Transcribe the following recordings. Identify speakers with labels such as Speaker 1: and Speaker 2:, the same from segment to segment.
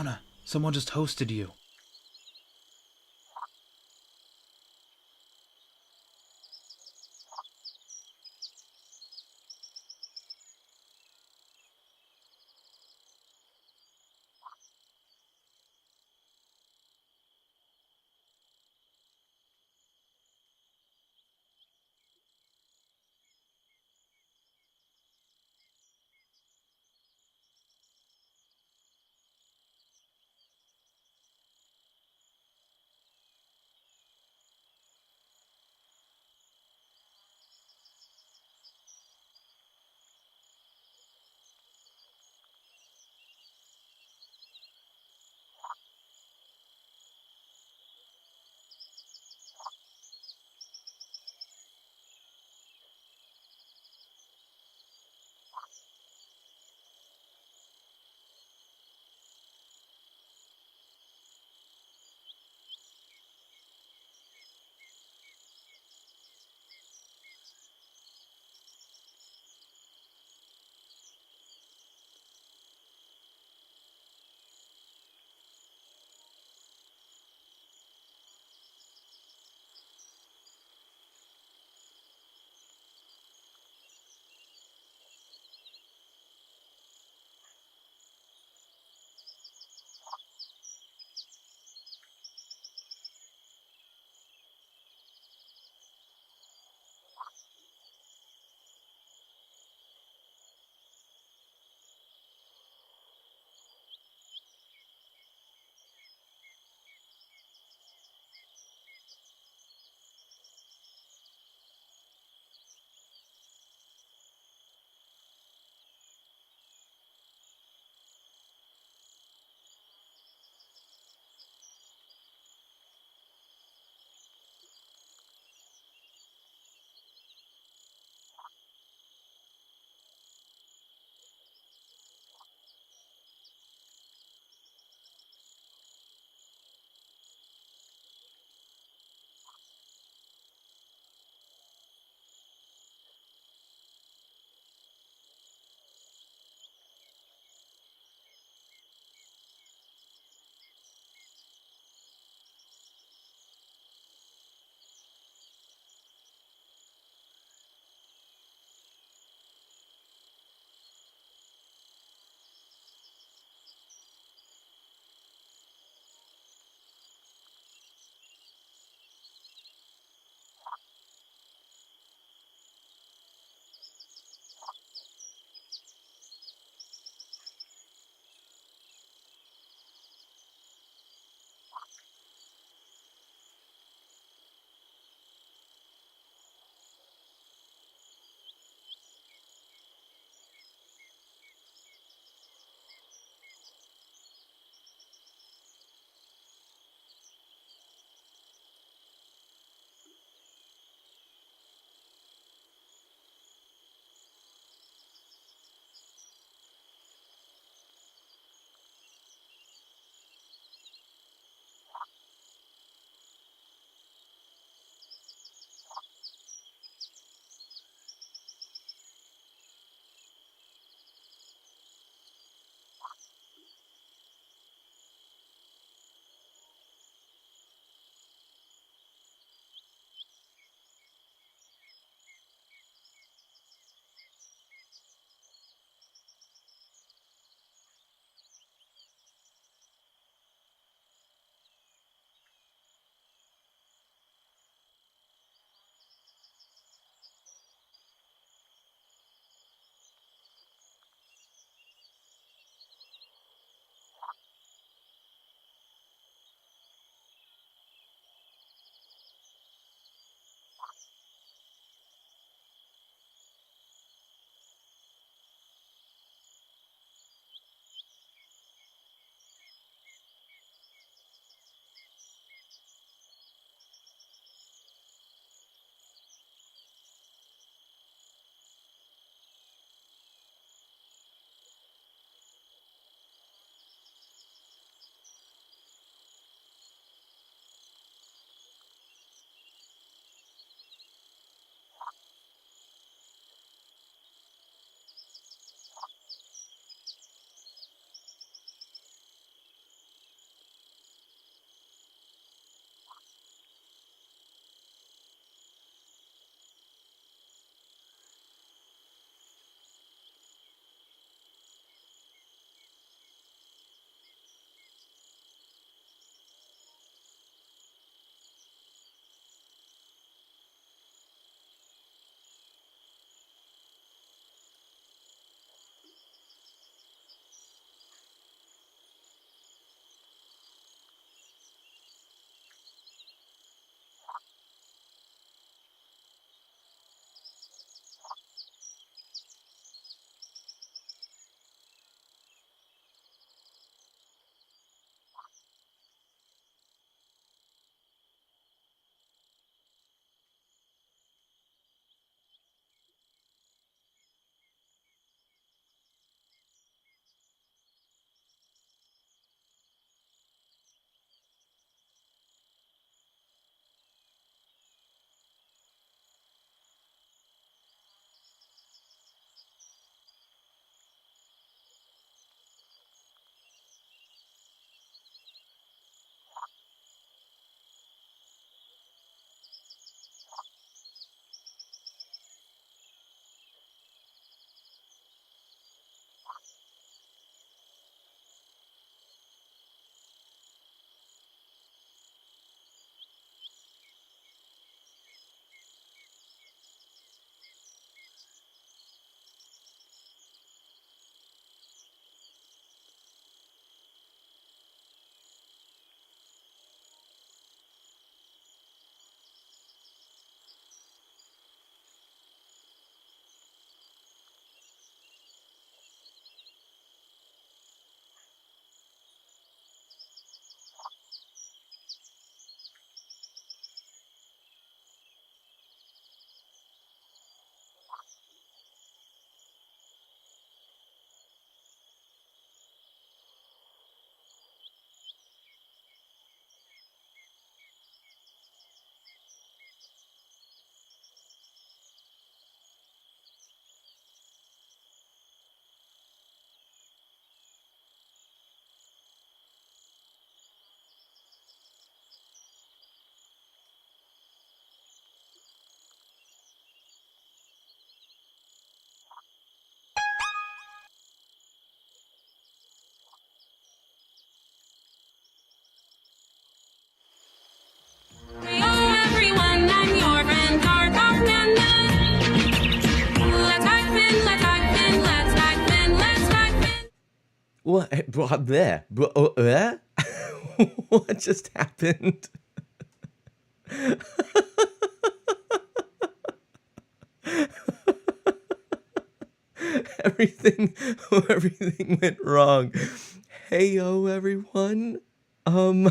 Speaker 1: Anna, someone just hosted you.
Speaker 2: What there? What just happened? everything everything went wrong. Hey yo everyone. Um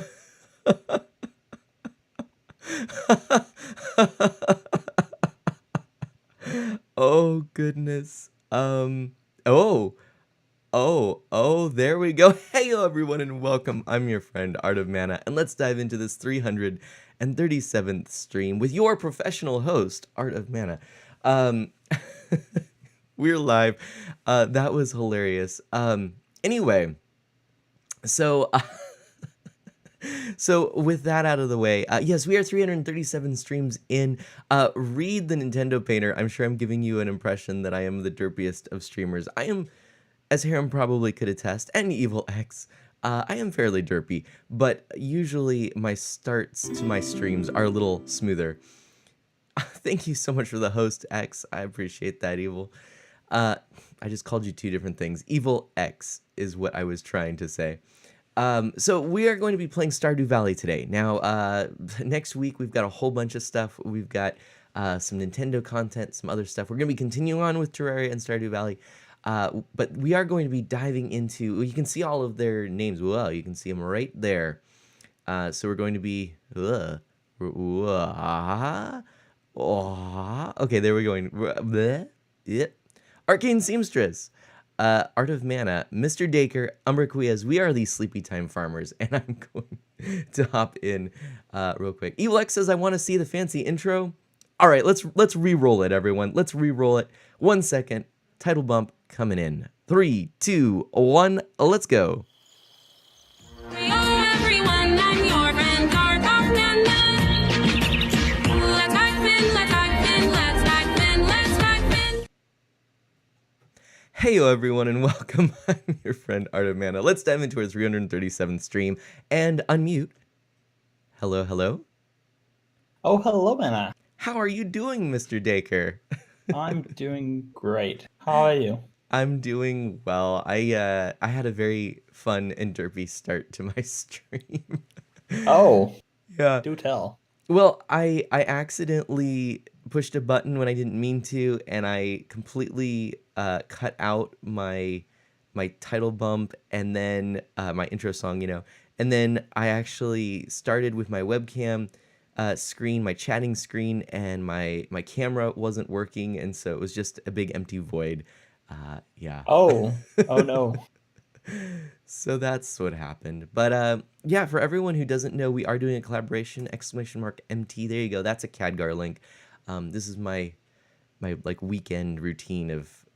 Speaker 2: oh goodness. Oh, there we go. Hey yo everyone and welcome. I'm your friend Art of Mana, and let's dive into this 337th stream with your professional host, Art of Mana. Um we're live. That was hilarious. Anyway, so so with that out of the way, yes, we are 337 streams in. Read the Nintendo Painter. I'm sure I'm giving you an impression that I am the derpiest of streamers. I am, as Harem probably could attest, and Evil X. I am fairly derpy, but usually my starts to my streams are a little smoother. Thank you so much for the host, X. I appreciate that, Evil. I just called you two different things. Evil X is what I was trying to say. So we are going to be playing Stardew Valley today. Now, next week we've got a whole bunch of stuff. We've got some Nintendo content, some other stuff. We're going to be continuing on with Terraria and Stardew Valley. But we are going to be diving into, well, you can see all of their names. Well, you can see them right there. So we're going to be, okay, there we're going. Yep. Arcane Seamstress, Art of Mana, Mr. Dacre, Umbra Quiaz. We are the Sleepy Time Farmers, and I'm going to hop in real quick. Elex says, I want to see the fancy intro. All right, let's re-roll it, everyone. Let's re-roll it. 1 second. Title bump coming in. 3, 2, 1. Let's go. Heyo everyone and welcome. I'm your friend Art of Mana. Let's dive into our 337th stream and unmute. Hello, hello.
Speaker 3: Oh, hello, Mana.
Speaker 2: How are you doing, Mr. Dacre?
Speaker 3: I'm doing great. How are you?
Speaker 2: I'm doing well. I had a very fun and derpy start to my stream.
Speaker 3: Oh,
Speaker 2: Yeah.
Speaker 3: do tell.
Speaker 2: Well, I accidentally pushed a button when I didn't mean to, and I completely cut out my title bump and then my intro song, and then I actually started with my webcam screen, my chatting screen, and my camera wasn't working, and so it was just a big empty void. Yeah.
Speaker 3: Oh no.
Speaker 2: So that's what happened. But yeah, for everyone who doesn't know, we are doing a collaboration, !MT. There you go. That's a Khadgar link. This is my like weekend routine of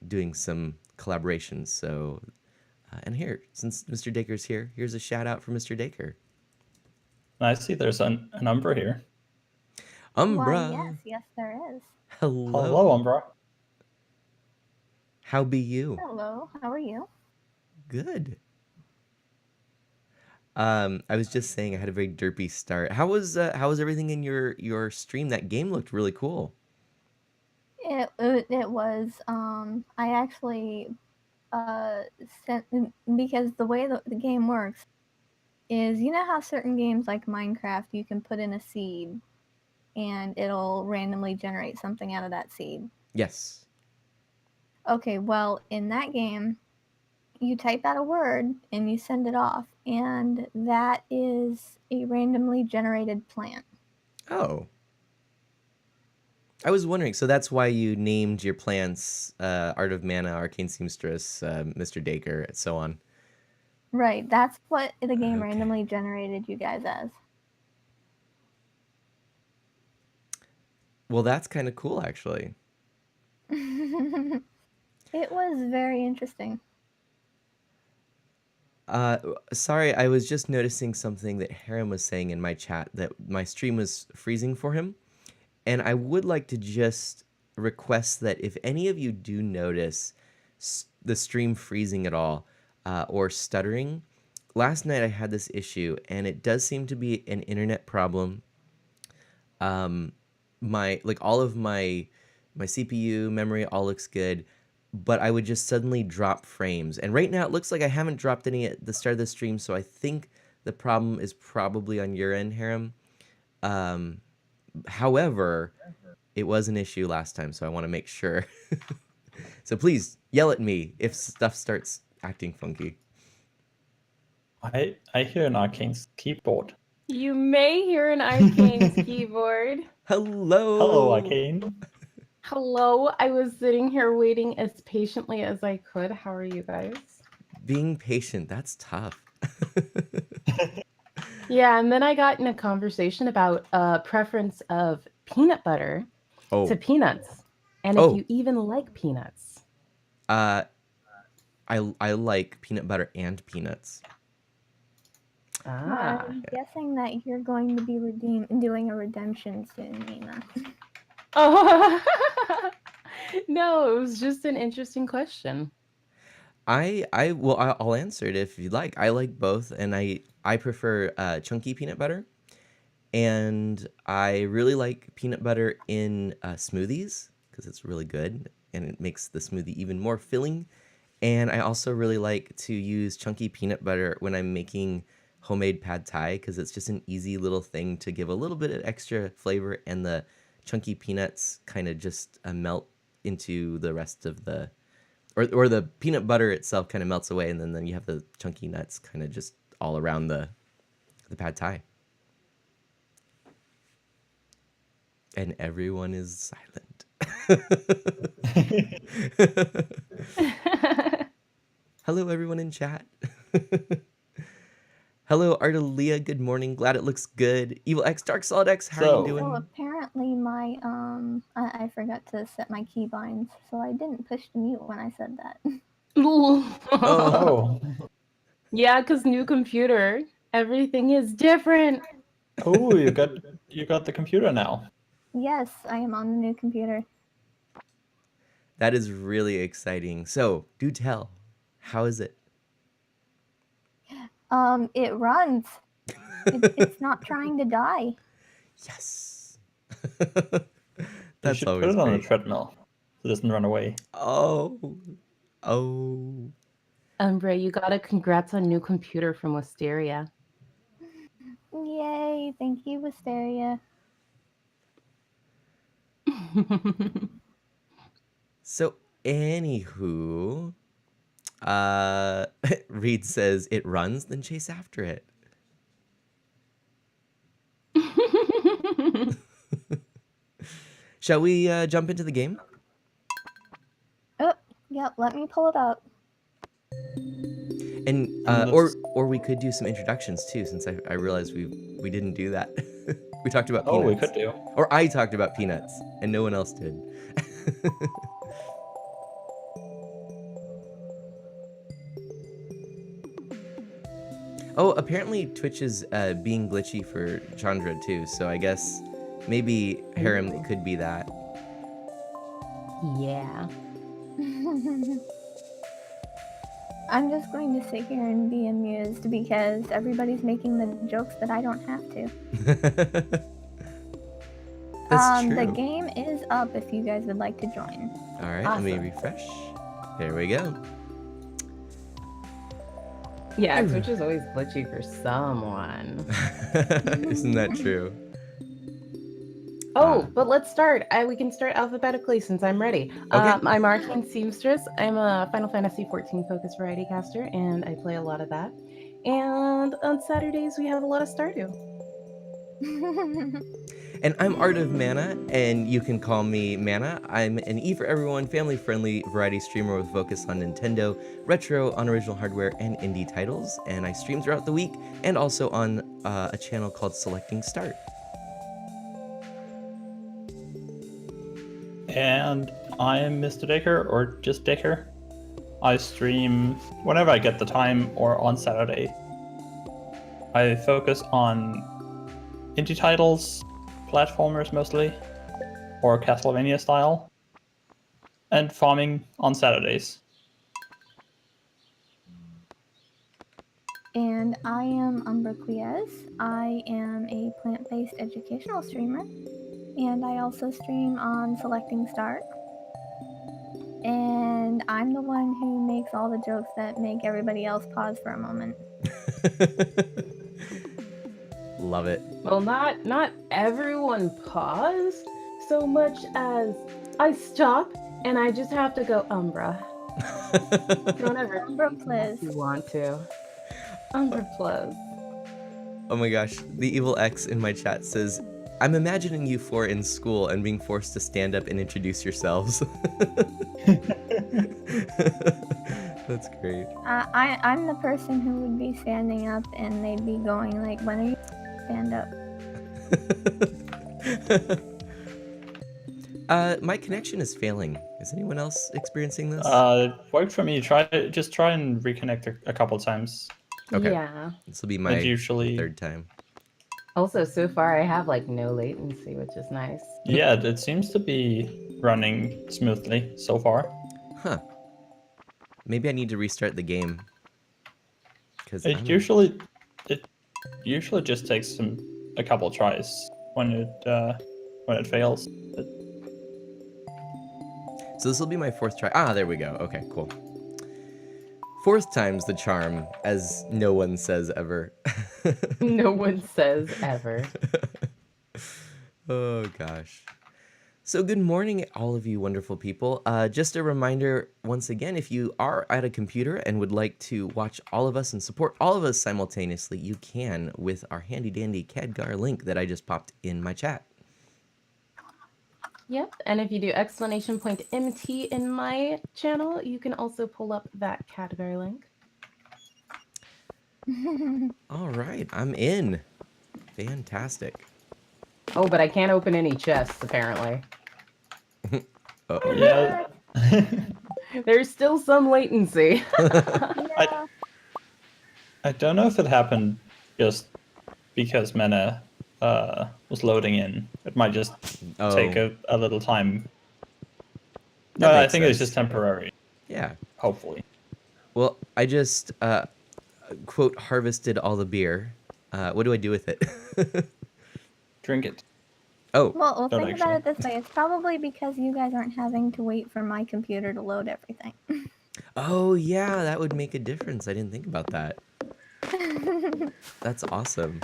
Speaker 2: doing some collaborations. So and here, since Mr. Dacre's here, here's a shout out for Mr. Dacre.
Speaker 3: I see there's an Umbra here.
Speaker 2: Umbra.
Speaker 4: Why, yes, there is.
Speaker 2: Hello.
Speaker 3: Hello, Umbra.
Speaker 2: How be you?
Speaker 4: Hello, how are you?
Speaker 2: Good. I was just saying I had a very derpy start. How was everything in your stream? That game looked really cool.
Speaker 4: It was I actually sent, because the way the game works is, you know how certain games like Minecraft you can put in a seed and it'll randomly generate something out of that seed.
Speaker 2: Yes.
Speaker 4: Okay, well, in that game you type out a word and you send it off, and that is a randomly generated plant.
Speaker 2: Oh. I was wondering, so that's why you named your plants Art of Mana, Arcane Seamstress, Mr. Dacre, and so on.
Speaker 4: Right, that's what the game randomly generated you guys as.
Speaker 2: Well, that's kind of cool, actually.
Speaker 4: It was very interesting.
Speaker 2: Sorry, I was just noticing something that Harem was saying in my chat, that my stream was freezing for him. And I would like to just request that if any of you do notice the stream freezing at all or stuttering, last night I had this issue, and it does seem to be an internet problem. All of my CPU, memory, all looks good. but I would just suddenly drop frames. And right now it looks like I haven't dropped any at the start of the stream, so I think the problem is probably on your end, Harem. However, it was an issue last time, so I want to make sure. So please yell at me if stuff starts acting funky.
Speaker 3: I hear an Arcane's keyboard.
Speaker 5: You may hear an Arcane's keyboard.
Speaker 2: Hello.
Speaker 3: Hello, Arcane.
Speaker 5: Hello, I was sitting here waiting as patiently as I could. How are you guys?
Speaker 2: Being patient, that's tough.
Speaker 5: Yeah, and then I got in a conversation about preference of peanut butter
Speaker 2: Oh,
Speaker 5: to peanuts, and
Speaker 2: Oh.
Speaker 5: if you even like peanuts.
Speaker 2: I like peanut butter and peanuts.
Speaker 5: Ah.
Speaker 4: I'm guessing that you're going to be doing a redemption soon, Nina.
Speaker 5: Oh. No, it was just an interesting question.
Speaker 2: I'll answer it if you'd like. I like both, and I prefer chunky peanut butter, and I really like peanut butter in smoothies because it's really good and it makes the smoothie even more filling. And I also really like to use chunky peanut butter when I'm making homemade pad thai because it's just an easy little thing to give a little bit of extra flavor, and the chunky peanuts kind of just melt into the rest of the or the peanut butter itself kind of melts away, and then you have the chunky nuts kind of just all around the pad thai. And everyone is silent. Hello, everyone in chat. Hello, Ardelia. Good morning. Glad it looks good. Evil X, Dark Solid X, how are
Speaker 3: So-
Speaker 2: you doing?
Speaker 4: So apparently my I forgot to set my keybinds, so I didn't push the mute when I said that.
Speaker 2: Oh.
Speaker 3: Oh.
Speaker 5: Yeah, because new computer, everything is different.
Speaker 3: Oh, you got the computer now.
Speaker 4: Yes, I am on the new computer.
Speaker 2: That is really exciting. So, do tell. How is it?
Speaker 4: It runs. It's not trying to die.
Speaker 2: Yes.
Speaker 3: You
Speaker 2: That's
Speaker 3: should put
Speaker 2: always
Speaker 3: it on a
Speaker 2: great.
Speaker 3: treadmill so it doesn't run away.
Speaker 2: Oh.
Speaker 5: Umbra, you got a congrats on new computer from Wisteria.
Speaker 4: Yay! Thank you, Wisteria.
Speaker 2: So, anywho, Reed says it runs, then chase after it. Shall we jump into the game?
Speaker 4: Yep, let me pull it up.
Speaker 2: And
Speaker 3: let's-
Speaker 2: or we could do some introductions too, since I realized we didn't do that. We talked about
Speaker 3: Oh,
Speaker 2: peanuts.
Speaker 3: we could do.
Speaker 2: Or I talked about peanuts, and no one else did. Oh, apparently Twitch is being glitchy for Chandra too, so I guess maybe Harem, it could be that.
Speaker 5: Yeah.
Speaker 4: I'm just going to sit here and be amused because everybody's making the jokes that I don't have to.
Speaker 2: That's true.
Speaker 4: The game is up if you guys would like to join.
Speaker 2: All right, let me
Speaker 5: Awesome.
Speaker 2: refresh. There we go.
Speaker 5: Yeah, Twitch is always glitchy for someone.
Speaker 2: Isn't that true?
Speaker 5: Oh, but let's start. We can start alphabetically since I'm ready.
Speaker 2: Okay.
Speaker 5: I'm Arcane Seamstress. I'm a Final Fantasy XIV focused variety caster, and I play a lot of that. And on Saturdays, we have a lot of Stardew.
Speaker 2: And I'm Art of Mana, and you can call me Mana. I'm an E for Everyone, family-friendly variety streamer with focus on Nintendo, retro, on original hardware, and indie titles. And I stream throughout the week, and also on a channel called Selecting Start.
Speaker 3: And I'm Mr. Decker, or just Decker. I stream whenever I get the time or on Saturday. I focus on indie titles, platformers mostly, or Castlevania style, and farming on Saturdays.
Speaker 4: And I am Umbra Quiez. I am a plant-based educational streamer. And I also stream on Selecting Start. and I'm the one who makes all the jokes that make everybody else pause for a moment.
Speaker 2: Love it.
Speaker 5: Well, not everyone paused so much as I stop and I just have to go Umbra. Don't ever
Speaker 4: Umbra,
Speaker 5: cheat unless
Speaker 4: please.
Speaker 5: you want to. Umbra plus.
Speaker 2: Oh my gosh, the evil X in my chat says, I'm imagining you four in school and being forced to stand up and introduce yourselves. That's great.
Speaker 4: I'm the person who would be standing up and they'd be going like, when are you stand up?
Speaker 2: My connection is failing. Is anyone else experiencing this?
Speaker 3: It worked for me. Try and reconnect a couple times.
Speaker 2: Okay.
Speaker 5: Yeah.
Speaker 2: This will be
Speaker 3: It
Speaker 2: my
Speaker 3: usually,
Speaker 2: third time.
Speaker 5: Also, so far I have like no latency, which is nice.
Speaker 3: yeah, it seems to be running smoothly so far.
Speaker 2: Huh. Maybe I need to restart the game. Because
Speaker 3: It usually just takes a couple tries when it fails.
Speaker 2: So this will be my fourth try. Ah, there we go. Okay, cool. Fourth time's the charm, as no one says ever.
Speaker 5: No one says ever.
Speaker 2: Oh gosh. So good morning, all of you wonderful people. Just a reminder, once again, if you are at a computer and would like to watch all of us and support all of us simultaneously, you can with our handy dandy Khadgar link that I just popped in my chat.
Speaker 5: Yep, and if you do !MT in my channel, you can also pull up that category link.
Speaker 2: All right, I'm in. Fantastic.
Speaker 5: Oh, but I can't open any chests, apparently.
Speaker 2: Uh-oh.
Speaker 3: Yeah.
Speaker 5: There's still some latency.
Speaker 4: Yeah.
Speaker 3: I don't know if it happened just because Mena was loading in. It might just
Speaker 2: Oh.
Speaker 3: take a little time.
Speaker 2: That
Speaker 3: No, I
Speaker 2: makes
Speaker 3: think it's
Speaker 2: sense.
Speaker 3: just temporary,
Speaker 2: Yeah.
Speaker 3: hopefully.
Speaker 2: Well, I just, quote, harvested all the beer. What do I do with it?
Speaker 3: Drink it.
Speaker 2: Oh,
Speaker 4: Well,
Speaker 3: Don't
Speaker 4: think about it
Speaker 3: actually.
Speaker 4: this way. It's probably because you guys aren't having to wait for my computer to load everything.
Speaker 2: oh yeah, that would make a difference. I didn't think about that. That's awesome.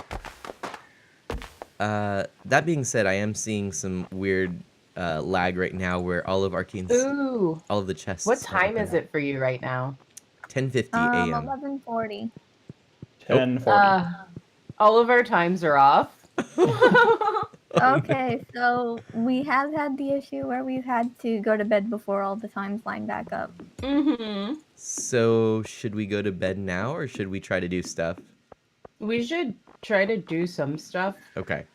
Speaker 2: That being said, I am seeing some weird lag right now where all of Arcane's,
Speaker 5: Ooh.
Speaker 2: all of the chests.
Speaker 5: What
Speaker 2: are
Speaker 5: time
Speaker 2: open.
Speaker 5: is it for you right now?
Speaker 2: 10:50 a.m.
Speaker 4: 11:40.
Speaker 3: 10:40.
Speaker 5: All of our times are off.
Speaker 4: Okay, so we have had the issue where we've had to go to bed before all the times line back up.
Speaker 5: Mm-hmm.
Speaker 2: So should we go to bed now or should we try to do stuff?
Speaker 5: We should try to do some stuff.
Speaker 2: Okay.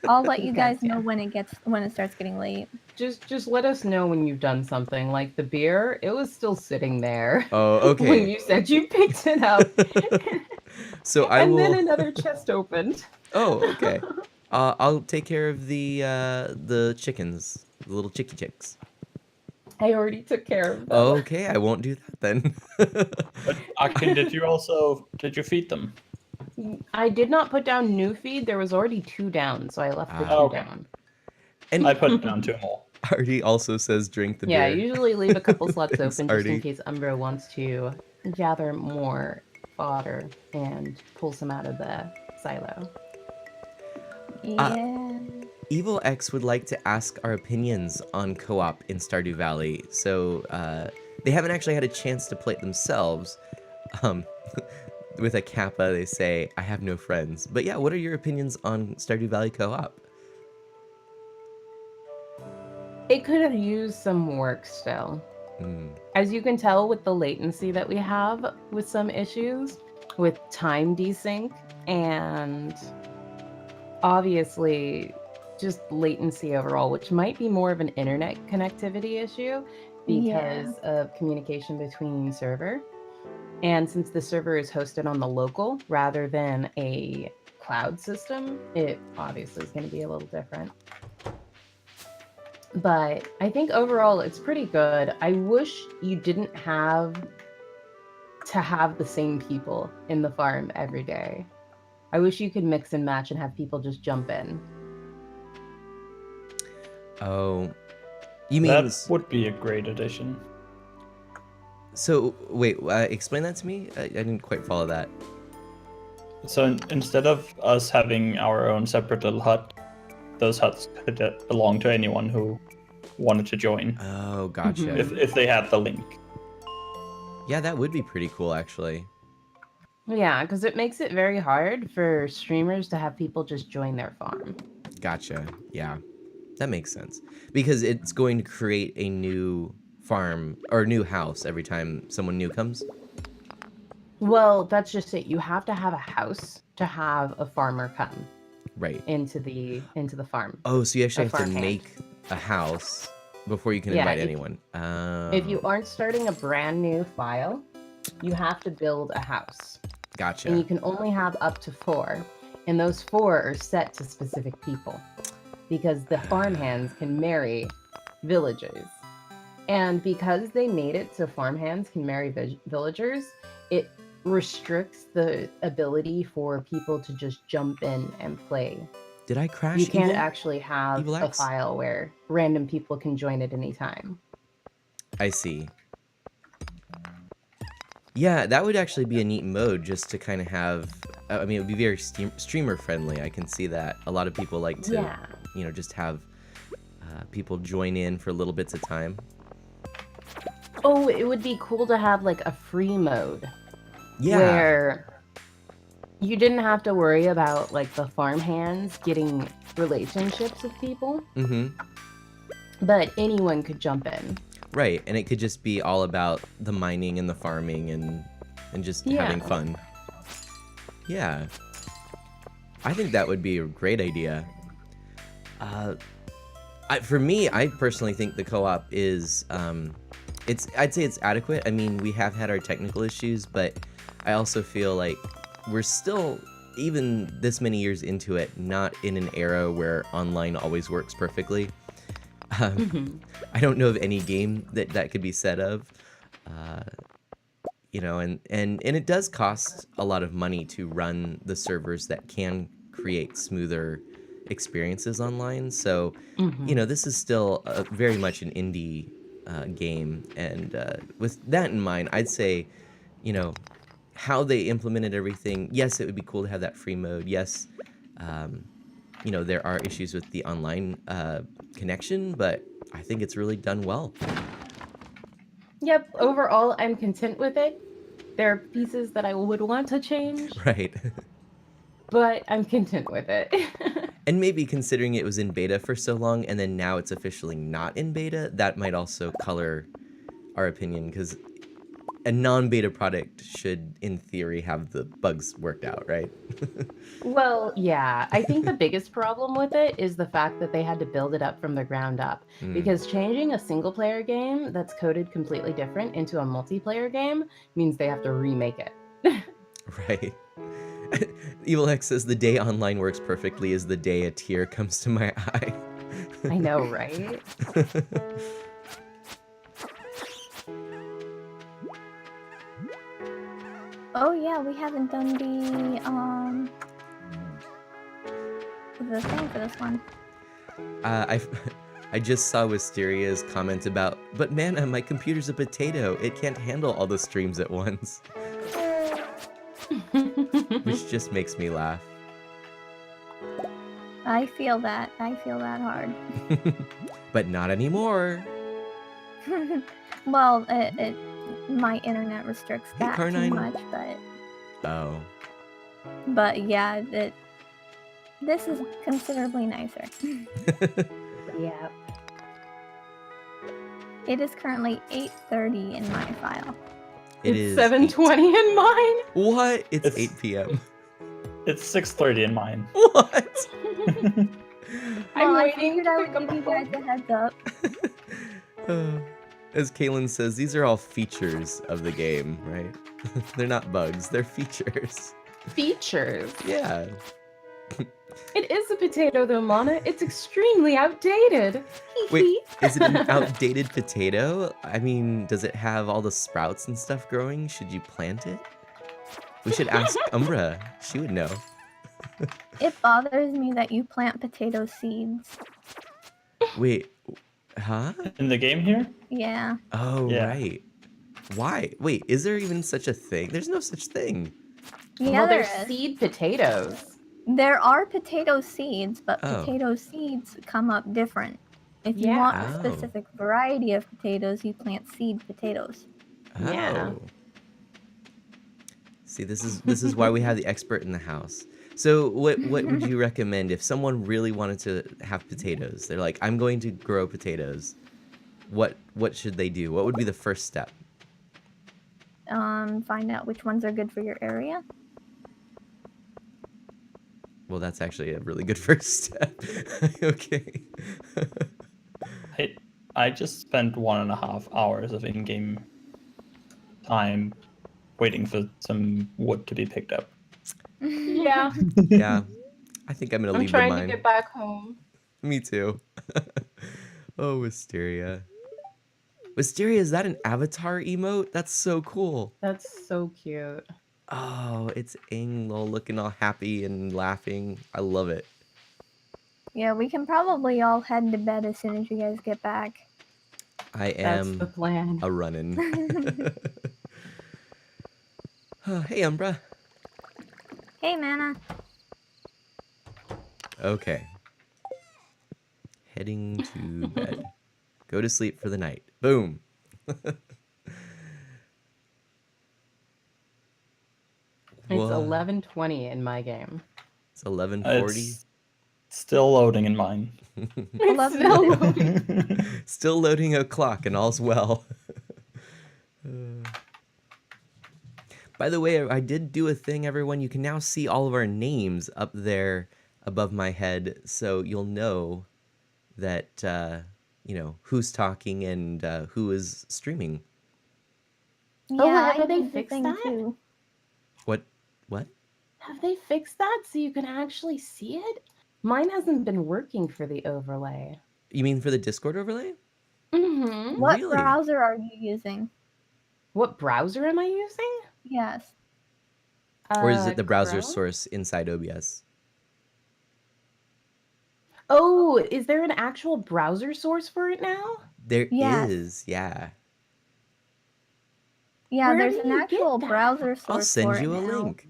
Speaker 4: I'll let you
Speaker 5: Yes,
Speaker 4: guys know
Speaker 5: yeah.
Speaker 4: when it starts getting late.
Speaker 5: Just let us know when you've done something. Like the beer, it was still sitting there.
Speaker 2: Oh, okay.
Speaker 5: When you said you picked it up.
Speaker 2: So I
Speaker 5: and
Speaker 2: will.
Speaker 5: then another chest opened.
Speaker 2: Oh, okay. I'll take care of the chickens, the little chicky chicks.
Speaker 5: I already took care of them.
Speaker 2: Okay, I won't do that then.
Speaker 3: But Akin, did you feed them?
Speaker 5: I did not put down new feed. There was already 2 down, so I left the 2
Speaker 2: Ah.
Speaker 3: Okay.
Speaker 5: down.
Speaker 2: And
Speaker 3: I put down 2 more.
Speaker 2: Artie also says drink the
Speaker 5: Yeah, I
Speaker 2: beer.
Speaker 5: usually leave a couple slots
Speaker 2: Thanks,
Speaker 5: open just in
Speaker 2: Artie.
Speaker 5: case Umbra wants to gather more fodder and pull some out of the silo.
Speaker 4: Yeah.
Speaker 2: Evil X would like to ask our opinions on co-op in Stardew Valley. So they haven't actually had a chance to play it themselves. With a kappa, they say, I have no friends. But yeah, what are your opinions on Stardew Valley co-op?
Speaker 5: It could have used some work still.
Speaker 2: Hmm.
Speaker 5: As you can tell with the latency that we have with some issues, with time desync, and obviously just latency overall, which might be more of an internet connectivity issue because of communication between server. And since the server is hosted on the local rather than a cloud system, it obviously is going to be a little different. But I think overall it's pretty good. I wish you didn't have to have the same people in the farm every day. I wish you could mix and match and have people just jump in.
Speaker 2: Oh, you mean
Speaker 3: That would be a great addition.
Speaker 2: So wait, explain that to me. I didn't quite follow that.
Speaker 3: So instead of us having our own separate little hut, those huts could belong to anyone who wanted to join
Speaker 2: Oh, gotcha.
Speaker 5: Mhm.
Speaker 3: if they had the link.
Speaker 2: Yeah, that would be pretty cool, actually.
Speaker 5: Yeah, because it makes it very hard for streamers to have people just join their farm.
Speaker 2: Gotcha. Yeah, that makes sense because it's going to create a new farm or new house every time someone new comes.
Speaker 5: Well, that's just it. You have to have a house to have a farmer come
Speaker 2: Right.
Speaker 5: into the farm.
Speaker 2: Oh, so you actually
Speaker 5: A
Speaker 2: have to
Speaker 5: farmhand.
Speaker 2: make a house before you can
Speaker 5: Yeah,
Speaker 2: invite
Speaker 5: if-
Speaker 2: anyone.
Speaker 5: If you aren't starting a brand new file, you have to build a house.
Speaker 2: Gotcha.
Speaker 5: And you can only have up to 4. And those 4 are set to specific people. Because the farmhands can marry villagers. And because they made it so farmhands can marry villagers, it restricts the ability for people to just jump in and play.
Speaker 2: Did I crash?
Speaker 5: You can't
Speaker 2: Evil?
Speaker 5: actually have
Speaker 2: Evil
Speaker 5: a
Speaker 2: X?
Speaker 5: file where random people can join at any time.
Speaker 2: I see. Yeah, that would actually be a neat mode just to kind of have. I mean, it would be very streamer friendly. I can see that. A lot of people like to,
Speaker 5: Yeah.
Speaker 2: just have people join in for little bits of time.
Speaker 5: Oh, it would be cool to have like a free mode
Speaker 2: Yeah.
Speaker 5: where you didn't have to worry about like the farmhands getting relationships with people,
Speaker 2: Mm-hmm.
Speaker 5: but anyone could jump in.
Speaker 2: Right, and it could just be all about the mining and the farming and just
Speaker 5: Yeah.
Speaker 2: having fun. Yeah. I think that would be a great idea. For me, I personally think the co-op is, I'd say it's adequate. I mean, we have had our technical issues, but I also feel like we're still, even this many years into it, not in an era where online always works perfectly. I don't know of any game that could be said of, and it does cost a lot of money to run the servers that can create smoother experiences online. So, this is still very much an indie game, and with that in mind, I'd say, how they implemented everything. Yes, it would be cool to have that free mode. Yes, there are issues with the online connection, but I think it's really done well.
Speaker 5: Yep, overall, I'm content with it. There are pieces that I would want to change,
Speaker 2: Right.
Speaker 5: but I'm content with it.
Speaker 2: And maybe considering it was in beta for so long and then now it's officially not in beta, that might also color our opinion, because a non-beta product should, in theory, have the bugs worked out, right?
Speaker 5: Well, yeah, I think the biggest problem with it is the fact that they had to build it up from the ground up. Because changing a single player game that's coded completely different into a multiplayer game means they have to remake it.
Speaker 2: Right. Evil X says the day online works perfectly is the day a tear comes to my eye.
Speaker 5: I know, right?
Speaker 4: Oh yeah, we haven't done the thing for this one.
Speaker 2: I just saw Wisteria's comment about, but man, my computer's a potato. It can't handle all the streams at once. Which just makes me laugh.
Speaker 4: I feel that. I feel that hard.
Speaker 2: But not anymore.
Speaker 4: Well, my internet restricts
Speaker 2: Hey,
Speaker 4: that too
Speaker 2: Carnine.
Speaker 4: much,
Speaker 2: Oh.
Speaker 4: but yeah, this is considerably nicer.
Speaker 5: Yeah.
Speaker 4: It is currently 8:30 in my file.
Speaker 2: It
Speaker 5: It's
Speaker 2: is
Speaker 5: 7:20 in mine.
Speaker 2: What? It's
Speaker 3: It's-
Speaker 2: 8 p.m.
Speaker 3: It's 6:30 in mine.
Speaker 2: What?
Speaker 5: I'm
Speaker 4: Well, I
Speaker 5: waiting
Speaker 4: figured
Speaker 5: to
Speaker 4: I
Speaker 5: pick
Speaker 4: would
Speaker 5: up
Speaker 4: give you
Speaker 5: the
Speaker 4: guys a heads up.
Speaker 2: As Kaylin says, these are all features of the game, right? They're not bugs, they're features.
Speaker 5: features.
Speaker 2: Yeah.
Speaker 5: It is a potato though, Mana. It's extremely outdated.
Speaker 2: Wait, is it an outdated potato? I mean, does it have all the sprouts and stuff growing? Should you plant it? We should ask Umbra. She would know.
Speaker 4: It bothers me that you plant potato seeds.
Speaker 2: Wait, huh?
Speaker 3: In the game here?
Speaker 4: Yeah.
Speaker 2: Oh,
Speaker 3: Yeah.
Speaker 2: right. Why? Wait, is there even such a thing? There's no such thing.
Speaker 4: Yeah,
Speaker 5: well,
Speaker 4: there
Speaker 5: there's
Speaker 4: is.
Speaker 5: seed potatoes.
Speaker 4: There are potato seeds, but
Speaker 2: Oh.
Speaker 4: potato seeds come up different. If you
Speaker 5: Yeah.
Speaker 4: want a
Speaker 2: Oh.
Speaker 4: specific variety of potatoes, you plant seed potatoes.
Speaker 5: Yeah.
Speaker 2: Oh. See, this is why we have the expert in the house. So what would you recommend if someone really wanted to have potatoes? They're like, I'm going to grow potatoes. What should they do? What would be the first step?
Speaker 4: Find out which ones are good for your area.
Speaker 2: Well, that's actually a really good first step. Okay.
Speaker 3: I just spent 1.5 hours of in-game time waiting for some wood to be picked up.
Speaker 5: Yeah.
Speaker 2: Yeah. I think I'm gonna
Speaker 5: I'm
Speaker 2: leave the
Speaker 5: trying to
Speaker 2: mine.
Speaker 5: get back home.
Speaker 2: Me too. Oh, Wisteria. Wisteria, is that an avatar emote? That's so cool.
Speaker 5: That's so cute.
Speaker 2: Oh, it's Anglol looking all happy and laughing. I love it.
Speaker 4: Yeah, we can probably all head to bed as soon as you guys get back.
Speaker 2: I
Speaker 5: That's the
Speaker 2: am
Speaker 5: plan.
Speaker 2: a runnin'. Oh, hey, Umbra.
Speaker 4: Hey, Mana.
Speaker 2: Okay. Heading to bed. Go to sleep for the night. Boom.
Speaker 5: It's
Speaker 2: Whoa.
Speaker 5: 11:20 in my game.
Speaker 2: It's 11:40.
Speaker 3: It's still loading in mine.
Speaker 5: It's still loading.
Speaker 2: Still loading a clock and all's well. By the way, I did do a thing, everyone. You can now see all of our names up there above my head, so you'll know that, who's talking and who is streaming.
Speaker 5: Oh,
Speaker 4: Yeah,
Speaker 5: have
Speaker 4: I
Speaker 5: they
Speaker 4: did the
Speaker 5: fixed
Speaker 4: thing
Speaker 5: that?
Speaker 4: too.
Speaker 2: What?
Speaker 5: Have they fixed that so you can actually see it? Mine hasn't been working for the overlay.
Speaker 2: You mean for the Discord overlay?
Speaker 5: Mm-hmm.
Speaker 4: What
Speaker 2: Really?
Speaker 4: browser are you using?
Speaker 5: What browser am I using?
Speaker 4: Yes.
Speaker 2: Or is it the browser
Speaker 5: Chrome?
Speaker 2: source inside OBS?
Speaker 5: Oh, is there an actual browser source for it now?
Speaker 2: There
Speaker 4: Yes.
Speaker 2: is, yeah.
Speaker 4: Yeah,
Speaker 5: Where
Speaker 4: there's
Speaker 5: do
Speaker 4: an
Speaker 5: you get
Speaker 4: actual
Speaker 5: that?
Speaker 4: browser source
Speaker 2: I'll send
Speaker 4: for
Speaker 2: you
Speaker 4: it
Speaker 2: a
Speaker 4: now.
Speaker 2: link.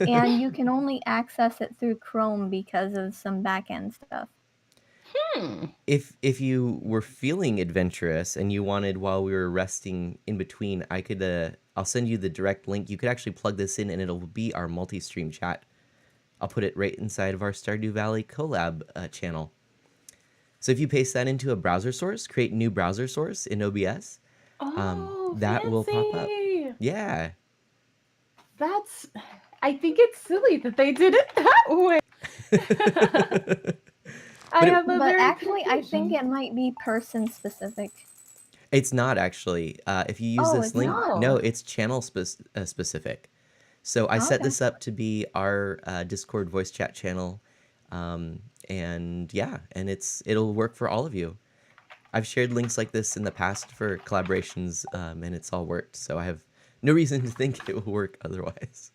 Speaker 4: And you can only access it through Chrome because of some backend stuff.
Speaker 5: Hmm.
Speaker 2: If you were feeling adventurous and you wanted while we were resting in between, I'll send you the direct link. You could actually plug this in and it'll be our multi-stream chat. I'll put it right inside of our Stardew Valley collab channel. So if you paste that into a browser source, create new browser source in OBS,
Speaker 5: Oh,
Speaker 2: that will pop up.
Speaker 5: fancy.
Speaker 2: Yeah.
Speaker 5: I think it's silly that they did it that way. I have a
Speaker 4: But
Speaker 5: very
Speaker 4: actually, I think
Speaker 5: confusion.
Speaker 4: it might be person specific.
Speaker 2: It's not actually. If you use
Speaker 4: Oh,
Speaker 2: this
Speaker 4: it's
Speaker 2: link,
Speaker 4: not?
Speaker 2: no, it's channel specific. So I set
Speaker 4: Okay.
Speaker 2: this up to be our Discord voice chat channel, and yeah, and it'll work for all of you. I've shared links like this in the past for collaborations, and it's all worked. So I have no reason to think it will work otherwise.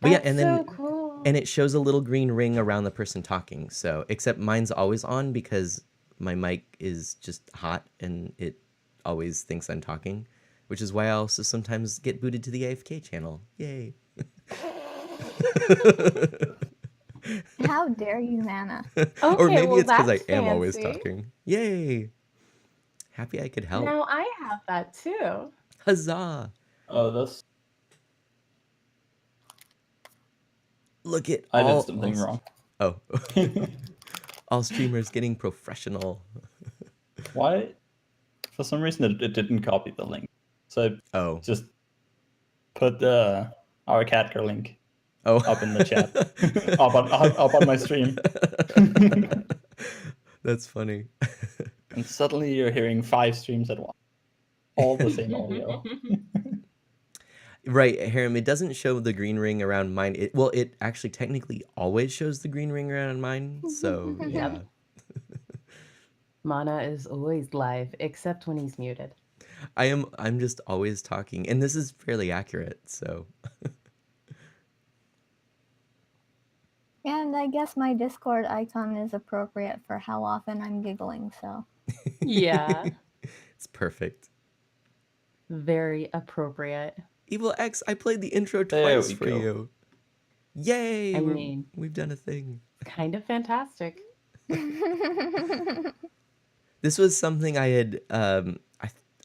Speaker 2: But yeah,
Speaker 5: That's
Speaker 2: and
Speaker 5: so
Speaker 2: then
Speaker 5: cool.
Speaker 2: and it shows a little green ring around the person talking. So except mine's always on because my mic is just hot and it always thinks I'm talking, which is why I also sometimes get booted to the AFK channel. Yay.
Speaker 4: How dare you, Mana?
Speaker 2: Or
Speaker 5: Okay,
Speaker 2: maybe
Speaker 5: well,
Speaker 2: it's because I
Speaker 5: that's
Speaker 2: am always
Speaker 5: fancy.
Speaker 2: talking. Yay. Happy I could help.
Speaker 5: Now I have that too.
Speaker 2: Huzzah.
Speaker 3: Oh, that's
Speaker 2: Look at
Speaker 3: I
Speaker 2: all
Speaker 3: did something wrong.
Speaker 2: Oh. All streamers getting professional.
Speaker 3: Why? For some reason, it didn't copy the link. So I
Speaker 2: Oh.
Speaker 3: just put our Catker link
Speaker 2: Oh.
Speaker 3: up in the chat. up on my stream.
Speaker 2: That's funny.
Speaker 3: And suddenly you're hearing 5 streams at once. All the same audio.
Speaker 2: Right, Harem, it doesn't show the green ring around mine. It actually technically always shows the green ring around mine. So, yeah.
Speaker 5: Yep. Mana is always live, except when he's muted.
Speaker 2: I'm just always talking, and this is fairly accurate, so.
Speaker 4: And I guess my Discord icon is appropriate for how often I'm giggling, so.
Speaker 5: Yeah.
Speaker 2: It's perfect.
Speaker 5: Very appropriate.
Speaker 2: Evil X, I played the intro
Speaker 3: There
Speaker 2: twice
Speaker 3: we
Speaker 2: for
Speaker 3: go.
Speaker 2: you. Yay!
Speaker 5: I mean,
Speaker 2: we've done a thing.
Speaker 5: kind of fantastic.
Speaker 2: This was something I had I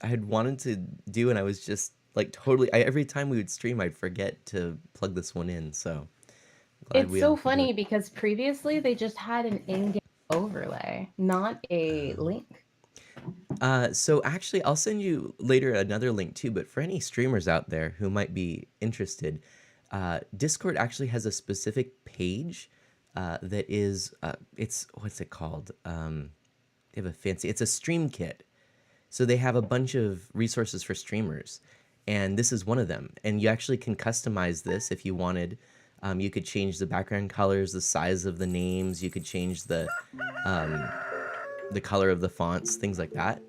Speaker 2: had wanted to do, and I was just like totally. Every time we would stream, I'd forget to plug this one in. So glad
Speaker 5: It's
Speaker 2: we
Speaker 5: so
Speaker 2: all could do
Speaker 5: funny
Speaker 2: it.
Speaker 5: because previously they just had an in-game overlay, not a link.
Speaker 2: So actually, I'll send you later another link too. But for any streamers out there who might be interested, Discord actually has a specific page that is it's what's it called? They have a fancy. It's a stream kit. So they have a bunch of resources for streamers, and this is one of them. And you actually can customize this if you wanted. You could change the background colors, the size of the names. You could change the color of the fonts, things like that.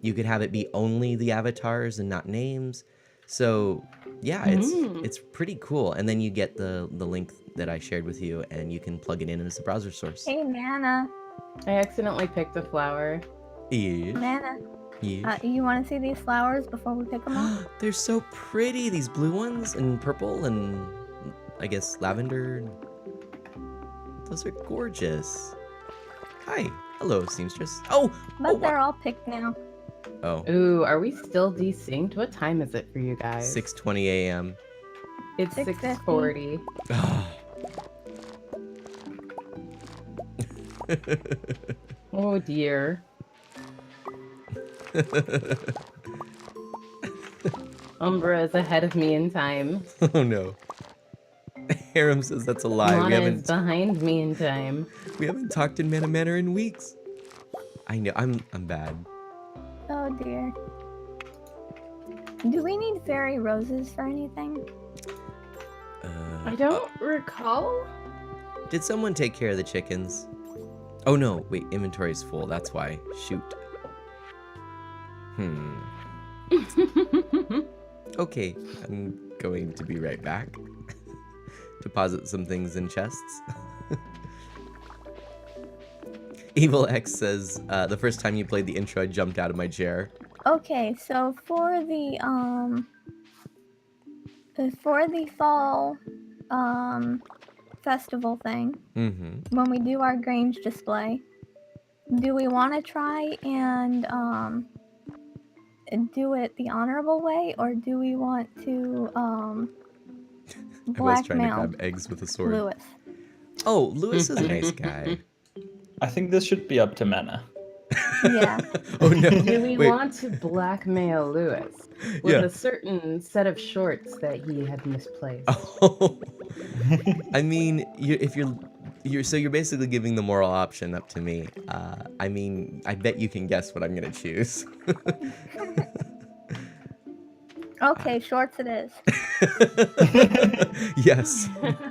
Speaker 2: You could have it be only the avatars and not names. So yeah, it's pretty cool. And then you get the link that I shared with you, and you can plug it in as a browser source.
Speaker 4: Hey, Nana.
Speaker 5: I accidentally picked a flower.
Speaker 2: Yeah.
Speaker 4: Nana.
Speaker 2: Yeah.
Speaker 4: You want to see these flowers before we pick them up?
Speaker 2: They're so pretty, these blue ones and purple and I guess lavender. Those are gorgeous. Hi. Hello, seamstress. Oh!
Speaker 4: But they're all picked now.
Speaker 2: Oh.
Speaker 5: Ooh, are we still desynced? What time is it for you guys?
Speaker 2: 6:20 a.m.
Speaker 5: It's
Speaker 4: 6:50.
Speaker 5: 6:40. Oh dear. Umbra is ahead of me in time.
Speaker 2: Oh no. Harem says that's a lie.
Speaker 5: Lana is behind me in time.
Speaker 2: We haven't talked in Mana Manor in weeks. I know. I'm bad.
Speaker 4: Oh dear. Do we need fairy roses for anything?
Speaker 5: I don't recall.
Speaker 2: Did someone take care of the chickens? Oh no, wait, inventory's full, that's why. Shoot. Okay, I'm going to be right back. Deposit some things in chests. Evil X says, the first time you played the intro, I jumped out of my chair.
Speaker 4: Okay, so for the fall festival thing, when we do our Grange display, do we want to try and do it the honorable way, or do we want to
Speaker 2: I was trying to
Speaker 4: blackmail
Speaker 2: grab eggs with a sword.
Speaker 4: Lewis?
Speaker 2: Oh, Lewis is a nice guy.
Speaker 3: I think this should be up to Mana.
Speaker 4: Yeah.
Speaker 2: Oh no.
Speaker 5: Do we
Speaker 2: Wait.
Speaker 5: want to blackmail Lewis with
Speaker 2: Yeah.
Speaker 5: a certain set of shorts that he had misplaced?
Speaker 2: Oh. I mean, if you're basically giving the moral option up to me. I mean, I bet you can guess what I'm gonna choose.
Speaker 4: Okay, shorts it is.
Speaker 2: Yes,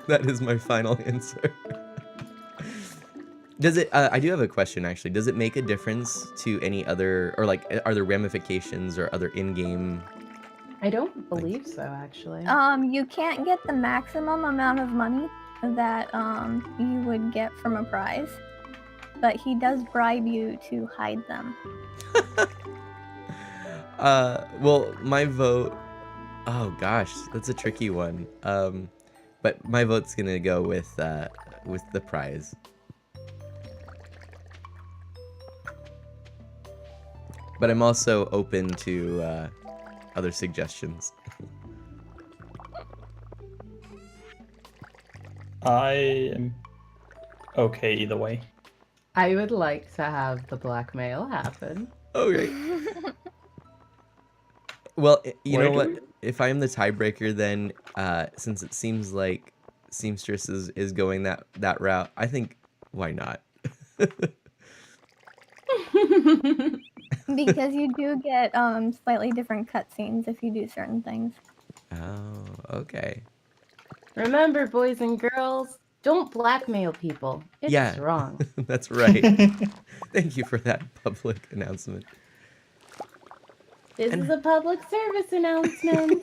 Speaker 2: that is my final answer. Does it? I do have a question actually. Does it make a difference to any other, or like, are there ramifications or other in-game?
Speaker 5: I don't believe so, actually.
Speaker 4: You can't get the maximum amount of money that you would get from a prize, but he does bribe you to hide them.
Speaker 2: Well, my vote. Oh gosh, that's a tricky one. But my vote's gonna go with the prize. But I'm also open to other suggestions.
Speaker 3: I am okay either way.
Speaker 5: I would like to have the blackmail happen.
Speaker 2: Okay. Well, you know
Speaker 3: Wait,
Speaker 2: what?
Speaker 3: wait.
Speaker 2: If I am the tiebreaker, then since it seems like Seamstress is going that route, I think why not?
Speaker 4: Because you do get slightly different cutscenes if you do certain things.
Speaker 2: Oh, okay.
Speaker 5: Remember, boys and girls, don't blackmail people. It's
Speaker 2: Yeah.
Speaker 5: wrong.
Speaker 2: That's right. Thank you for that public announcement.
Speaker 5: This is a public service announcement.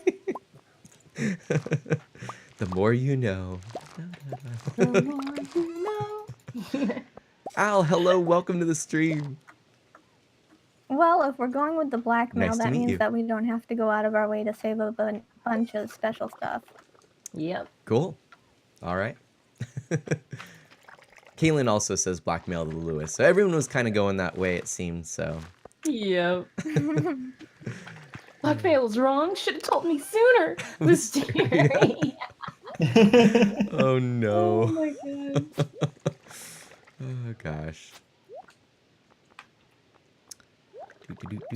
Speaker 2: The more you know.
Speaker 5: The more you know.
Speaker 2: Al, hello, welcome to the stream.
Speaker 4: Well, if we're going with the blackmail,
Speaker 2: Nice to
Speaker 4: that
Speaker 2: meet
Speaker 4: means
Speaker 2: you.
Speaker 4: that we don't have to go out of our way to save a bunch of special stuff.
Speaker 5: Yep.
Speaker 2: Cool. All right. Kaylin also says blackmail to Lewis. So everyone was kind of going that way, it seemed. So
Speaker 5: Yep. Blackmail's wrong. Should have told me sooner. Wisteria.
Speaker 2: oh no.
Speaker 5: Oh my god.
Speaker 2: Oh gosh.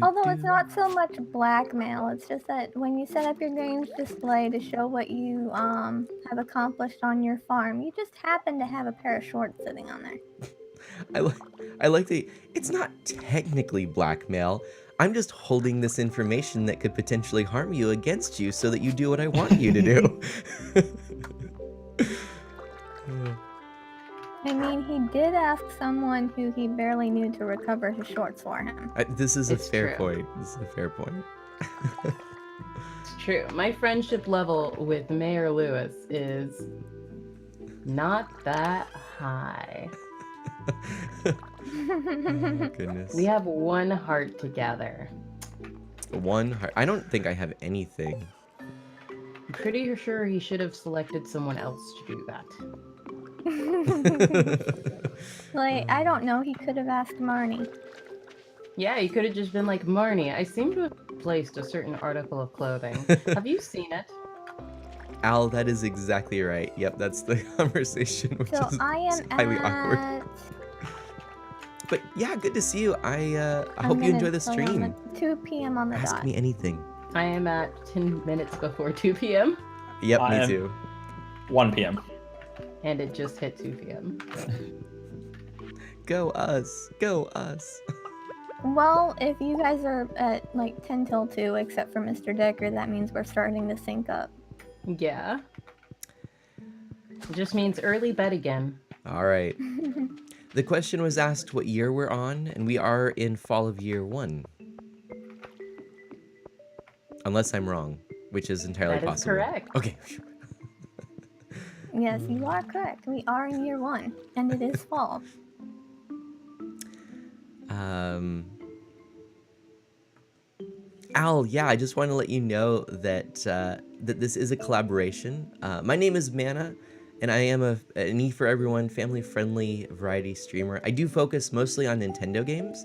Speaker 4: Although it's not so much blackmail, it's just that when you set up your game's display to show what you have accomplished on your farm, you just happen to have a pair of shorts sitting on there.
Speaker 2: I like the. It's not technically blackmail. I'm just holding this information that could potentially harm you against you so that you do what I want you to do.
Speaker 4: I mean, he did ask someone who he barely knew to recover his shorts for him.
Speaker 2: This is a
Speaker 5: It's
Speaker 2: fair
Speaker 5: true.
Speaker 2: point. This is a fair point.
Speaker 5: It's true. My friendship level with Mayor Lewis is not that high.
Speaker 2: Oh, goodness.
Speaker 5: We have one heart together.
Speaker 2: One heart. I don't think I have anything.
Speaker 5: I'm pretty sure he should have selected someone else to do that.
Speaker 4: Like, I don't know, he could have asked Marnie.
Speaker 5: Yeah, you could have just been like, Marnie, I seem to have placed a certain article of clothing. Have you seen it?
Speaker 2: Al, that is exactly right. Yep, that's the conversation, which
Speaker 4: So
Speaker 2: is
Speaker 4: I am
Speaker 2: highly
Speaker 4: at...
Speaker 2: awkward. But yeah, good to see you. I
Speaker 4: I'm
Speaker 2: hope you
Speaker 4: gonna
Speaker 2: enjoy the
Speaker 4: play on
Speaker 2: stream.
Speaker 4: 2 p.m. on the
Speaker 2: Ask
Speaker 4: dot.
Speaker 2: me anything.
Speaker 5: I am at 10 minutes before 2 p.m.
Speaker 2: Yep,
Speaker 3: I
Speaker 2: me
Speaker 3: am-
Speaker 2: too.
Speaker 3: 1 p.m.
Speaker 5: and it just hit 2 p.m.
Speaker 2: Go us. Go us.
Speaker 4: Well, if you guys are at like 10 till 2, except for Mr. Decker, that means we're starting to sync up.
Speaker 5: Yeah. It just means early bed again.
Speaker 2: All right. The question was asked what year we're on, and we are in fall of year 1. Unless I'm wrong, which is entirely
Speaker 5: That is
Speaker 2: possible.
Speaker 5: correct.
Speaker 2: Okay.
Speaker 4: Yes, you are correct. We are in year 1, and it is fall.
Speaker 2: Al, yeah, I just want to let you know that that this is a collaboration. My name is Mana, and I am an E for Everyone family-friendly variety streamer. I do focus mostly on Nintendo games,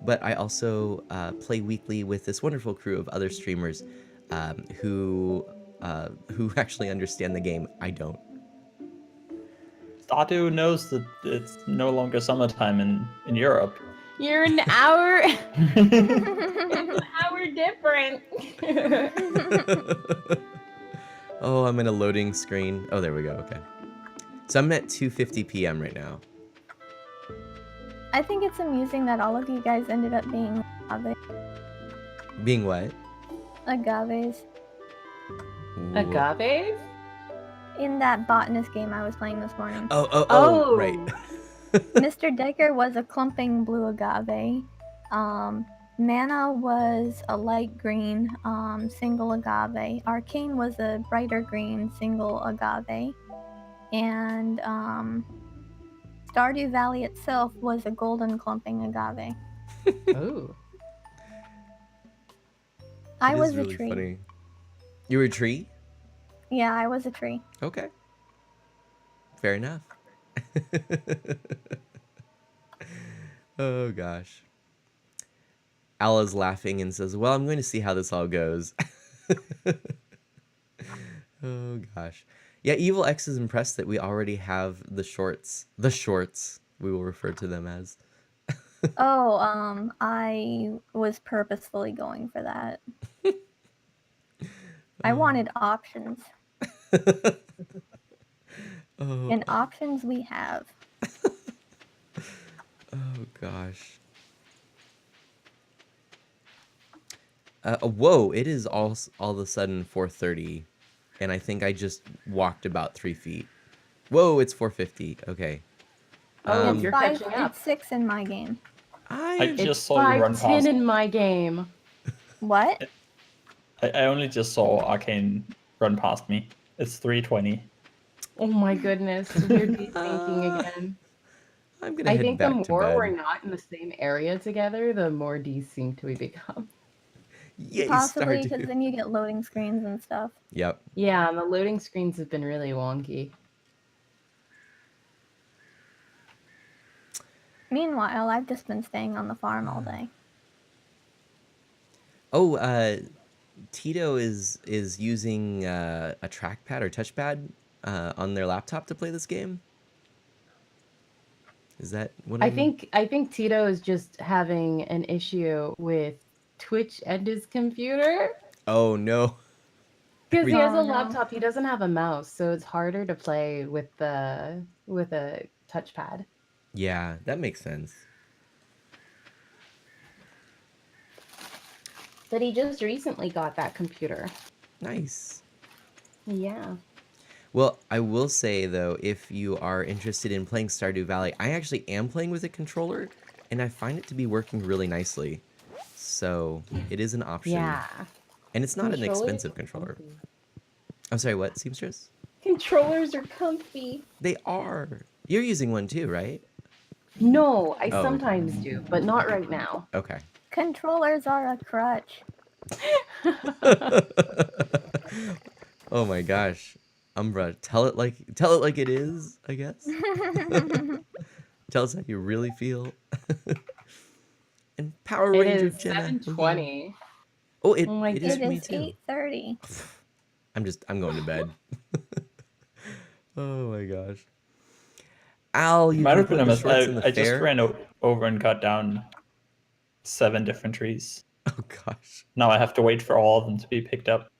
Speaker 2: but I also play weekly with this wonderful crew of other streamers who actually understand the game. I don't.
Speaker 3: Stardew knows that it's no longer summertime in Europe.
Speaker 5: You're an hour. An hour different.
Speaker 2: Oh, I'm in a loading screen. Oh, there we go. Okay. So I'm at 2:50 p.m. right now.
Speaker 4: I think it's amusing that all of you guys ended up being
Speaker 2: Being what?
Speaker 4: agaves
Speaker 2: Ooh.
Speaker 5: Agave?
Speaker 4: in that botanist game I was playing this morning.
Speaker 2: Oh, right.
Speaker 4: Mr. Decker was a clumping blue agave. Mana was a light green single agave. Arcane was a brighter green single agave. And Stardew Valley itself was a golden clumping agave.
Speaker 5: Oh.
Speaker 4: I
Speaker 2: It
Speaker 4: was
Speaker 2: is
Speaker 4: a
Speaker 2: really
Speaker 4: tree.
Speaker 2: funny. You were a tree?
Speaker 4: Yeah, I was a tree.
Speaker 2: Okay. Fair enough. Oh gosh. Alla's laughing and says, "Well, I'm going to see how this all goes." Oh gosh. Yeah, Evil X is impressed that we already have the shorts. The shorts, we will refer to them as.
Speaker 4: Oh, I was purposefully going for that. I wanted options.
Speaker 2: Oh,
Speaker 4: And options we have.
Speaker 2: oh gosh. Whoa, it is all of a sudden 4:30, and I think I just walked about 3 feet. Whoa, it's 4:50. Okay.
Speaker 5: Oh,
Speaker 2: Um,
Speaker 5: you're
Speaker 4: Five-
Speaker 5: catching up.
Speaker 4: It's 6 in my game.
Speaker 3: I just
Speaker 5: It's
Speaker 3: saw you run
Speaker 5: 5:10
Speaker 3: past.
Speaker 5: in my game.
Speaker 4: What?
Speaker 3: I only just saw Arcane run past me. It's 3:20.
Speaker 5: Oh my goodness. We're desyncing again.
Speaker 2: I'm gonna
Speaker 5: I
Speaker 2: head
Speaker 5: think the
Speaker 2: back to
Speaker 5: more we're
Speaker 2: bed.
Speaker 5: not in the same area together, the more desynced we become.
Speaker 2: Yay,
Speaker 4: Possibly because
Speaker 2: Stardew.
Speaker 4: then you get loading screens and stuff.
Speaker 2: Yep.
Speaker 5: Yeah, and the loading screens have been really wonky.
Speaker 4: Meanwhile, I've just been staying on the farm all day.
Speaker 2: Oh, Tito is using a trackpad or touchpad on their laptop to play this game. Is that what
Speaker 5: I think Tito is just having an issue with Twitch and his computer.
Speaker 2: Oh no.
Speaker 5: Because he has
Speaker 4: Oh,
Speaker 5: a
Speaker 4: no.
Speaker 5: laptop, he doesn't have a mouse, so it's harder to play with a touchpad.
Speaker 2: Yeah, that makes sense.
Speaker 5: But he just recently got that computer.
Speaker 2: Nice.
Speaker 5: Yeah.
Speaker 2: Well, I will say though, if you are interested in playing Stardew Valley, I actually am playing with a controller, and I find it to be working really nicely. So it is an option.
Speaker 5: Yeah.
Speaker 2: And it's not an
Speaker 5: Controllers
Speaker 2: expensive
Speaker 5: are
Speaker 2: controller.
Speaker 5: comfy.
Speaker 2: I'm sorry, what, Seamstress?
Speaker 5: Controllers are comfy.
Speaker 2: They are. You're using one too, right?
Speaker 5: No, I
Speaker 2: Oh.
Speaker 5: sometimes do, but not right now.
Speaker 2: Okay.
Speaker 4: Controllers are a crutch.
Speaker 2: Oh my gosh. Umbra, tell it like it is, I guess. Tell us how you really feel. And Power
Speaker 5: It
Speaker 2: Ranger
Speaker 5: is
Speaker 2: Jenna.
Speaker 5: 7:20.
Speaker 2: Oh, it,
Speaker 5: Oh my
Speaker 2: it is
Speaker 4: It
Speaker 2: for me
Speaker 4: is
Speaker 2: too.
Speaker 4: 8:30.
Speaker 2: I'm going to bed. Oh my gosh. Al, you
Speaker 3: Might
Speaker 2: can
Speaker 3: have been
Speaker 2: put
Speaker 3: a
Speaker 2: the
Speaker 3: mess.
Speaker 2: shorts in the
Speaker 3: I just
Speaker 2: fair.
Speaker 3: ran over and cut down 7 different trees.
Speaker 2: Oh gosh.
Speaker 3: Now I have to wait for all of them to be picked up.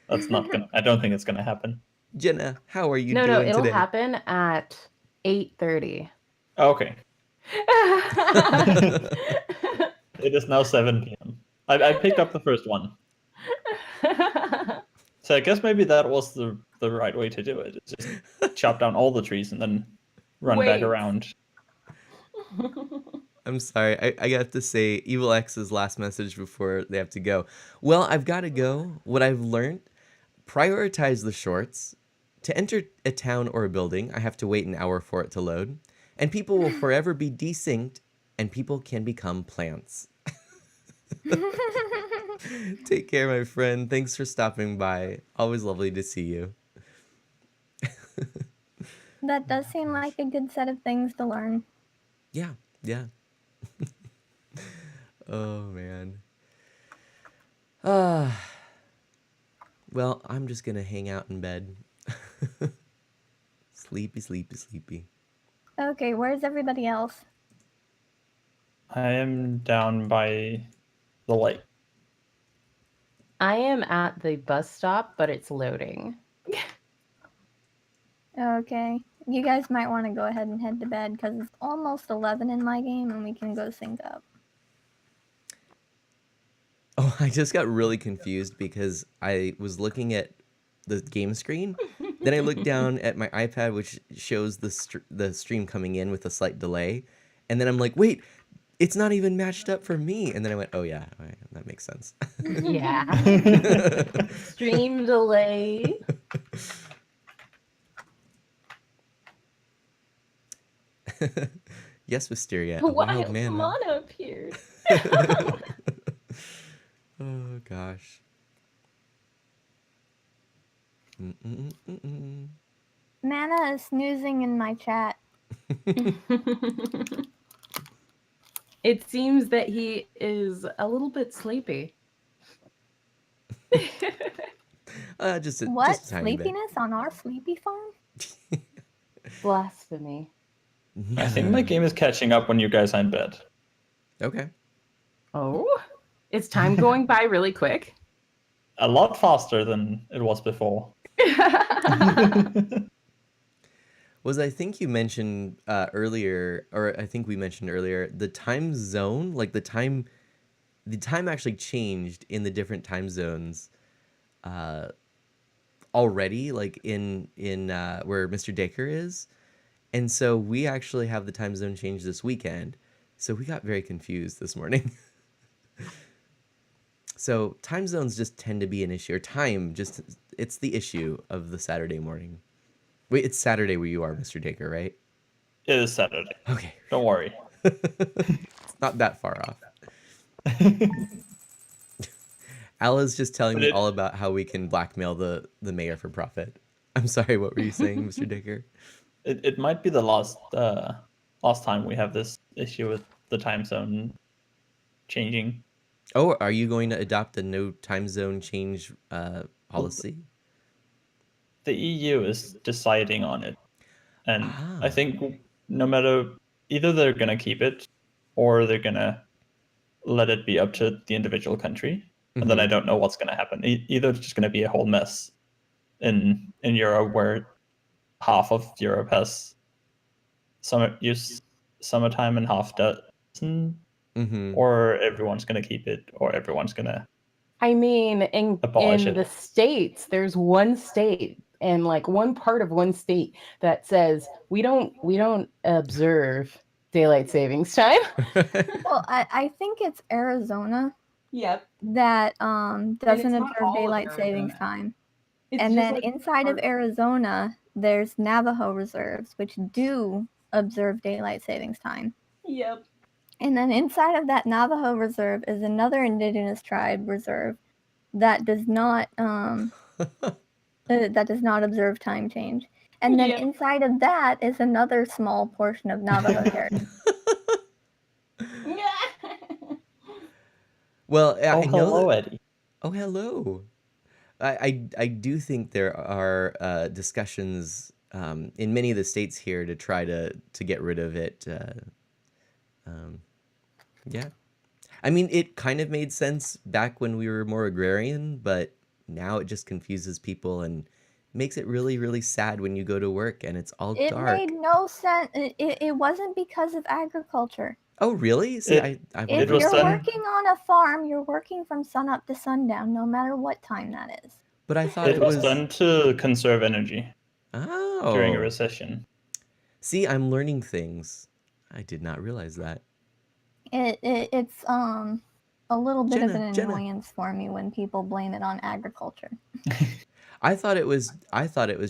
Speaker 3: That's not gonna. I don't think it's gonna happen.
Speaker 2: Jenna, how are you
Speaker 5: No,
Speaker 2: doing
Speaker 5: it'll
Speaker 2: today?
Speaker 5: happen at 8:30.
Speaker 3: Okay, it is now 7 p.m. I picked up the first one, so I guess maybe that was the right way to do it. It's just chop down all the trees and then run back
Speaker 5: Wait.
Speaker 3: around.
Speaker 2: I'm sorry. I have to say Evil X's last message before they have to go. Well, I've got to go. What I've learned, prioritize the shorts. To enter a town or a building, I have to wait an hour for it to load. And people will forever be desynced, and people can become plants. Take care, my friend. Thanks for stopping by. Always lovely to see you.
Speaker 4: That does seem like a good set of things to learn.
Speaker 2: Yeah, yeah. Oh, man. Well, I'm just going to hang out in bed. Sleepy, sleepy, sleepy.
Speaker 4: Okay, where's everybody else?
Speaker 3: I am down by the lake.
Speaker 5: I am at the bus stop, but it's loading.
Speaker 4: Okay. You guys might want to go ahead and head to bed because it's almost 11 in my game and we can go sync up.
Speaker 2: Oh, I just got really confused because I was looking at the game screen. Then I looked down at my iPad, which shows the stream coming in with a slight delay. And then I'm like, wait, it's not even matched up for me. And then I went, oh yeah, all right, that makes sense.
Speaker 5: Yeah. Stream delay.
Speaker 2: Yes, Wisteria. A
Speaker 5: Wild
Speaker 2: wild man.
Speaker 5: mana appeared.
Speaker 2: Oh gosh. Mm-mm-mm-mm.
Speaker 4: Mana is snoozing in my chat.
Speaker 5: It seems that he is a little bit sleepy.
Speaker 2: Just a
Speaker 4: What?
Speaker 2: tiny bit.
Speaker 4: Sleepiness on our sleepy farm?
Speaker 5: Blasphemy.
Speaker 3: I think my game is catching up when you guys are in bed.
Speaker 2: Okay.
Speaker 5: Oh, is time going by really quick?
Speaker 3: A lot faster than it was before.
Speaker 2: Was I think you mentioned earlier, or I think we mentioned earlier, the time zone, like the time actually changed in the different time zones already, like in where Mr. Dacre is. And so we actually have the time zone change this weekend. So we got very confused this morning. So time zones just tend to be an issue, or time just, it's the issue of the Saturday morning. Wait, it's Saturday where you are, Mr. Dacre, right?
Speaker 3: It is Saturday.
Speaker 2: Okay.
Speaker 3: Don't worry.
Speaker 2: It's not that far off. Ala's just telling
Speaker 3: But
Speaker 2: me
Speaker 3: it-
Speaker 2: all about how we can blackmail the mayor for profit. I'm sorry, what were you saying, Mr. Dicker?
Speaker 3: It might be the last time we have this issue with the time zone changing.
Speaker 2: Oh, are you going to adopt a no time zone change policy?
Speaker 3: The EU is deciding on it, and
Speaker 2: Ah.
Speaker 3: I think no matter either they're gonna keep it or they're gonna let it be up to the individual country, and then I don't know what's gonna happen. Either it's just gonna be a whole mess in Europe where half of Europe has summertime and half doesn't,
Speaker 2: Mm-hmm.
Speaker 3: or everyone's gonna keep it, or everyone's gonna
Speaker 5: I mean,
Speaker 3: abolish
Speaker 5: in
Speaker 3: it.
Speaker 5: the states, there's one state and like one part of one state that says we don't observe daylight savings time.
Speaker 4: Well, I think it's Arizona
Speaker 5: Yep.
Speaker 4: that doesn't
Speaker 5: not
Speaker 4: observe
Speaker 5: all of
Speaker 4: daylight savings
Speaker 5: Arizona.
Speaker 4: time.
Speaker 5: It's
Speaker 4: And
Speaker 5: just
Speaker 4: then
Speaker 5: like
Speaker 4: inside of
Speaker 5: part-
Speaker 4: Arizona, there's Navajo reserves, which do observe daylight savings time.
Speaker 5: Yep.
Speaker 4: And then inside of that Navajo reserve is another indigenous tribe reserve that does not observe time change. And then
Speaker 5: Yep.
Speaker 4: inside of that is another small portion of Navajo territory.
Speaker 2: Well, I know
Speaker 3: hello,
Speaker 2: that.
Speaker 3: Eddie.
Speaker 2: Oh, hello. I do think there are discussions in many of the states here to try to get rid of it. Yeah. I mean, it kind of made sense back when we were more agrarian, but now it just confuses people and makes it really, really sad when you go to work and it's all
Speaker 4: It
Speaker 2: dark.
Speaker 4: made no sense. It wasn't because of agriculture.
Speaker 2: Oh, really? See,
Speaker 3: It-
Speaker 2: I
Speaker 4: If
Speaker 3: It was
Speaker 4: you're
Speaker 3: done-
Speaker 4: working on a farm, you're working from sunup to sundown, no matter what time that is.
Speaker 2: But I thought
Speaker 3: It was done to conserve energy during a
Speaker 2: Oh.
Speaker 3: recession.
Speaker 2: See, I'm learning things. I did not realize that.
Speaker 4: It's a little bit of an
Speaker 2: Jenna.
Speaker 4: annoyance for me when people blame it on agriculture.
Speaker 2: I thought it was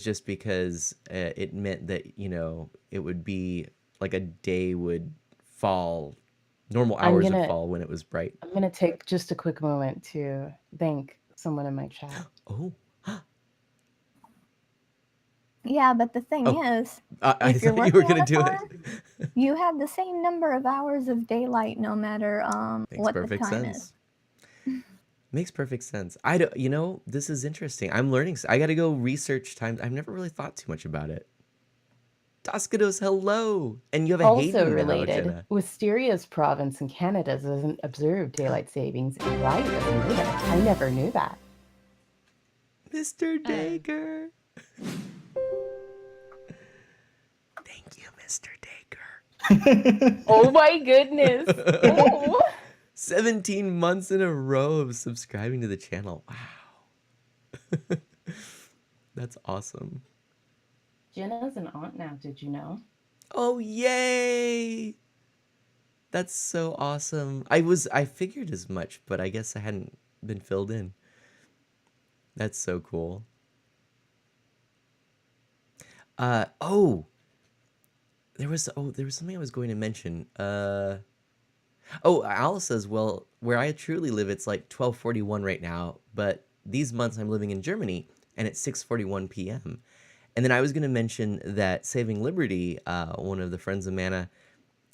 Speaker 2: just because it meant that, you know, it would be like a day would fall, normal hours would
Speaker 5: gonna-
Speaker 2: fall when it was bright.
Speaker 5: I'm gonna take just a quick moment to thank someone in my chat.
Speaker 2: Oh.
Speaker 4: Yeah, but the thing
Speaker 2: Oh.
Speaker 4: is,
Speaker 2: I
Speaker 4: if you're
Speaker 2: thought you were
Speaker 4: working
Speaker 2: going
Speaker 4: on
Speaker 2: to
Speaker 4: a
Speaker 2: do
Speaker 4: farm,
Speaker 2: it.
Speaker 4: you have the same number of hours of daylight, no matter
Speaker 2: Makes
Speaker 4: what the
Speaker 2: perfect
Speaker 4: time
Speaker 2: sense.
Speaker 4: is.
Speaker 2: Makes perfect sense. I don't, you know, this is interesting. I'm learning. I got to go research times. I've never really thought too much about it. Toscados, hello. And you have a
Speaker 5: Also
Speaker 2: Hayden now,
Speaker 5: related,
Speaker 2: Jenna.
Speaker 5: Wisteria's province in Canada doesn't observe daylight savings, and Hawaii doesn't either. I never knew that.
Speaker 2: Mr. Dacre. Thank you, Mr. Dacre.
Speaker 5: Oh my goodness! Oh.
Speaker 2: 17 months in a row of subscribing to the channel. Wow. That's awesome.
Speaker 5: Jenna's an aunt now, did you know?
Speaker 2: Oh, yay. That's so awesome. I figured as much, but I guess I hadn't been filled in. That's so cool. There was something I was going to mention. Alice says, well, where I truly live, it's like 12:41 right now, but these months I'm living in Germany, and it's 6:41 p.m. And then I was going to mention that Saving Liberty, one of the friends of Mana,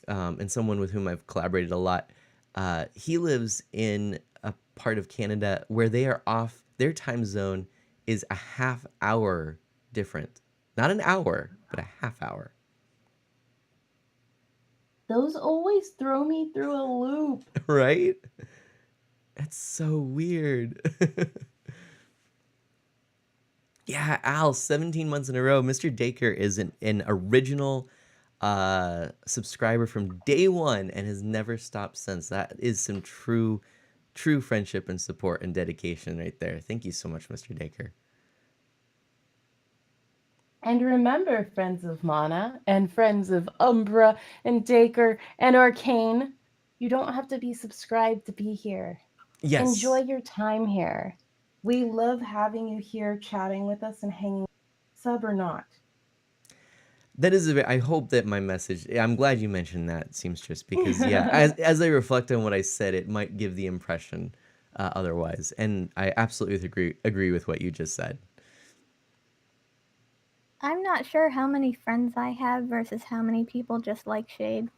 Speaker 2: and someone with whom I've collaborated a lot, he lives in a part of Canada where they are off, their time zone is a half hour different. Not an hour, but a half hour.
Speaker 5: Those always throw me through a loop.
Speaker 2: Right? That's so weird. Yeah, Al, 17 months in a row. Mr. Dacre is an original subscriber from day one and has never stopped since. That is some true friendship and support and dedication right there. Thank you so much, Mr. Dacre.
Speaker 5: And remember, friends of Mana and friends of Umbra and Dacre and Arcane, you don't have to be subscribed to be here.
Speaker 2: Yes.
Speaker 5: Enjoy your time here. We love having you here chatting with us and hanging, sub or not.
Speaker 2: That is I hope that my message. I'm glad you mentioned that, seamstress, because yeah, as I reflect on what I said, it might give the impression otherwise, and I absolutely agree with what you just said.
Speaker 4: I'm not sure how many friends I have versus how many people just like shade.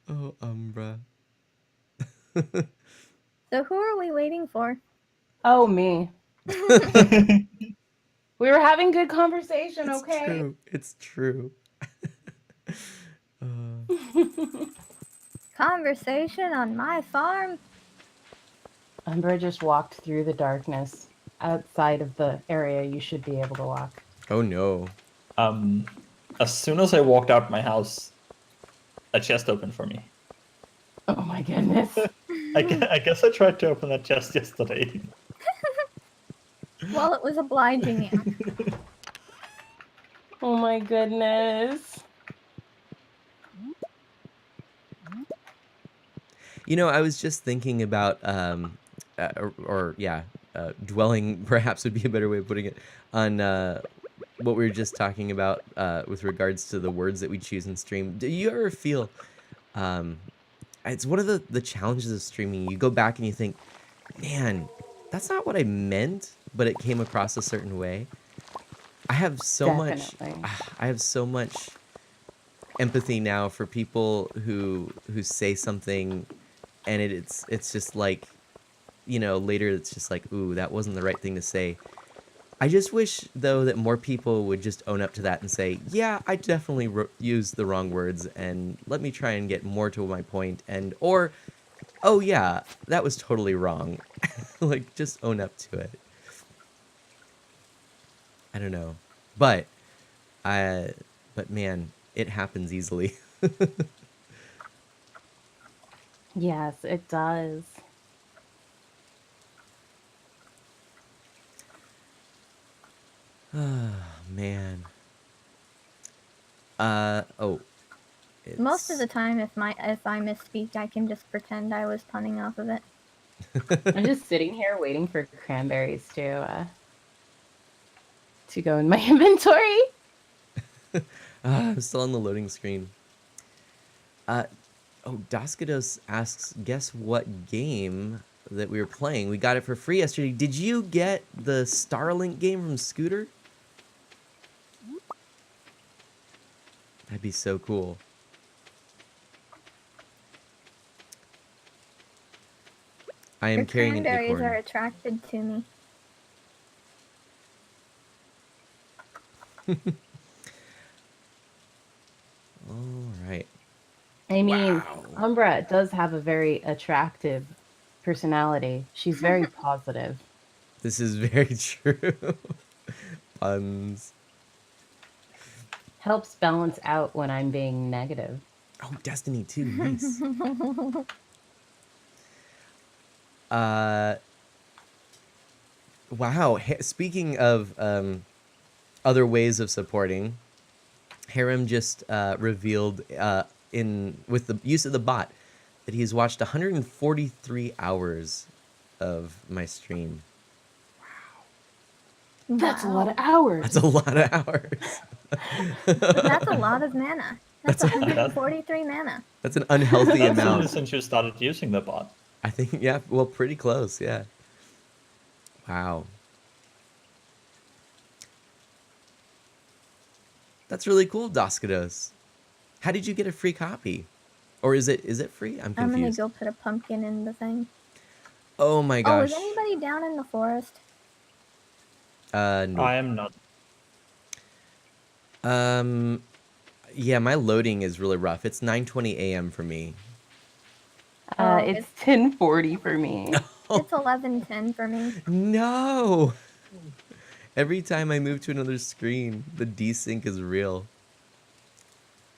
Speaker 2: Oh, Umbra.
Speaker 4: So who are we waiting for?
Speaker 5: Oh, me. We were having good conversation,
Speaker 2: It's
Speaker 5: okay?
Speaker 2: true. It's true.
Speaker 4: Conversation on my farm?
Speaker 5: Umbra just walked through the darkness outside of the area you should be able to walk.
Speaker 2: Oh no.
Speaker 3: As soon as I walked out my house, a chest opened for me.
Speaker 5: Oh my goodness.
Speaker 3: I guess I tried to open that chest yesterday.
Speaker 4: Well, it was obliging you.
Speaker 5: Oh my goodness.
Speaker 2: You know, I was just thinking about, dwelling perhaps would be a better way of putting it, on what we were just talking about with regards to the words that we choose in stream. Do you ever feel, it's one of the challenges of streaming, you go back and you think, man, that's not what I meant, but it came across a certain way. I have so
Speaker 5: Definitely.
Speaker 2: I have so much empathy now for people who say something and it's just like, you know, later it's just like, ooh, that wasn't the right thing to say. I just wish though that more people would just own up to that and say, yeah, I definitely used the wrong words, and let me try and get more to my point, and or oh yeah, that was totally wrong. Like, just own up to it. I don't know, but man, it happens easily.
Speaker 5: Yes, it does.
Speaker 2: Oh man. Oh.
Speaker 4: Most of the time, if I misspeak, I can just pretend I was punning off of it.
Speaker 5: I'm just sitting here waiting for cranberries to go in my inventory.
Speaker 2: I'm still on the loading screen. Oh, Daskados asks, guess what game that we were playing? We got it for free yesterday. Did you get the Starlink game from Scooter? That'd be so cool. I am
Speaker 4: Your
Speaker 2: carrying an
Speaker 4: cranberries
Speaker 2: acorn.
Speaker 4: are attracted to me.
Speaker 2: All right.
Speaker 5: I mean,
Speaker 2: Wow.
Speaker 5: Umbra does have a very attractive personality. She's very positive.
Speaker 2: This is very true. Puns.
Speaker 5: Helps balance out when I'm being negative.
Speaker 2: Oh, Destiny 2. Nice. Wow. Speaking of other ways of supporting, Harem just revealed with the use of the bot that he's watched 143 hours of my stream.
Speaker 5: That's a
Speaker 4: Wow.
Speaker 5: lot of hours.
Speaker 2: That's a lot of hours.
Speaker 4: That's a lot of mana. That's
Speaker 2: That's a-
Speaker 4: 143 mana.
Speaker 2: That's an unhealthy
Speaker 3: That's only
Speaker 2: amount.
Speaker 3: since you started using the bot.
Speaker 2: I think, yeah, well, pretty close, yeah. Wow. That's really cool, Daskados. How did you get a free copy? Or is it free? I'm
Speaker 4: I'm gonna
Speaker 2: confused.
Speaker 4: go put a pumpkin in the thing.
Speaker 2: Oh my
Speaker 4: Oh,
Speaker 2: gosh.
Speaker 4: is anybody down in the forest?
Speaker 2: No.
Speaker 3: I am not.
Speaker 2: Yeah, my loading is really rough. It's 9:20 a.m. for me.
Speaker 4: Oh,
Speaker 5: It's 10:40 for me.
Speaker 4: It's 11:10 for me.
Speaker 2: No. Every time I move to another screen, the desync is real.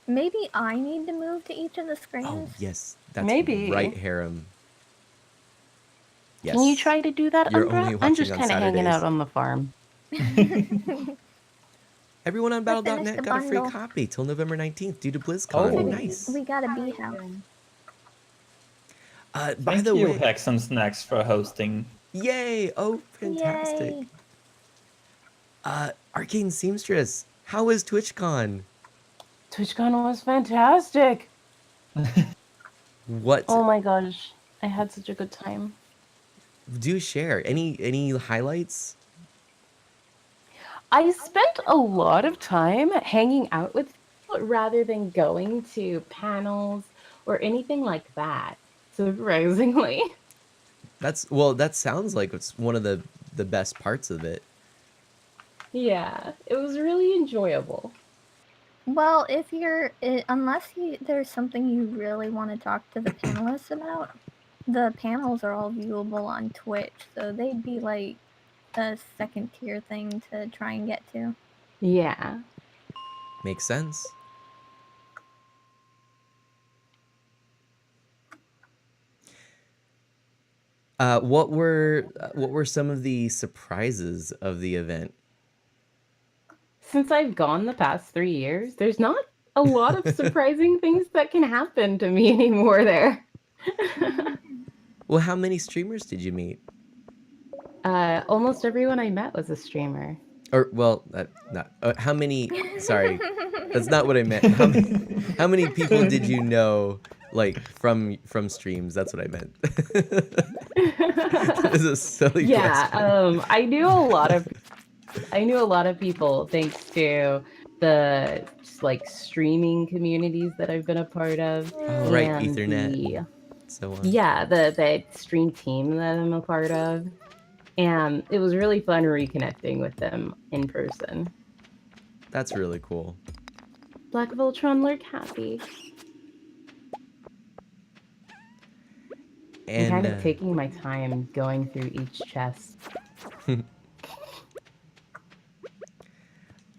Speaker 4: Maybe I need to move to each of the screens.
Speaker 2: Oh, yes. That's
Speaker 5: Maybe.
Speaker 2: right, Harem. Yes.
Speaker 5: Can you try to do that,
Speaker 2: You're
Speaker 5: Umbra?
Speaker 2: only
Speaker 5: I'm just
Speaker 2: watching on
Speaker 5: kind of hanging
Speaker 2: Saturdays.
Speaker 5: out on the farm.
Speaker 2: Everyone on
Speaker 4: I finished
Speaker 2: Battle.net
Speaker 4: the
Speaker 2: got a free
Speaker 4: bundle.
Speaker 2: copy till November 19th due to BlizzCon.
Speaker 3: Oh.
Speaker 2: Nice.
Speaker 4: We got a bee house.
Speaker 2: By
Speaker 3: Thank
Speaker 2: the
Speaker 3: you,
Speaker 2: way,
Speaker 3: Hex and Snacks, for hosting.
Speaker 2: Yay! Oh, fantastic.
Speaker 4: Yay!
Speaker 2: Arcane Seamstress, how was TwitchCon?
Speaker 5: TwitchCon was fantastic.
Speaker 2: What
Speaker 5: Oh my gosh, I had such a good time.
Speaker 2: do share? Any highlights?
Speaker 5: I spent a lot of time hanging out with people rather than going to panels or anything like that, surprisingly.
Speaker 2: That sounds like it's one of the best parts of it.
Speaker 5: Yeah, it was really enjoyable.
Speaker 4: Well, if you're, there's something you really want to talk to the panelists about, the panels are all viewable on Twitch, so they'd be like a second tier thing to try and get to.
Speaker 5: Yeah.
Speaker 2: Makes sense. What were some of the surprises of the event?
Speaker 5: Since I've gone the past 3 years, there's not a lot of surprising things that can happen to me anymore there.
Speaker 2: Well, how many streamers did you meet?
Speaker 5: Almost everyone I met was a streamer.
Speaker 2: Or well, not how many? Sorry, that's not what I meant. How many people did you know, like from streams? That's what I meant. That is a silly question.
Speaker 5: I knew a lot of people thanks to the just, like streaming communities that I've been a part of.
Speaker 2: Oh, right,
Speaker 5: and
Speaker 2: Ethernet. So on.
Speaker 5: Yeah, the stream team that I'm a part of. And it was really fun reconnecting with them in person.
Speaker 2: That's really cool.
Speaker 5: Black Voltron lurk happy.
Speaker 2: And
Speaker 5: I'm kind of taking my time going through each chest.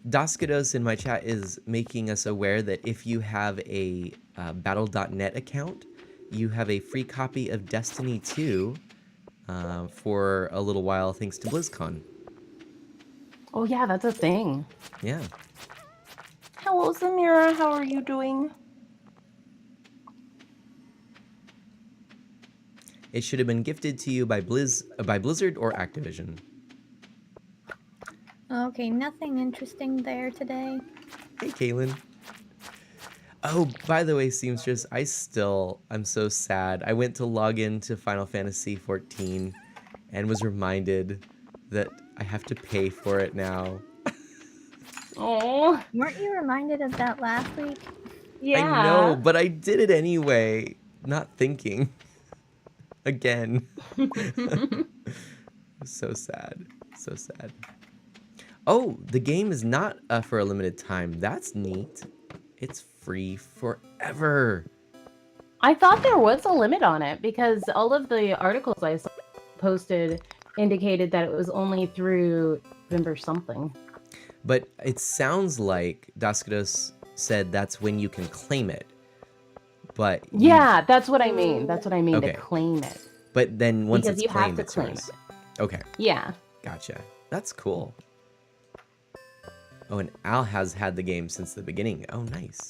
Speaker 2: Doskados in my chat is making us aware that if you have a Battle.net account, you have a free copy of Destiny 2 for a little while, thanks to BlizzCon.
Speaker 5: Oh yeah, that's a thing.
Speaker 2: Yeah.
Speaker 5: Hello, Samira. How are you doing?
Speaker 2: It should have been gifted to you by Blizzard or Activision.
Speaker 4: Okay, nothing interesting there today.
Speaker 2: Hey, Kaylin. Oh, by the way, Seamstress, I'm so sad. I went to log into Final Fantasy XIV and was reminded that I have to pay for it now.
Speaker 5: Oh,
Speaker 4: Weren't you reminded of that last week?
Speaker 5: yeah.
Speaker 2: I know, but I did it anyway, not thinking. Again. So sad. So sad. Oh, the game is not for a limited time. That's neat. It's free forever.
Speaker 5: I thought there was a limit on it because all of the articles I saw posted indicated that it was only through November something.
Speaker 2: But it sounds like Doskados said that's when you can claim it. But
Speaker 5: Yeah, that's what I mean. That's what I mean,
Speaker 2: Okay.
Speaker 5: to claim it.
Speaker 2: But then once
Speaker 5: Because
Speaker 2: it's
Speaker 5: you have
Speaker 2: claimed,
Speaker 5: to
Speaker 2: it's
Speaker 5: claim
Speaker 2: yours.
Speaker 5: it.
Speaker 2: Okay,
Speaker 5: Yeah.
Speaker 2: gotcha. That's cool. Oh, and Al has had the game since the beginning. Oh, nice.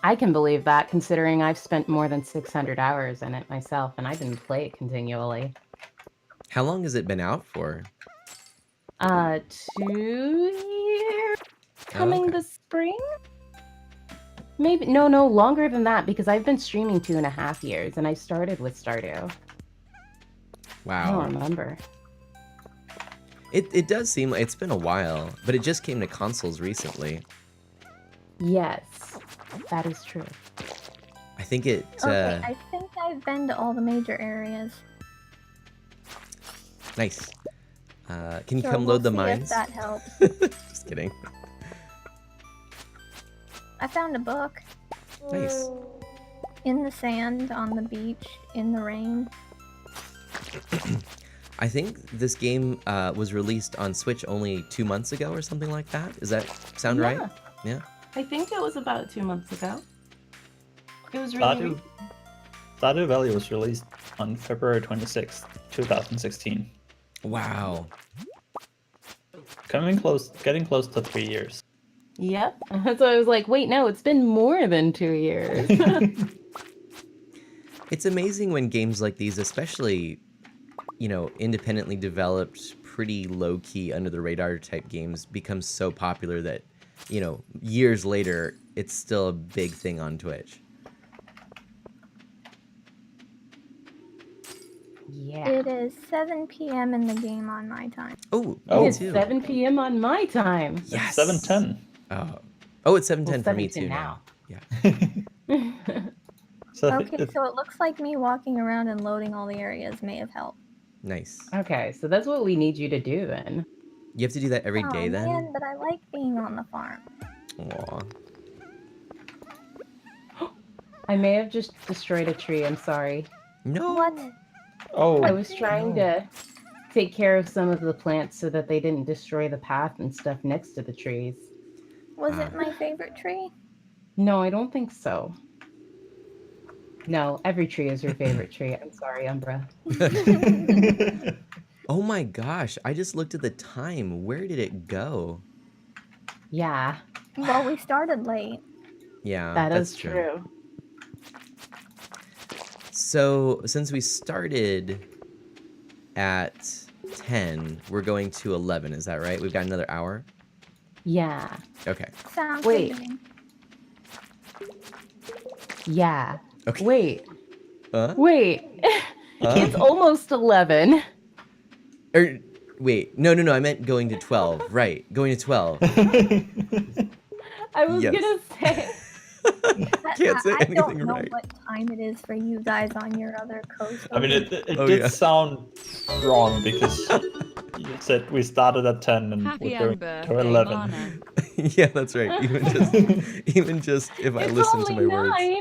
Speaker 5: I can believe that, considering I've spent more than 600 hours in it myself, and I didn't play it continually.
Speaker 2: How long has it been out for?
Speaker 5: 2 years? Coming
Speaker 2: okay.
Speaker 5: this spring? Maybe, no, longer than that, because I've been streaming 2.5 years, and I started with Stardew. I
Speaker 2: Wow.
Speaker 5: don't remember.
Speaker 2: It does seem like it's been a while, but it just came to consoles recently.
Speaker 5: Yes, that is true.
Speaker 2: I think it.
Speaker 4: Okay, I think I've been to all the major areas.
Speaker 2: Nice. Can you
Speaker 4: So
Speaker 2: come
Speaker 4: we'll
Speaker 2: load the
Speaker 4: see
Speaker 2: mines?
Speaker 4: if that helps.
Speaker 2: Just kidding.
Speaker 4: I found a book
Speaker 2: Nice.
Speaker 4: in the sand, on the beach, in the rain.
Speaker 2: I think this game was released on Switch only 2 months ago or something like that. Does that sound right? Yeah.
Speaker 5: I think it was about 2 months ago. It was really
Speaker 3: Stardew Valley was released on February 26th, 2016.
Speaker 2: Wow.
Speaker 3: Getting close to 3 years.
Speaker 5: Yep. So I was like, wait, no, it's been more than 2 years.
Speaker 2: It's amazing when games like these, especially independently developed, pretty low-key, under-the-radar type games become so popular that, years later, it's still a big thing on Twitch.
Speaker 5: Yeah.
Speaker 4: It is 7 p.m. in the game on my time.
Speaker 2: Oh,
Speaker 3: Oh.
Speaker 2: me
Speaker 5: It's
Speaker 2: too.
Speaker 5: 7 p.m. on my time.
Speaker 2: Yes.
Speaker 3: 7:10.
Speaker 2: Oh, it's 7:10
Speaker 5: Well,
Speaker 2: for me
Speaker 5: 7:10
Speaker 2: too
Speaker 5: now.
Speaker 2: Yeah.
Speaker 3: So
Speaker 4: Okay, so it looks like me walking around and loading all the areas may have helped.
Speaker 2: Nice.
Speaker 5: Okay, so that's what we need you to do then.
Speaker 2: You have to do that every day
Speaker 4: Oh
Speaker 2: then?
Speaker 4: man, but I like being on the farm.
Speaker 2: Aw.
Speaker 5: I may have just destroyed a tree. I'm sorry.
Speaker 2: No.
Speaker 4: What?
Speaker 3: Oh,
Speaker 5: I was trying to take care of some of the plants so that they didn't destroy the path and stuff next to the trees.
Speaker 4: Was it my favorite tree?
Speaker 5: No, I don't think so. No, every tree is your favorite tree. I'm sorry, Umbra.
Speaker 2: Oh my gosh, I just looked at the time. Where did it go?
Speaker 5: Yeah,
Speaker 4: Well, we started late.
Speaker 2: Yeah,
Speaker 5: that
Speaker 2: that's
Speaker 5: is true.
Speaker 2: So, since we started at 10, we're going to 11, is that right? We've got another hour?
Speaker 5: Yeah,
Speaker 2: Okay.
Speaker 4: Sounds
Speaker 5: Wait.
Speaker 4: good to me.
Speaker 5: yeah.
Speaker 2: Okay.
Speaker 5: Wait,
Speaker 2: Huh?
Speaker 5: wait. It's almost 11.
Speaker 2: Wait, no, I meant going to 12. Right, going to 12.
Speaker 5: I was
Speaker 2: Yes.
Speaker 5: gonna say.
Speaker 2: Can't say
Speaker 4: I don't
Speaker 2: anything
Speaker 4: know
Speaker 2: right.
Speaker 4: what time it is for you guys on your other coast.
Speaker 3: I mean, it
Speaker 2: Oh,
Speaker 3: did
Speaker 2: yeah.
Speaker 3: sound wrong because you said we started at 10 and
Speaker 6: Happy
Speaker 3: we're going
Speaker 6: birthday,
Speaker 3: to 11.
Speaker 6: Lana.
Speaker 2: Yeah, that's right. Even just if I
Speaker 5: It's
Speaker 2: listen to
Speaker 5: only
Speaker 2: my words.
Speaker 5: 9.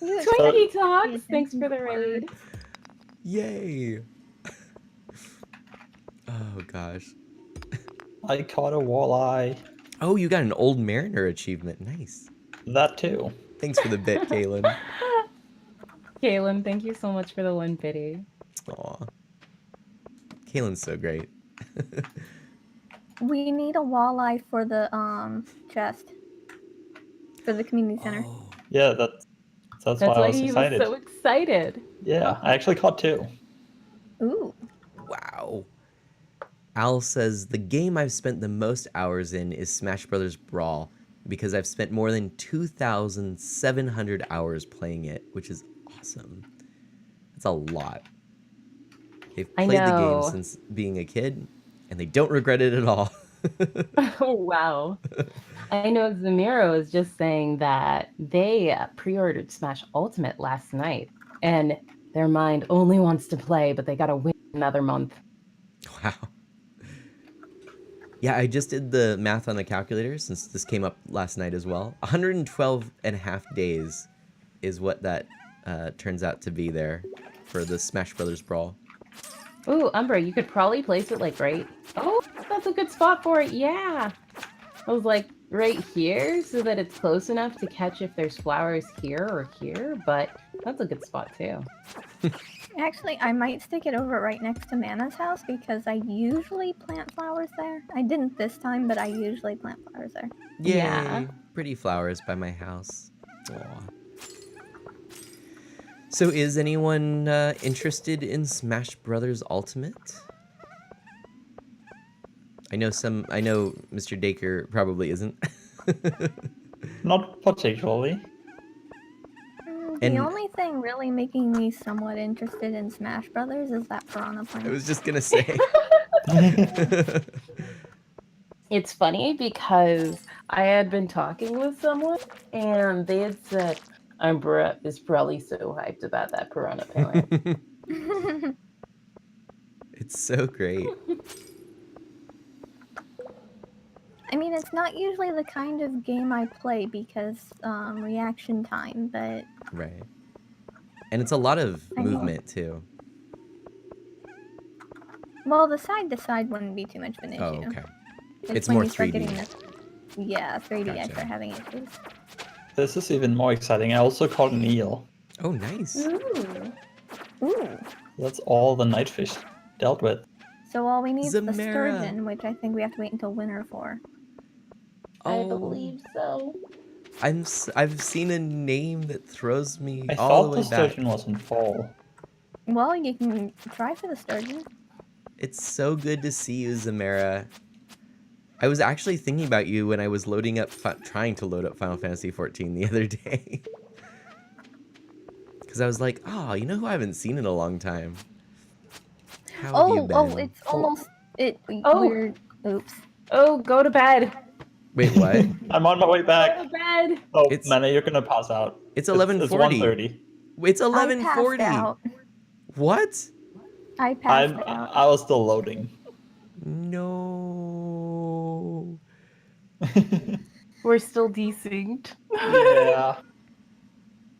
Speaker 4: You
Speaker 5: Twinkie
Speaker 4: pay
Speaker 5: Talks,
Speaker 4: attention
Speaker 5: thanks for
Speaker 4: to
Speaker 5: the raid.
Speaker 4: words.
Speaker 2: Yay. Oh gosh.
Speaker 3: I caught a walleye.
Speaker 2: Oh, you got an Old Mariner achievement. Nice.
Speaker 3: That too.
Speaker 2: Thanks for the bit, Kaylin.
Speaker 5: Kaylin, thank you so much for the 1 pity.
Speaker 2: Aw. Kaylin's so great.
Speaker 4: We need a walleye for the chest for the community center.
Speaker 2: Oh.
Speaker 3: Yeah, that's
Speaker 5: That's
Speaker 3: why I
Speaker 5: why
Speaker 3: was
Speaker 5: he
Speaker 3: excited.
Speaker 5: was so excited.
Speaker 3: Yeah, I actually caught 2.
Speaker 4: Ooh.
Speaker 2: Wow. Al says, the game I've spent the most hours in is Smash Brothers Brawl because I've spent more than 2,700 hours playing it, which is awesome. That's a lot. They've
Speaker 5: I
Speaker 2: played the game
Speaker 5: know.
Speaker 2: since being a kid, and they don't regret it at all.
Speaker 5: Oh, wow. I know Zamiro is just saying that they pre-ordered Smash Ultimate last night, and their mind only wants to play, but they gotta wait another month.
Speaker 2: Wow. Yeah, I just did the math on the calculator since this came up last night as well. 112 and a half days is what that turns out to be there for the Smash Brothers Brawl.
Speaker 5: Ooh, Umbra, you could probably place it like right. Oh, that's a good spot for it. Yeah. I was like right here so that it's close enough to catch if there's flowers here or here, but that's a good spot too.
Speaker 4: Actually, I might stick it over right next to Mana's house because I usually plant flowers there. I didn't this time, but I usually plant flowers there.
Speaker 2: Yay!
Speaker 5: Yeah.
Speaker 2: Pretty flowers by my house. Aw. So is anyone interested in Smash Brothers Ultimate? I know Mr. Dacre probably isn't.
Speaker 3: Not particularly.
Speaker 4: The
Speaker 2: And-
Speaker 4: only thing really making me somewhat interested in Smash Brothers is that piranha
Speaker 2: I
Speaker 4: plant.
Speaker 2: was just gonna say.
Speaker 5: It's funny because I had been talking with someone and they had said, Umbra is probably so hyped about that piranha plant.
Speaker 2: It's so great.
Speaker 4: I mean, it's not usually the kind of game I play because reaction time, but
Speaker 2: Right. And it's a lot of
Speaker 4: I know.
Speaker 2: movement too.
Speaker 4: well, the side to side wouldn't be too much of an issue.
Speaker 2: Oh, okay. It's
Speaker 4: when
Speaker 2: more
Speaker 4: you start
Speaker 2: 3D.
Speaker 4: getting this, yeah, 3D. I
Speaker 2: Gotcha.
Speaker 4: start having issues.
Speaker 3: This is even more exciting. I also caught an eel.
Speaker 2: Oh, nice.
Speaker 4: Ooh. Ooh.
Speaker 3: That's all the nightfish dealt with.
Speaker 4: So all we need is the
Speaker 2: Zamara.
Speaker 4: sturgeon, which I think we have to wait until winter for.
Speaker 5: I
Speaker 2: Oh,
Speaker 5: believe so.
Speaker 2: I've seen a name that throws me
Speaker 3: I
Speaker 2: all
Speaker 3: thought
Speaker 2: the
Speaker 3: the
Speaker 2: way back.
Speaker 3: sturgeon was in fall.
Speaker 4: Well, you can try for the sturgeon.
Speaker 2: It's so good to see you, Zamara. I was actually thinking about you when I was loading up, trying to load up Final Fantasy XIV the other day. Because I was like, oh, you know who I haven't seen in a long time? How have you been?
Speaker 4: It's almost
Speaker 5: Oh.
Speaker 4: weird. Oops.
Speaker 5: Oh, go to bed.
Speaker 2: Wait, what?
Speaker 3: I'm on my way
Speaker 5: Go
Speaker 3: back.
Speaker 5: to bed.
Speaker 3: Oh,
Speaker 2: It's-
Speaker 3: Nana, you're gonna pass out.
Speaker 2: It's
Speaker 3: It's
Speaker 2: 11:40.
Speaker 3: 1:30.
Speaker 2: It's
Speaker 4: I
Speaker 2: 11:40.
Speaker 4: passed out.
Speaker 2: What?
Speaker 4: I passed out.
Speaker 3: I was still loading.
Speaker 2: No.
Speaker 5: We're still desynced.
Speaker 3: Yeah.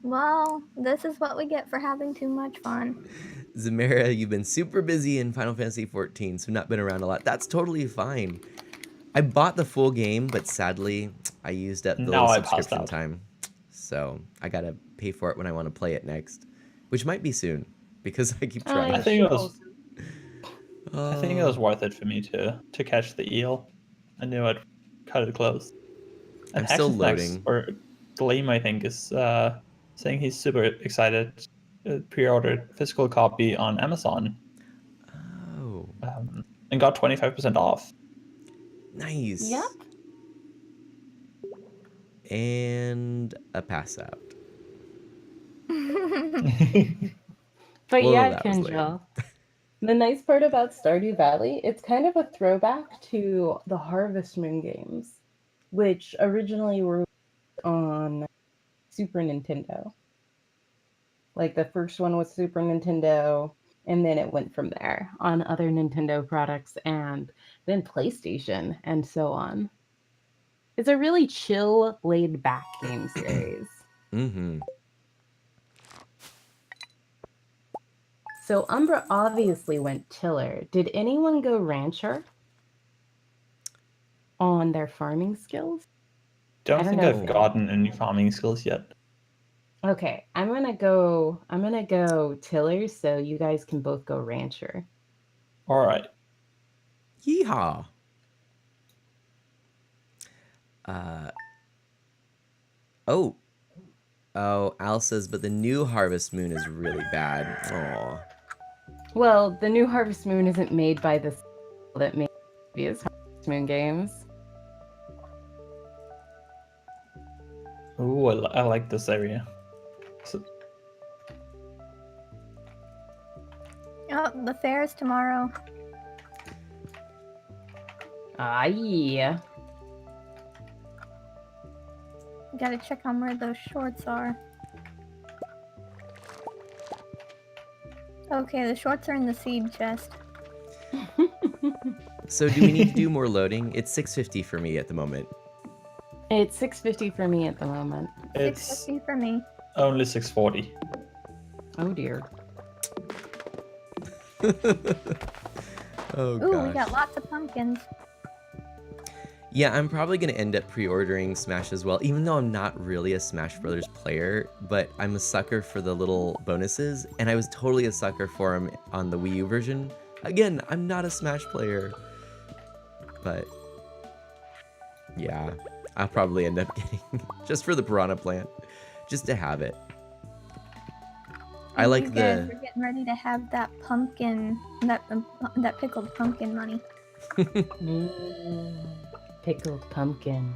Speaker 4: Well, this is what we get for having too much fun.
Speaker 2: Zamara, you've been super busy in Final Fantasy XIV, so not been around a lot. That's totally fine. I bought the full game, but sadly, I used up the
Speaker 3: Now
Speaker 2: little
Speaker 3: I passed
Speaker 2: subscription
Speaker 3: out.
Speaker 2: time. So I gotta pay for it when I want to play it next, which might be soon because I keep trying.
Speaker 3: I think it was
Speaker 2: Oh.
Speaker 3: I think it was worth it for me to catch the eel. I knew I'd cut it close.
Speaker 2: I'm still
Speaker 3: Hexenflex,
Speaker 2: loading.
Speaker 3: Or Gleam, I think, is saying he's super excited. Pre-ordered physical copy on Amazon
Speaker 2: Oh,
Speaker 3: and got 25% off.
Speaker 2: nice.
Speaker 5: Yep.
Speaker 2: And a pass out.
Speaker 5: But
Speaker 2: Well,
Speaker 5: yeah,
Speaker 2: that was lame.
Speaker 5: Kendra. The nice part about Stardew Valley, it's kind of a throwback to the Harvest Moon games, which originally were on Super Nintendo. Like the first one was Super Nintendo, and then it went from there on other Nintendo products and then PlayStation and so on. It's a really chill, laid back game series.
Speaker 2: Mm-hmm.
Speaker 5: So Umbra obviously went Tiller. Did anyone go Rancher on their farming skills?
Speaker 3: Don't
Speaker 5: I don't
Speaker 3: think
Speaker 5: know.
Speaker 3: I've gotten any farming skills yet.
Speaker 5: Okay, I'm gonna go Tiller so you guys can both go Rancher.
Speaker 3: All right.
Speaker 2: Yeehaw. Oh, Al says, but the new Harvest Moon is really bad. Aw.
Speaker 5: Well, the new Harvest Moon isn't made by the that made previous Harvest Moon games.
Speaker 3: Ooh, I like this area. So,
Speaker 4: Oh, the fair is tomorrow.
Speaker 5: Ah, yeah.
Speaker 4: Gotta check on where those shorts are. Okay, the shorts are in the seed chest.
Speaker 2: So do we need to do more loading? It's 6:50 for me at the moment.
Speaker 5: It's 6:50 for me at the moment.
Speaker 3: it's
Speaker 4: 650 for me.
Speaker 3: only 6:40.
Speaker 5: Oh dear.
Speaker 2: Oh
Speaker 4: Ooh,
Speaker 2: gosh.
Speaker 4: we got lots of pumpkins.
Speaker 2: Yeah, I'm probably going to end up pre-ordering Smash as well, even though I'm not really a Smash Brothers player, but I'm a sucker for the little bonuses, and I was totally a sucker for them on the Wii U version. Again, I'm not a Smash player, but yeah, I'll probably end up getting, just for the Piranha Plant, just to have it. I
Speaker 4: And
Speaker 2: like
Speaker 4: you guys,
Speaker 2: the...
Speaker 4: we're getting ready to have that pumpkin, that pickled pumpkin money.
Speaker 5: Pickled pumpkin.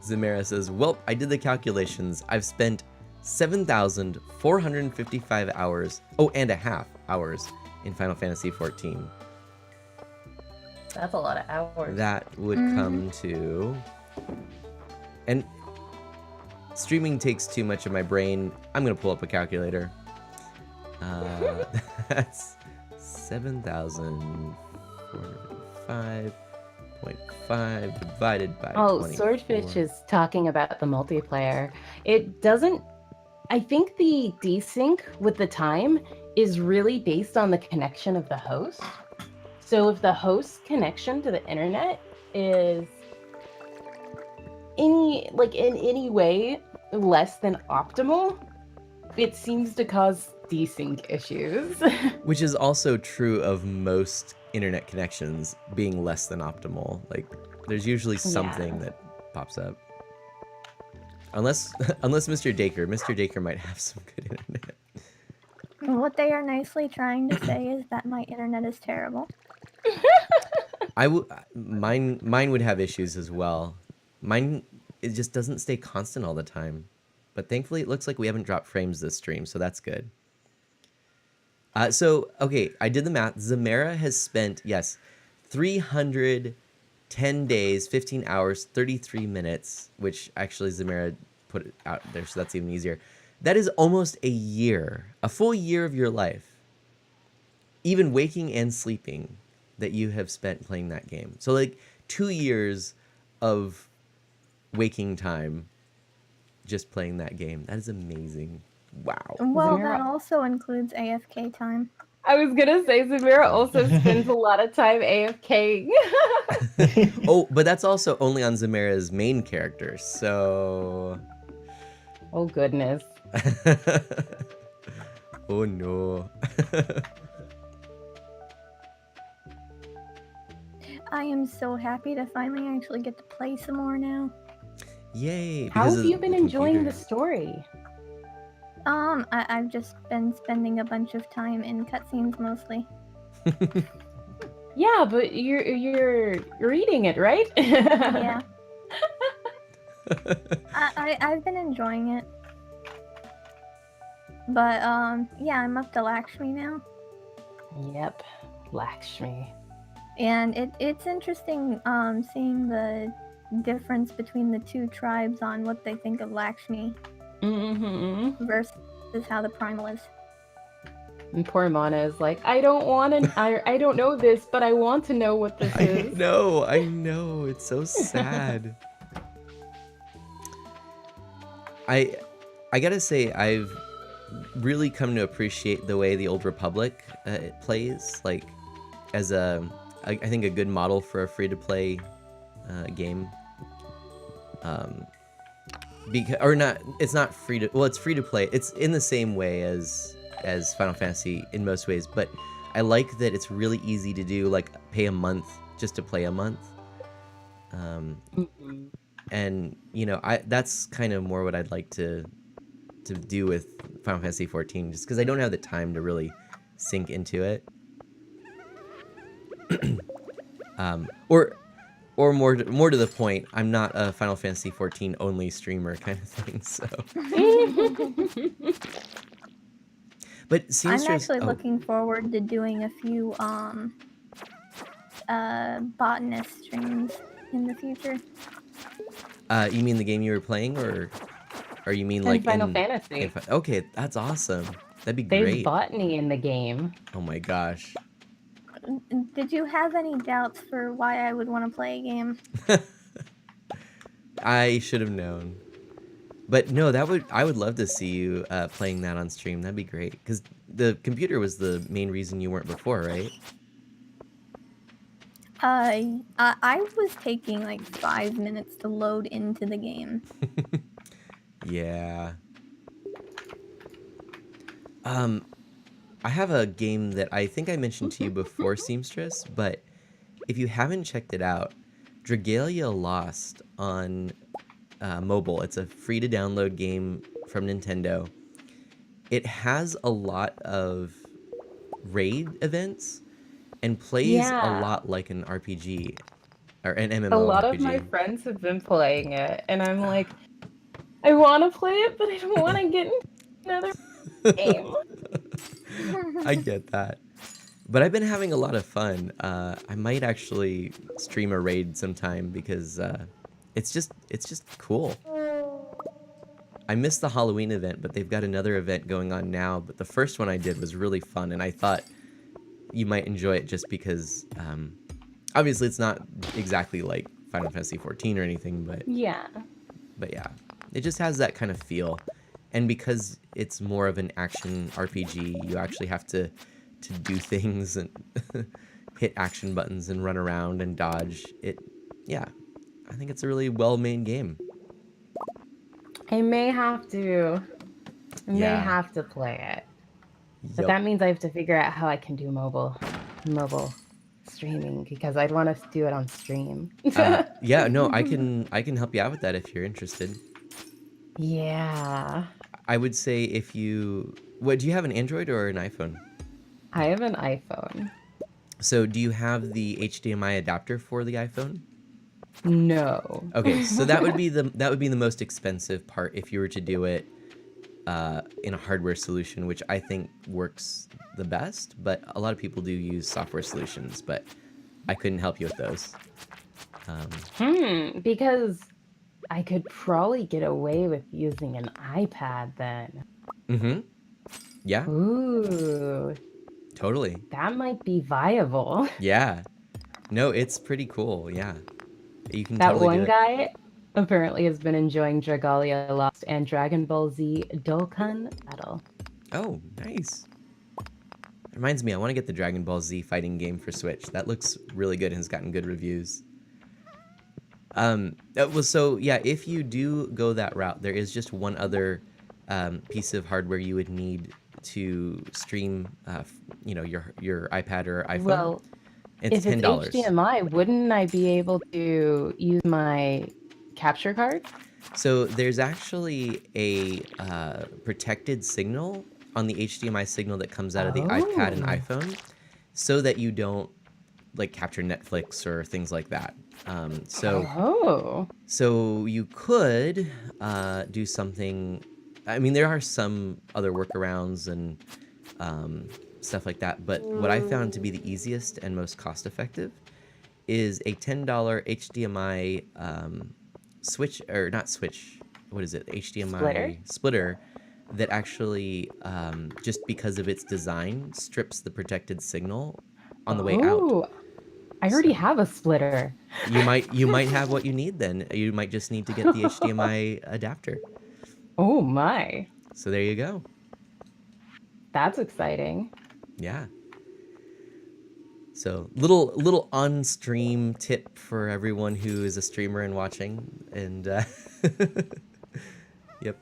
Speaker 2: Zamara says, well, I did the calculations. I've spent 7,455 hours, and a half hours in Final Fantasy XIV.
Speaker 5: That's a lot of hours.
Speaker 2: That would come to... And streaming takes too much of my brain. I'm going to pull up a calculator. That's 7,405.5 divided by 24.
Speaker 5: Swordfish is talking about the multiplayer. It doesn't. I think the desync with the time is really based on the connection of the host. So if the host's connection to the internet is in any way less than optimal, it seems to cause desync issues.
Speaker 2: Which is also true of most internet connections being less than optimal. Like, there's usually something that pops up. Unless Mr. Dacre might have some good internet.
Speaker 4: What they are nicely trying to say is that my internet is terrible.
Speaker 2: Mine would have issues as well. Mine, it just doesn't stay constant all the time. But thankfully, it looks like we haven't dropped frames this stream, so that's good. Okay, I did the math. Zamara has spent, yes, 310 days, 15 hours, 33 minutes, which actually Zamara put it out there, so that's even easier. That is almost a year, a full year of your life, even waking and sleeping, that you have spent playing that game. So like 2 years of waking time just playing that game. That is amazing. Wow.
Speaker 4: Well,
Speaker 5: Zamira-
Speaker 4: that also includes AFK time.
Speaker 5: I was gonna say Zamira also spends a lot of time AFK.
Speaker 2: Oh, but that's also only on Zamara's main character, so...
Speaker 5: Oh goodness.
Speaker 2: Oh no.
Speaker 4: I am so happy to finally actually get to play some more now.
Speaker 2: Yay.
Speaker 5: How
Speaker 2: because
Speaker 5: have
Speaker 2: of
Speaker 5: you been
Speaker 2: the
Speaker 5: enjoying the
Speaker 2: computer.
Speaker 5: story?
Speaker 4: I've just been spending a bunch of time in cutscenes mostly.
Speaker 5: Yeah, but you're reading it, right?
Speaker 4: Yeah. I've been enjoying it. But yeah, I'm up to Lakshmi now.
Speaker 5: Yep, Lakshmi.
Speaker 4: And it's interesting seeing the difference between the two tribes on what they think of Lakshmi
Speaker 5: Mm-hmm.
Speaker 4: versus how the primal is.
Speaker 5: And poor Mana is like, I don't want to. I don't know this, but I want to know what this
Speaker 2: I
Speaker 5: is.
Speaker 2: know. It's so sad. I gotta say, I've really come to appreciate the way the Old Republic plays, like as I think a good model for a free-to-play game. It's not free to. Well, it's free to play. It's in the same way as Final Fantasy in most ways, but I like that it's really easy to do. Like pay a month just to play a month.
Speaker 5: Mhm.
Speaker 2: And that's kind of more what I'd like to do with Final Fantasy 14, just because I don't have the time to really sink into it. Or more to the point, I'm not a Final Fantasy 14 only streamer kind of thing. So, but
Speaker 4: I'm
Speaker 2: Seamstress,
Speaker 4: actually looking forward to doing a few botanist streams in the future.
Speaker 2: You mean the game you were playing, or you mean
Speaker 5: In
Speaker 2: like
Speaker 5: Final Fantasy.
Speaker 2: Okay, that's awesome. That'd be
Speaker 5: There's
Speaker 2: great.
Speaker 5: botany in the game.
Speaker 2: Oh my gosh.
Speaker 4: Did you have any doubts for why I would want to play a game?
Speaker 2: I should have known. But no, I would love to see you playing that on stream. That'd be great. Because the computer was the main reason you weren't before, right?
Speaker 4: I was taking like 5 minutes to load into the game.
Speaker 2: Yeah. I have a game that I think I mentioned to you before, Seamstress, but if you haven't checked it out, Dragalia Lost on mobile. It's a free-to-download game from Nintendo. It has a lot of raid events and plays
Speaker 5: Yeah.
Speaker 2: a lot like an RPG or an MMORPG.
Speaker 5: A lot of my friends have been playing it, and I'm like, I want to play it, but I don't want to get into another game.
Speaker 2: I get that. But I've been having a lot of fun. I might actually stream a raid sometime because it's just cool. I missed the Halloween event, but they've got another event going on now. But the first one I did was really fun, and I thought you might enjoy it just because obviously it's not exactly like Final Fantasy 14 or anything, but
Speaker 5: Yeah.
Speaker 2: yeah, it just has that kind of feel. And because it's more of an action RPG, you actually have to do things and hit action buttons and run around and dodge. Yeah, I think it's a really well-made game.
Speaker 5: I may have to. I may
Speaker 2: Yeah.
Speaker 5: have to play it. But
Speaker 2: Yup.
Speaker 5: that means I have to figure out how I can do mobile streaming because I'd want to do it on stream.
Speaker 2: Yeah, no, I can help you out with that if you're interested.
Speaker 5: Yeah.
Speaker 2: I would say if you What, do you have an Android or an iPhone?
Speaker 5: I have an iPhone.
Speaker 2: So do you have the HDMI adapter for the iPhone?
Speaker 5: No.
Speaker 2: Okay, so that would be the most expensive part if you were to do it in a hardware solution, which I think works the best. But a lot of people do use software solutions, but I couldn't help you with those.
Speaker 5: Because I could probably get away with using an iPad then.
Speaker 2: Mm-hmm. Yeah,
Speaker 5: Ooh,
Speaker 2: totally.
Speaker 5: that might be viable.
Speaker 2: Yeah. No, it's pretty cool. Yeah. You can
Speaker 5: That
Speaker 2: totally do
Speaker 5: one
Speaker 2: it.
Speaker 5: guy apparently has been enjoying Dragalia Lost and Dragon Ball Z Dokkan Battle.
Speaker 2: Oh, nice. Reminds me, I want to get the Dragon Ball Z fighting game for Switch. That looks really good and has gotten good reviews. So yeah, if you do go that route, there is just one other piece of hardware you would need to stream, your iPad or iPhone.
Speaker 5: Well,
Speaker 2: it's
Speaker 5: if it's
Speaker 2: $10.
Speaker 5: HDMI, wouldn't I be able to use my capture card?
Speaker 2: So there's actually a protected signal on the HDMI signal that comes out of the iPad and
Speaker 5: Oh.
Speaker 2: iPhone, so that you don't like capture Netflix or things like that.
Speaker 5: Oh.
Speaker 2: So you could do something. I mean, there are some other workarounds and stuff like that, but what I found to be the easiest and most cost-effective is a $10 HDMI switch, or not switch. What is it? HDMI splitter that actually, just because of its design, strips the protected signal on the way out.
Speaker 5: Ooh, I already have a splitter.
Speaker 2: You might have what you need then. You might just need to get the HDMI adapter.
Speaker 5: Oh my.
Speaker 2: So there you go.
Speaker 5: That's exciting.
Speaker 2: Yeah. So little on-stream tip for everyone who is a streamer and watching, and yep.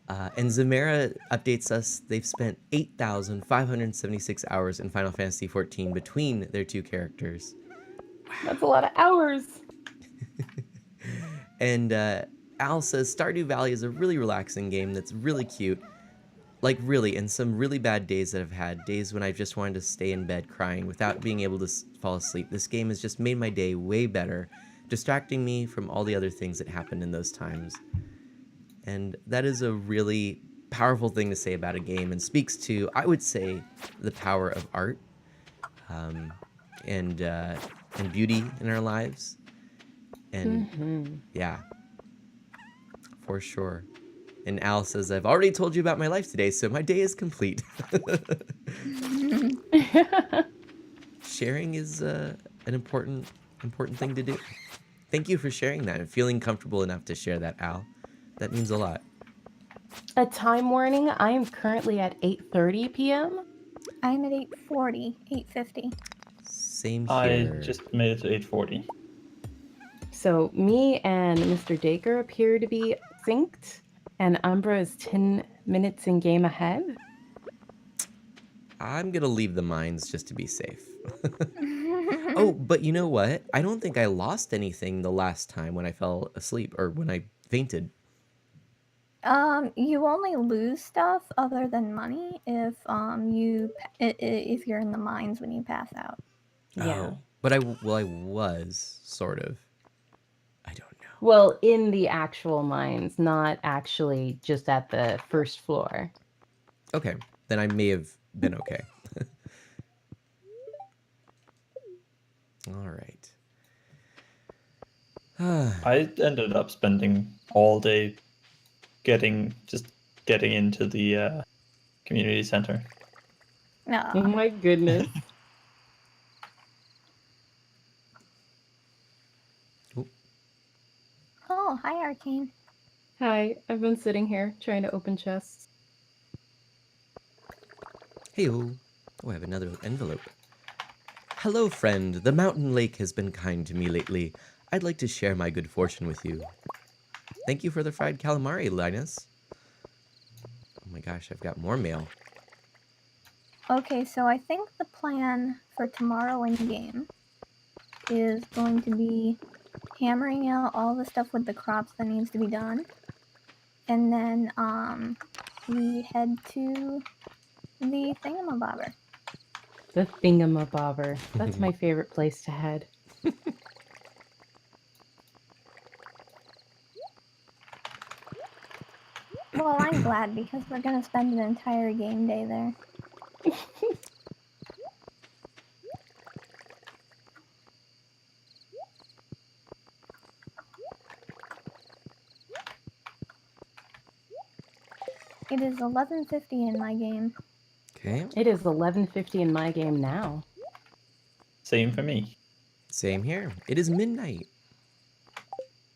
Speaker 2: And Zamera updates us. They've spent 8,576 hours in Final Fantasy XIV between their two characters.
Speaker 5: That's a lot of hours.
Speaker 2: And Al says Stardew Valley is a really relaxing game that's really cute. Like really, in some really bad days that I've had, days when I just wanted to stay in bed crying without being able to fall asleep, this game has just made my day way better, distracting me from all the other things that happened in those times. And that is a really powerful thing to say about a game, and speaks to, I would say, the power of art and beauty in our lives. And yeah, for sure. And Al says, I've already told you about my life today, so my day is complete. Sharing is an important thing to do. Thank you for sharing that and feeling comfortable enough to share that, Al. That means a lot.
Speaker 5: A time warning, I am currently at 8:30 p.m.
Speaker 4: I'm at 8:40, 8:50.
Speaker 2: Same
Speaker 3: I
Speaker 2: here.
Speaker 3: just made it to 8:40.
Speaker 5: So me and Mr. Dacre appear to be synced, and Umbra is 10 minutes in game ahead.
Speaker 2: I'm gonna leave the mines just to be safe. Oh, but you know what? I don't think I lost anything the last time when I fell asleep or when I fainted.
Speaker 4: You only lose stuff other than money if if you're in the mines when you pass out.
Speaker 5: Yeah.
Speaker 2: Oh, but I was sort of. I don't know.
Speaker 5: Well, in the actual mines, not actually just at the first floor.
Speaker 2: Okay, then I may have been okay. All right.
Speaker 3: I ended up spending all day getting into the community center.
Speaker 5: Oh
Speaker 4: No.
Speaker 5: my goodness.
Speaker 4: Oh, hi, Arcane.
Speaker 5: Hi, I've been sitting here trying to open chests.
Speaker 2: Hey-oh. Oh, I have another envelope. Hello, friend. The mountain lake has been kind to me lately. I'd like to share my good fortune with you. Thank you for the fried calamari, Linus. Oh my gosh, I've got more mail.
Speaker 4: Okay, so I think the plan for tomorrow in game is going to be hammering out all the stuff with the crops that needs to be done, and then we head to the thingamabobber.
Speaker 5: The thingamabobber. That's my favorite place to head.
Speaker 4: Well, I'm glad because we're gonna spend an entire game day there. It is 11:50 in my game.
Speaker 2: Okay.
Speaker 5: It is 11:50 in my game now.
Speaker 3: Same for me.
Speaker 2: Same here. It is midnight.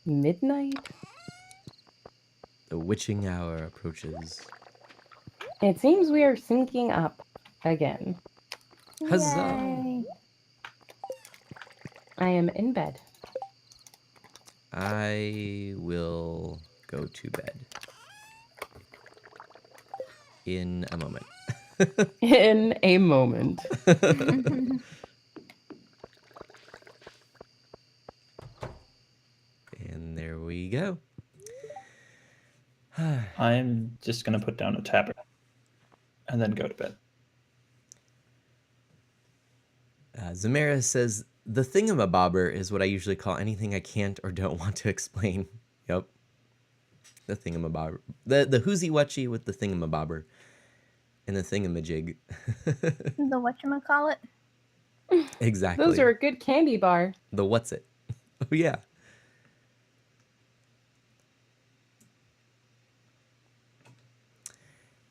Speaker 5: Midnight?
Speaker 2: The witching hour approaches.
Speaker 5: It seems we are syncing up again.
Speaker 2: Huzzah!
Speaker 4: Yay.
Speaker 5: I am in bed.
Speaker 2: I will go to bed in a moment.
Speaker 5: In a moment.
Speaker 2: And there we go.
Speaker 3: I'm just gonna put down a tablet and then go to bed.
Speaker 2: Zamara says, the thingamabobber is what I usually call anything I can't or don't want to explain. Yep. The thingamabobber. The whoozy whatchy with the thingamabobber. And the thingamajig.
Speaker 4: The whatchamacallit?
Speaker 2: Exactly.
Speaker 5: Those are a good candy bar.
Speaker 2: The what's it? Oh, yeah.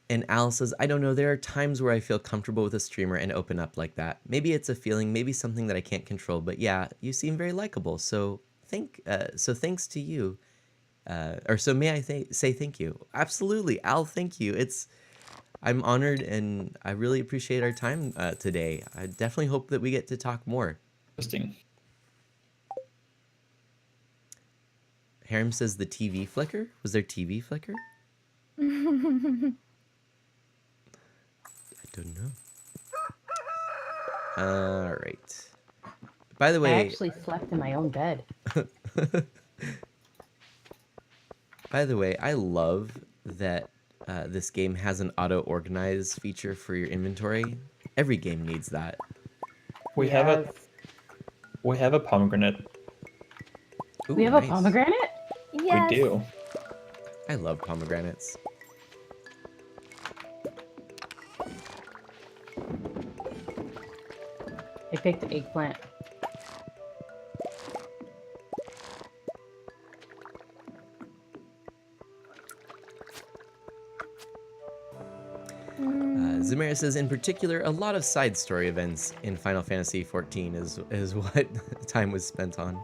Speaker 2: And Al says, I don't know, there are times where I feel comfortable with a streamer and open up like that. Maybe it's a feeling, maybe something that I can't control, but yeah, you seem very likable. So thanks to you. So may I say thank you? Absolutely, Al, thank you. I'm honored and I really appreciate our time today. I definitely hope that we get to talk more.
Speaker 3: Interesting.
Speaker 2: Harem says the TV flicker? Was there TV flicker? I don't know. All right. By the
Speaker 5: I
Speaker 2: way,
Speaker 5: actually slept in my own bed.
Speaker 2: by the way, I love that this game has an auto-organize feature for your inventory. Every game needs that.
Speaker 3: We have a pomegranate.
Speaker 2: Ooh,
Speaker 5: We have a
Speaker 2: nice.
Speaker 5: pomegranate?
Speaker 4: Yes.
Speaker 3: We do.
Speaker 2: I love pomegranates.
Speaker 5: I picked eggplant.
Speaker 2: Zamira says, in particular, a lot of side story events in Final Fantasy XIV is what time was spent on.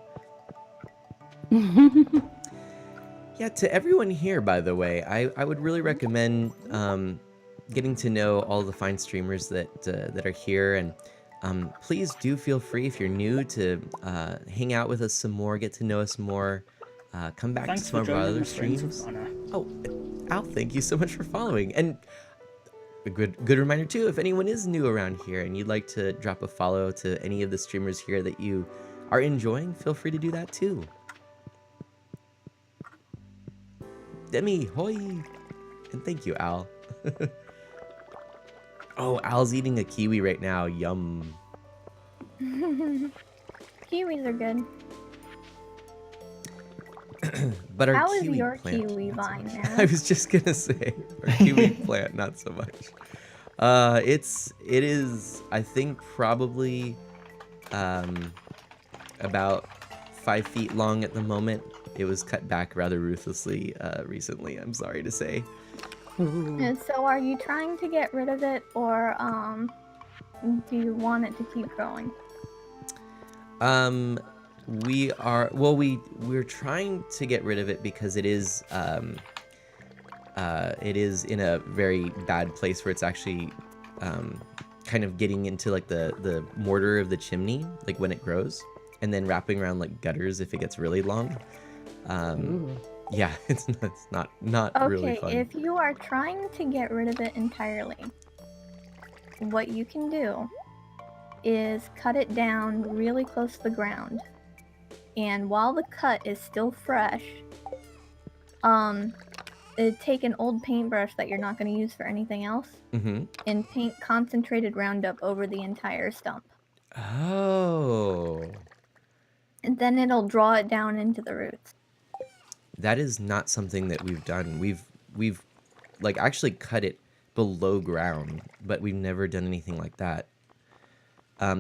Speaker 2: Yeah, to everyone here, by the way, I would really recommend getting to know all the fine streamers that are here, and please do feel free if you're new to hang out with us some more, get to know us more, come back to some of our other streams. Oh, Al, thank you so much for following, and a good reminder too, if anyone is new around here and you'd like to drop a follow to any of the streamers here that you are enjoying, feel free to do that too. Demi, hoy! And thank you, Al. Oh, Al's eating a kiwi right now. Yum.
Speaker 4: Kiwis are good.
Speaker 2: But our
Speaker 4: How is
Speaker 2: kiwi
Speaker 4: your
Speaker 2: plant,
Speaker 4: kiwi
Speaker 2: not so
Speaker 4: vine
Speaker 2: much.
Speaker 4: now?
Speaker 2: I was just gonna say, our kiwi plant, not so much. It is, I think, probably about 5 feet long at the moment. It was cut back rather ruthlessly recently, I'm sorry to say.
Speaker 5: Ooh.
Speaker 4: And so are you trying to get rid of it, or do you want it to keep growing?
Speaker 2: We're trying to get rid of it because it is in a very bad place where it's actually kind of getting into like the mortar of the chimney, like when it grows, and then wrapping around like gutters if it gets really long.
Speaker 5: Ooh.
Speaker 2: Yeah, it's not really fun.
Speaker 4: Okay, if you are trying to get rid of it entirely, what you can do is cut it down really close to the ground. And while the cut is still fresh, take an old paintbrush that you're not going to use for anything else
Speaker 2: Mm-hmm.
Speaker 4: and paint concentrated Roundup over the entire stump.
Speaker 2: Oh,
Speaker 4: And then it'll draw it down into the roots.
Speaker 2: that is not something that we've done. We've like actually cut it below ground, but we've never done anything like that.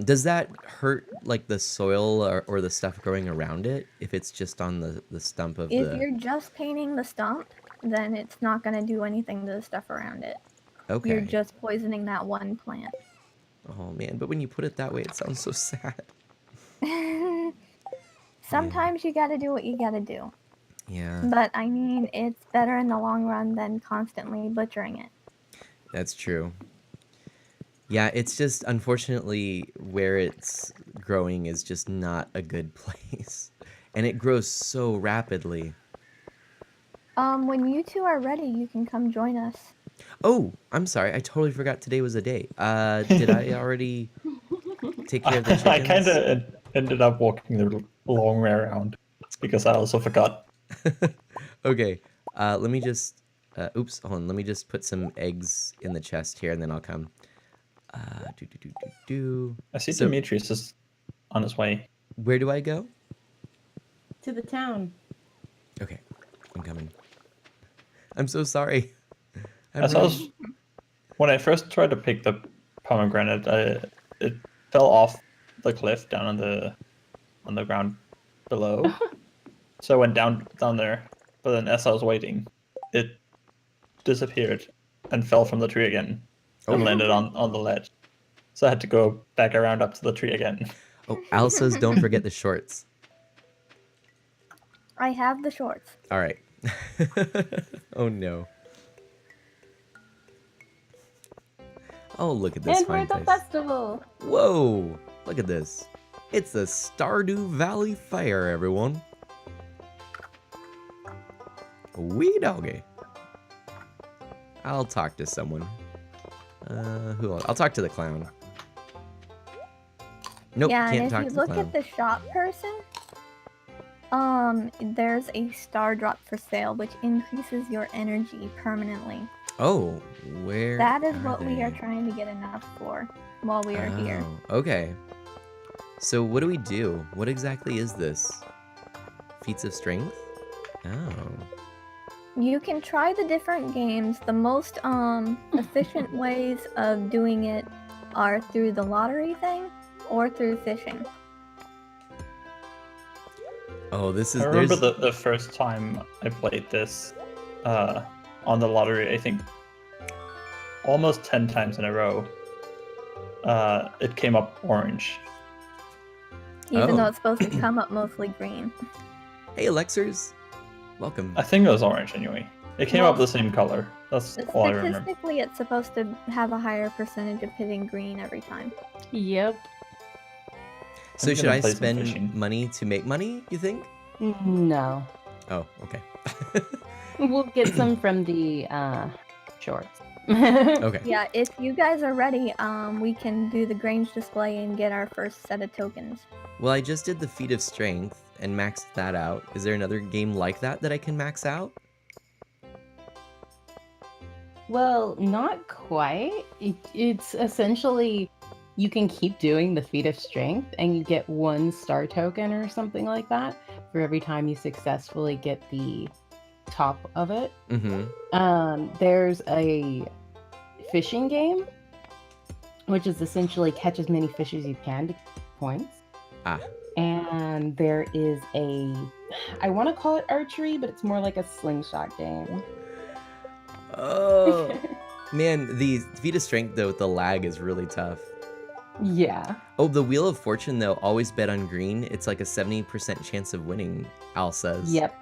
Speaker 2: Does that hurt like the soil or the stuff growing around it if it's just on the stump of
Speaker 4: If
Speaker 2: the?
Speaker 4: you're just painting the stump, then it's not going to do anything to the stuff around it.
Speaker 2: Okay.
Speaker 4: You're just poisoning that one plant.
Speaker 2: Oh man, but when you put it that way, it sounds so sad.
Speaker 4: Sometimes you got to do what you got to do.
Speaker 2: Yeah,
Speaker 4: But I mean, it's better in the long run than constantly butchering it.
Speaker 2: that's true. Yeah, it's just unfortunately where it's growing is just not a good place. And it grows so rapidly.
Speaker 4: When you two are ready, you can come join us.
Speaker 2: Oh, I'm sorry. I totally forgot today was a day. Did I already take care of the chickens?
Speaker 3: I kind of ended up walking the long way around because I also forgot.
Speaker 2: Okay. Let me just oops, hold on. Let me just put some eggs in the chest here and then I'll come. Do.
Speaker 3: I see
Speaker 2: So-
Speaker 3: Demetrius is on his way.
Speaker 2: Where do I go?
Speaker 5: To the town.
Speaker 2: Okay. I'm coming. I'm so sorry.
Speaker 3: As I was, when I first tried to pick the pomegranate, it fell off the cliff down on the ground below. So I went down there, but then as I was waiting, it disappeared and fell from the tree again and
Speaker 2: Oh.
Speaker 3: landed on the ledge. So I had to go back around up to the tree again.
Speaker 2: Oh, Al says don't forget the shorts.
Speaker 4: I have the shorts.
Speaker 2: All right. Oh no. Oh, look at this
Speaker 5: And we're
Speaker 2: fine
Speaker 5: at the
Speaker 2: place.
Speaker 5: festival.
Speaker 2: Whoa! Look at this. It's the Stardew Valley Fair, everyone. Wee doggy. I'll talk to someone. Who else? I'll talk to the clown. Nope,
Speaker 4: Yeah,
Speaker 2: can't
Speaker 4: and
Speaker 2: talk
Speaker 4: if
Speaker 2: to
Speaker 4: you
Speaker 2: the
Speaker 4: look
Speaker 2: clown.
Speaker 4: at the shop person, there's a star drop for sale, which increases your energy permanently.
Speaker 2: Oh, where?
Speaker 4: That is
Speaker 2: are
Speaker 4: what we are
Speaker 2: they?
Speaker 4: trying to get enough for while we are here.
Speaker 2: Oh, okay. So what do we do? What exactly is this? Feats of strength? Oh.
Speaker 4: You can try the different games. The most efficient ways of doing it are through the lottery thing or through fishing.
Speaker 2: Oh, this is
Speaker 3: I remember
Speaker 2: there's
Speaker 3: the first time I played this on the lottery, I think almost 10 times in a row. It came up orange.
Speaker 4: Even
Speaker 2: Oh.
Speaker 4: though it's supposed to come up mostly green.
Speaker 2: Hey Alexers. Welcome.
Speaker 3: I think it was orange anyway. It came up the same color. That's all I remember.
Speaker 4: Statistically, it's supposed to have a higher percentage of hitting green every time.
Speaker 5: Yep.
Speaker 2: So
Speaker 3: I'm
Speaker 2: should
Speaker 3: gonna
Speaker 2: I
Speaker 3: play some
Speaker 2: spend
Speaker 3: fishing.
Speaker 2: money to make money, you think?
Speaker 5: No.
Speaker 2: Oh, okay.
Speaker 5: We'll get some from the shorts.
Speaker 2: Okay.
Speaker 4: Yeah, if you guys are ready, we can do the Grange display and get our first set of tokens.
Speaker 2: Well, I just did the feat of strength and maxed that out. Is there another game like that I can max out?
Speaker 5: Well, not quite. It's essentially you can keep doing the feat of strength and you get 1 star token or something like that for every time you successfully get the top of it.
Speaker 2: Mm-hmm.
Speaker 5: There's a fishing game, which is essentially catch as many fish as you can to get points.
Speaker 2: Ah.
Speaker 5: And there is I want to call it archery, but it's more like a slingshot game.
Speaker 2: Oh. Man, the feat of strength, though, with the lag is really tough.
Speaker 5: Yeah.
Speaker 2: Oh, the Wheel of Fortune, though, always bet on green. It's like a 70% chance of winning, Al says.
Speaker 5: Yep.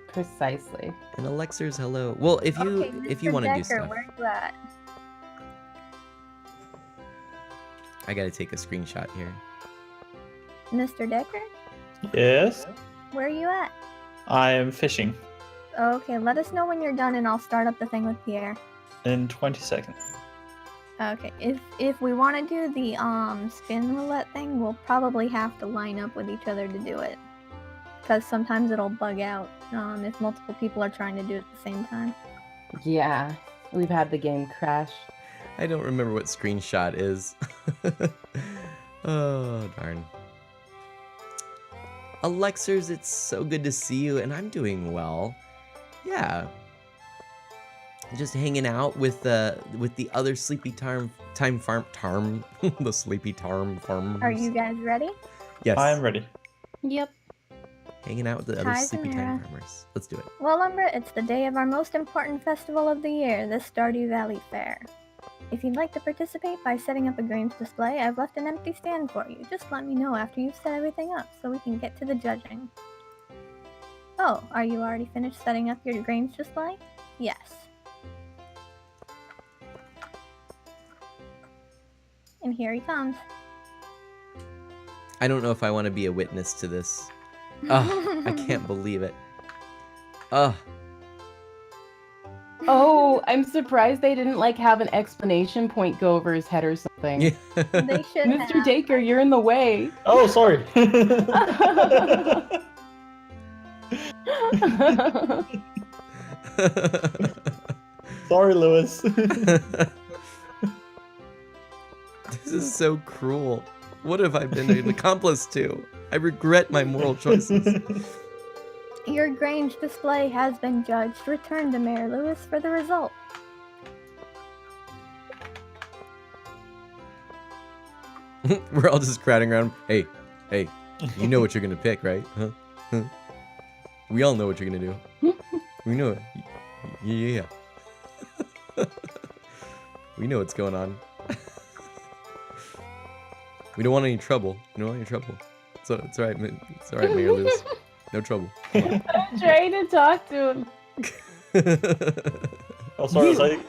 Speaker 5: Precisely.
Speaker 2: And Alexers, hello. Well, if you
Speaker 4: Mr.
Speaker 2: want to do
Speaker 4: Decker,
Speaker 2: stuff,
Speaker 4: where you at?
Speaker 2: I gotta take a screenshot here.
Speaker 4: Mr. Decker,
Speaker 3: Yes,
Speaker 4: where are you at?
Speaker 3: I am fishing
Speaker 4: Okay, let us know when you're done and I'll start up the thing with Pierre.
Speaker 3: in 20 seconds.
Speaker 4: Okay, if we want to do the spin roulette thing, we'll probably have to line up with each other to do it. because sometimes it'll bug out if multiple people are trying to do it at the same time.
Speaker 5: Yeah, we've had the game crash.
Speaker 2: I don't remember what screenshot is. Oh, darn. Alexers, it's so good to see you, and I'm doing well. Yeah. Just hanging out with the other Sleepy Time Farm, the Sleepy Time Farmers.
Speaker 4: Are you guys ready?
Speaker 2: Yes.
Speaker 3: I am ready.
Speaker 5: Yep.
Speaker 2: Hanging out with the other
Speaker 4: Hi,
Speaker 2: Sleepy Time
Speaker 4: Samara.
Speaker 2: Farmers. Let's do it.
Speaker 4: Well, Umbra, it's the day of our most important festival of the year, the Stardew Valley Fair. If you'd like to participate by setting up a games display, I've left an empty stand for you. Just let me know after you've set everything up so we can get to the judging. Oh, are you already finished setting up your games display? Yes. And here he comes.
Speaker 2: I don't know if I want to be a witness to this. Oh, I can't believe it. Oh,
Speaker 5: Oh, I'm surprised they didn't like have an explanation point go over his head or something.
Speaker 2: yeah.
Speaker 4: They should
Speaker 5: Mr.
Speaker 4: have.
Speaker 5: Dacre, you're in the way.
Speaker 3: Oh, sorry. Sorry, Lewis.
Speaker 2: This is so cruel. What have I been an accomplice to? I regret my moral choices.
Speaker 4: Your Grange display has been judged. Return to Mayor Lewis for the result.
Speaker 2: We're all just crowding around. Hey, you know what you're gonna pick, right? Huh? We all know what you're gonna do. We know it. Yeah. We know what's going on. We don't want any trouble. We don't want any trouble. So it's alright. It's alright, Mayor Lewis. No trouble. Come on.
Speaker 5: I'm trying to talk to him.
Speaker 3: Oh, sorry.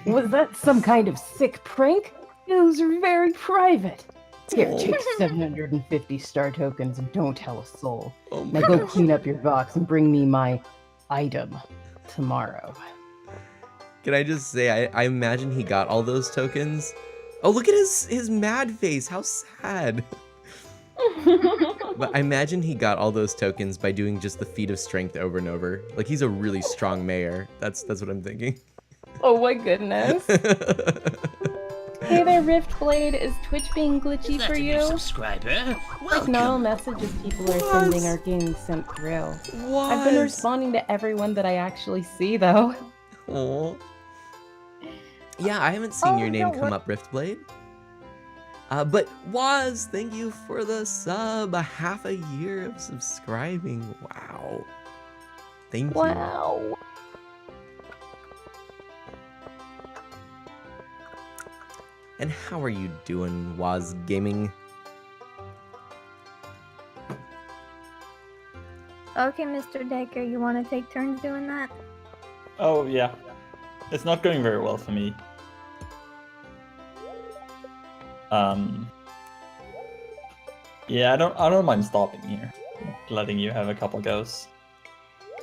Speaker 5: Was that some kind of sick prank? Those are very private. Here, take 750 star tokens and don't tell a soul.
Speaker 2: Oh
Speaker 5: Now
Speaker 2: my
Speaker 5: go
Speaker 2: gosh.
Speaker 5: clean up your box and bring me my item tomorrow.
Speaker 2: Can I just say, I imagine he got all those tokens. Oh, look at his mad face. How sad. But I imagine he got all those tokens by doing just the feat of strength over and over. Like, he's a really strong mayor. That's what I'm thinking.
Speaker 5: Oh my goodness. Hey there, Riftblade. Is Twitch being glitchy
Speaker 1: Is that
Speaker 5: for
Speaker 1: a new
Speaker 5: you?
Speaker 1: subscriber?
Speaker 5: Like no
Speaker 1: Welcome.
Speaker 5: messages people are sending are getting sent through. I've been responding to everyone that I actually see, though.
Speaker 2: Aw. Yeah, I haven't seen
Speaker 4: Oh,
Speaker 2: your name
Speaker 4: don't
Speaker 2: come
Speaker 4: wor-
Speaker 2: up, Riftblade. But Waz, thank you for the sub. A half a year of subscribing. Wow. Thank you.
Speaker 5: Wow.
Speaker 2: And how are you doing, Waz Gaming?
Speaker 4: Okay, Mr. Dacre, you want to take turns doing that?
Speaker 3: Oh, yeah. It's not going very well for me. Yeah, I don't mind stopping here. Letting you have a couple goes.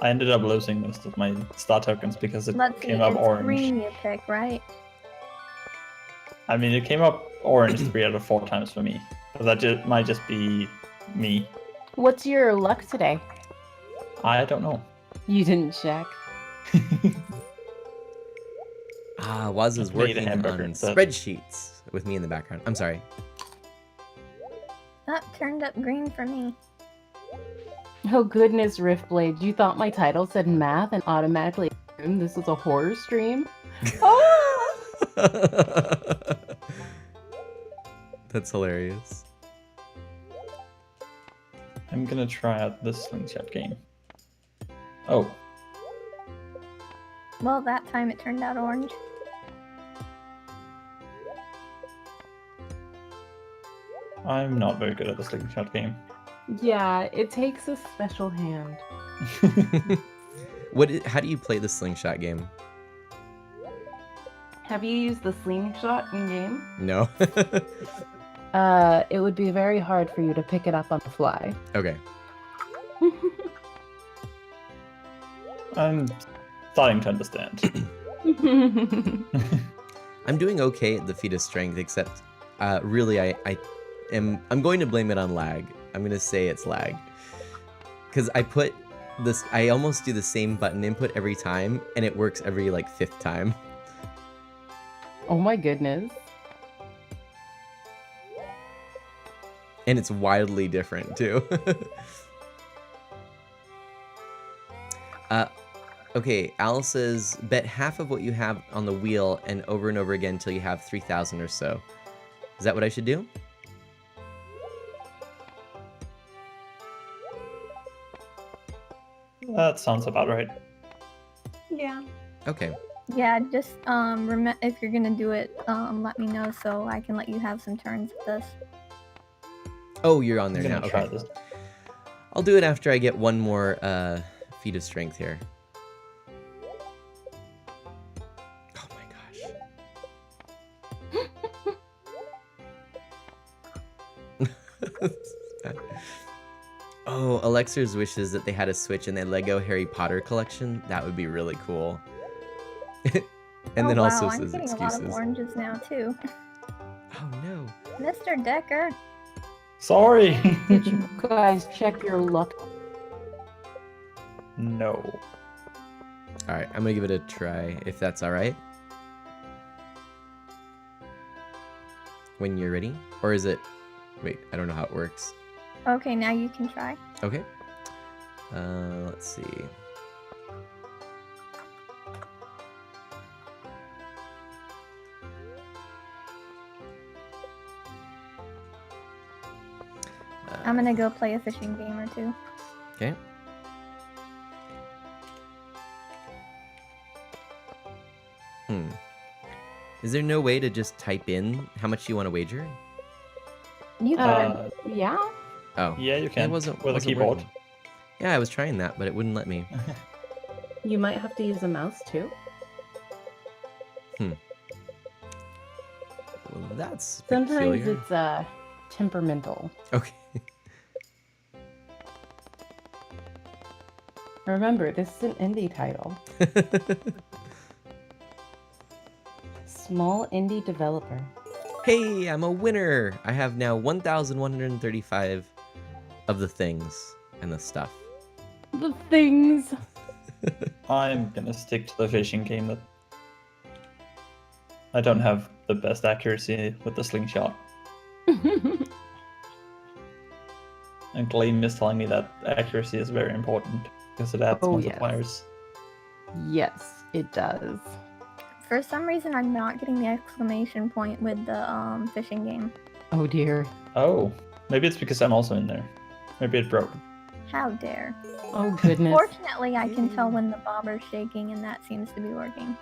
Speaker 3: I ended up losing most of my star tokens because it
Speaker 4: Let's see,
Speaker 3: came up
Speaker 4: it's
Speaker 3: orange.
Speaker 4: green you pick, right?
Speaker 3: I mean, it came up orange 3 out of 4 times for me. But that might just be me.
Speaker 5: What's your luck today?
Speaker 3: I don't know.
Speaker 5: You didn't check.
Speaker 2: Waz is
Speaker 3: Just made a
Speaker 2: working
Speaker 3: hamburger
Speaker 2: on
Speaker 3: instead.
Speaker 2: spreadsheets with me in the background. I'm sorry.
Speaker 4: That turned up green for me.
Speaker 5: Oh goodness, Riftblade. You thought my title said math and automatically assumed this was a horror stream? Oh!
Speaker 2: That's hilarious.
Speaker 3: I'm gonna try out this slingshot game. Oh,
Speaker 4: Well, that time it turned out orange.
Speaker 3: I'm not very good at the slingshot game.
Speaker 5: Yeah, it takes a special hand.
Speaker 2: How do you play the slingshot game?
Speaker 5: Have you used the slingshot in game?
Speaker 2: No.
Speaker 5: It would be very hard for you to pick it up on the fly.
Speaker 2: Okay.
Speaker 3: I'm starting to understand.
Speaker 2: I'm doing okay at the feat of strength, except really I'm going to blame it on lag. I'm gonna say it's lag. because I put this, I almost do the same button input every time, and it works every like 5th time.
Speaker 5: Oh my goodness.
Speaker 2: And it's wildly different too. Okay, Al says, bet half of what you have on the wheel and over again until you have 3,000 or so. Is that what I should do?
Speaker 3: That sounds about right.
Speaker 4: Yeah.
Speaker 2: Okay.
Speaker 4: Yeah, just if you're gonna do it, let me know so I can let you have some turns with this.
Speaker 2: Oh, you're on
Speaker 3: I'm
Speaker 2: there
Speaker 3: gonna
Speaker 2: now.
Speaker 3: try
Speaker 2: Okay.
Speaker 3: this.
Speaker 2: I'll do it after I get one more feat of strength here. Oh my gosh. Oh, Alexer's wishes that they had a Switch in their Lego Harry Potter collection. That would be really cool. And then
Speaker 4: wow,
Speaker 2: also
Speaker 4: I'm
Speaker 2: says
Speaker 4: getting
Speaker 2: excuses.
Speaker 4: a lot of oranges now too.
Speaker 2: Oh no.
Speaker 4: Mr. Decker.
Speaker 3: Sorry.
Speaker 5: Did you guys check your luck?
Speaker 3: No.
Speaker 2: Alright, I'm gonna give it a try, if that's alright. When you're ready? Or is it... Wait, I don't know how it works.
Speaker 4: Okay, now you can try.
Speaker 2: Okay. Let's see.
Speaker 4: I'm gonna go play a fishing game or two.
Speaker 2: Okay. Is there no way to just type in how much you want to wager?
Speaker 4: You can.
Speaker 5: Yeah.
Speaker 2: Oh.
Speaker 3: Yeah, you
Speaker 2: It
Speaker 3: can.
Speaker 2: wasn't,
Speaker 3: with a
Speaker 2: wasn't
Speaker 3: keyboard.
Speaker 2: working. Yeah, I was trying that, but it wouldn't let me.
Speaker 5: You might have to use a mouse too.
Speaker 2: Well, that's
Speaker 5: Sometimes
Speaker 2: peculiar.
Speaker 5: it's temperamental.
Speaker 2: Okay.
Speaker 5: Remember, this is an indie title. Small indie developer.
Speaker 2: Hey, I'm a winner! I have now 1,135 of the things and the stuff.
Speaker 5: The things.
Speaker 3: I'm gonna stick to the fishing game. That I don't have the best accuracy with the slingshot. And Gleam is telling me that accuracy is very important because it adds
Speaker 5: Oh, yes.
Speaker 3: multipliers.
Speaker 5: Yes, it does.
Speaker 4: For some reason, I'm not getting the exclamation point with the fishing game.
Speaker 5: Oh dear.
Speaker 3: Oh, maybe it's because I'm also in there. Maybe it broke.
Speaker 4: How dare.
Speaker 5: Oh goodness.
Speaker 4: Fortunately, I can tell when the bobber's shaking, and that seems to be working.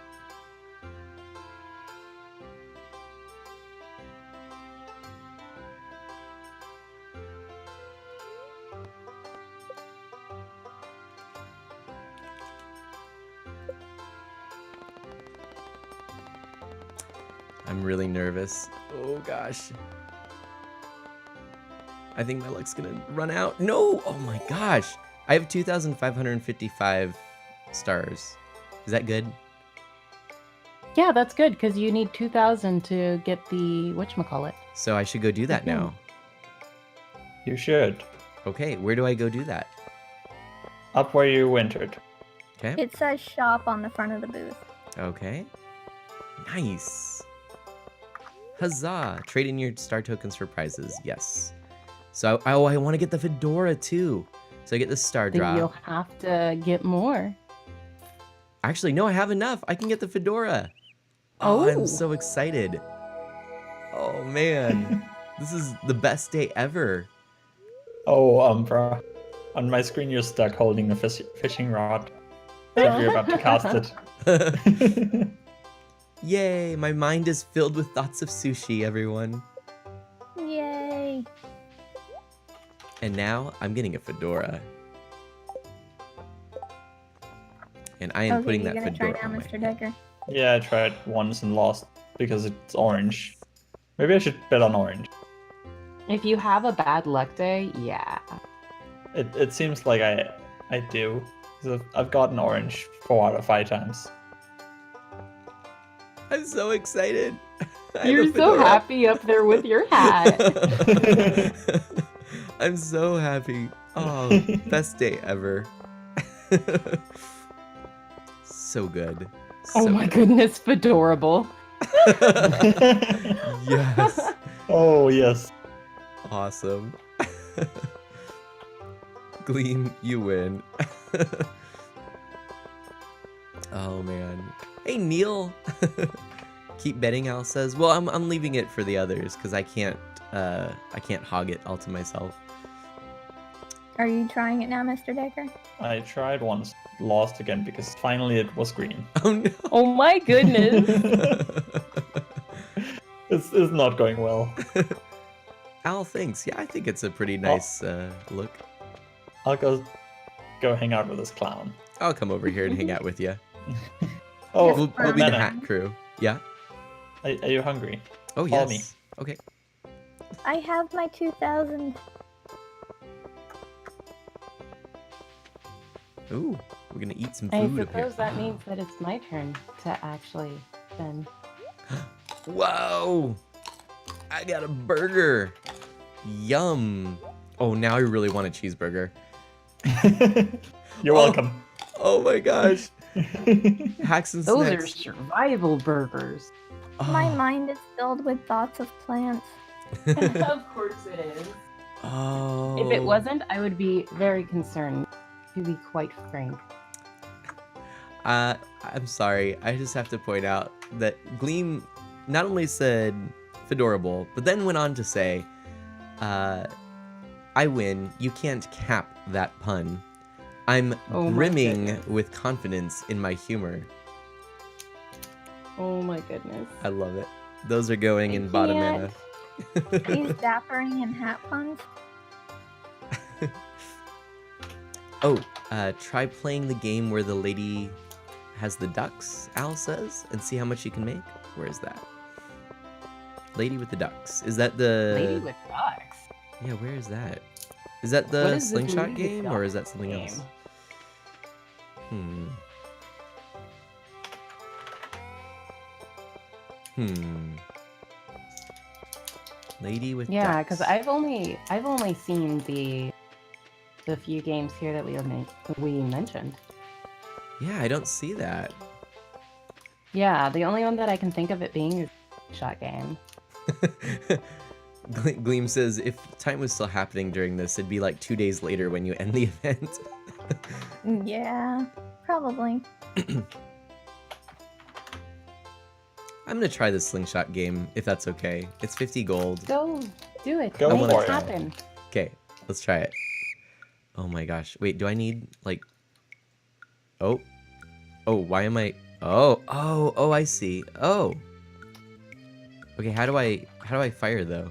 Speaker 2: I'm really nervous. Oh gosh. I think my luck's gonna run out. No! Oh my gosh! I have 2,555 stars. Is that good?
Speaker 5: Yeah, that's good because you need 2,000 to get the whatchamacallit.
Speaker 2: So I should go do that now.
Speaker 3: You should.
Speaker 2: Okay, where do I go do that?
Speaker 3: Up where you entered.
Speaker 2: Okay.
Speaker 4: It says shop on the front of the booth.
Speaker 2: Okay. Nice. Huzzah! Trade in your star tokens for prizes. Yes. So I want to get the fedora too. So I get the star
Speaker 5: Then
Speaker 2: drop.
Speaker 5: you'll have to get more.
Speaker 2: Actually, no, I have enough. I can get the fedora. Oh,
Speaker 5: Oh.
Speaker 2: I'm so excited. Oh man, this is the best day ever.
Speaker 3: Oh, Umbra. On my screen, you're stuck holding a fishing rod. So you're about to cast it.
Speaker 2: Yay! My mind is filled with thoughts of sushi, everyone.
Speaker 4: Yay!
Speaker 2: And now I'm getting a fedora. And I am
Speaker 4: Okay,
Speaker 2: putting
Speaker 4: you're
Speaker 2: that
Speaker 4: gonna try
Speaker 2: fedora
Speaker 4: now,
Speaker 2: on my
Speaker 4: Mr.
Speaker 2: head.
Speaker 4: Decker.
Speaker 3: Yeah, I tried once and lost because it's orange. Maybe I should bet on orange.
Speaker 5: If you have a bad luck day, yeah.
Speaker 3: It seems like I do. 'Cause I've gotten orange 4 out of 5 times.
Speaker 2: I'm so excited. I have a
Speaker 5: You're so
Speaker 2: fedora.
Speaker 5: happy up there with your hat.
Speaker 2: I'm so happy. Oh, best day ever. So good.
Speaker 5: Oh
Speaker 2: So
Speaker 5: my
Speaker 2: good.
Speaker 5: goodness, Fedorable.
Speaker 2: Yes.
Speaker 3: Oh, yes.
Speaker 2: Awesome. Gleam, you win. Oh man. Hey Neil. Keep betting, Al says. Well, I'm leaving it for the others because I can't hog it all to myself.
Speaker 4: Are you trying it now, Mr. Decker?
Speaker 3: I tried once, lost again because finally it was green.
Speaker 2: Oh no.
Speaker 5: Oh my goodness.
Speaker 3: It's not going well.
Speaker 2: Al thinks. Yeah, I think it's a pretty nice look.
Speaker 3: I'll go hang out with this clown.
Speaker 2: I'll come over here and hang out with you.
Speaker 3: Oh,
Speaker 4: Yes,
Speaker 2: We'll be the
Speaker 3: Mena,
Speaker 2: hat crew. Yeah.
Speaker 3: are you hungry?
Speaker 2: Oh
Speaker 3: Follow
Speaker 2: yes.
Speaker 3: me.
Speaker 2: Okay.
Speaker 4: I have my 2,000.
Speaker 2: Ooh, we're gonna eat some
Speaker 5: I
Speaker 2: food up here.
Speaker 5: suppose that means that it's my turn to actually spin.
Speaker 2: Whoa! I got a burger. Yum. Oh, now I really want a cheeseburger.
Speaker 3: You're
Speaker 2: Oh.
Speaker 3: welcome.
Speaker 2: Oh my gosh. Hacks and
Speaker 5: Those are
Speaker 2: snacks.
Speaker 5: survival burgers.
Speaker 4: My
Speaker 2: Oh.
Speaker 4: mind is filled with thoughts of plants.
Speaker 5: Of course it is.
Speaker 2: Oh.
Speaker 5: If it wasn't, I would be very concerned, to be quite frank.
Speaker 2: I'm sorry. I just have to point out that Gleam not only said Fedorable, but then went on to say, I win. You can't cap that pun. I'm
Speaker 5: Oh my
Speaker 2: brimming
Speaker 5: goodness.
Speaker 2: with confidence in my humor.
Speaker 5: Oh my goodness.
Speaker 2: I love it. Those are going
Speaker 5: I
Speaker 2: in bottom
Speaker 5: can't.
Speaker 2: mana.
Speaker 4: He's dappering and hat puns.
Speaker 2: Oh, try playing the game where the lady has the ducks, Al says, and see how much you can make. Where is that? Lady with the ducks. Is that the...
Speaker 5: Lady with ducks.
Speaker 2: Yeah, where is that? Is that
Speaker 5: What
Speaker 2: the
Speaker 5: is this
Speaker 2: slingshot
Speaker 5: Lady with
Speaker 2: game, or is that
Speaker 5: Ducks
Speaker 2: something
Speaker 5: game?
Speaker 2: else? Hmm. Lady with
Speaker 5: Yeah,
Speaker 2: ducks.
Speaker 5: because I've only seen the few games here that we mentioned.
Speaker 2: Yeah, I don't see that.
Speaker 5: Yeah, the only one that I can think of it being is shot game.
Speaker 2: Gleam says, if time was still happening during this, it'd be like 2 days later when you end the event.
Speaker 4: Yeah, probably.
Speaker 2: I'm gonna try the slingshot game, if that's okay. It's 50 gold.
Speaker 5: Go do it.
Speaker 3: Go
Speaker 5: Make
Speaker 2: for
Speaker 5: it
Speaker 2: it.
Speaker 5: happen.
Speaker 2: Okay, let's try it. Oh my gosh. Wait, do I need, like... Oh. Oh, why am I... Oh, I see. Oh. Okay, how do I fire, though?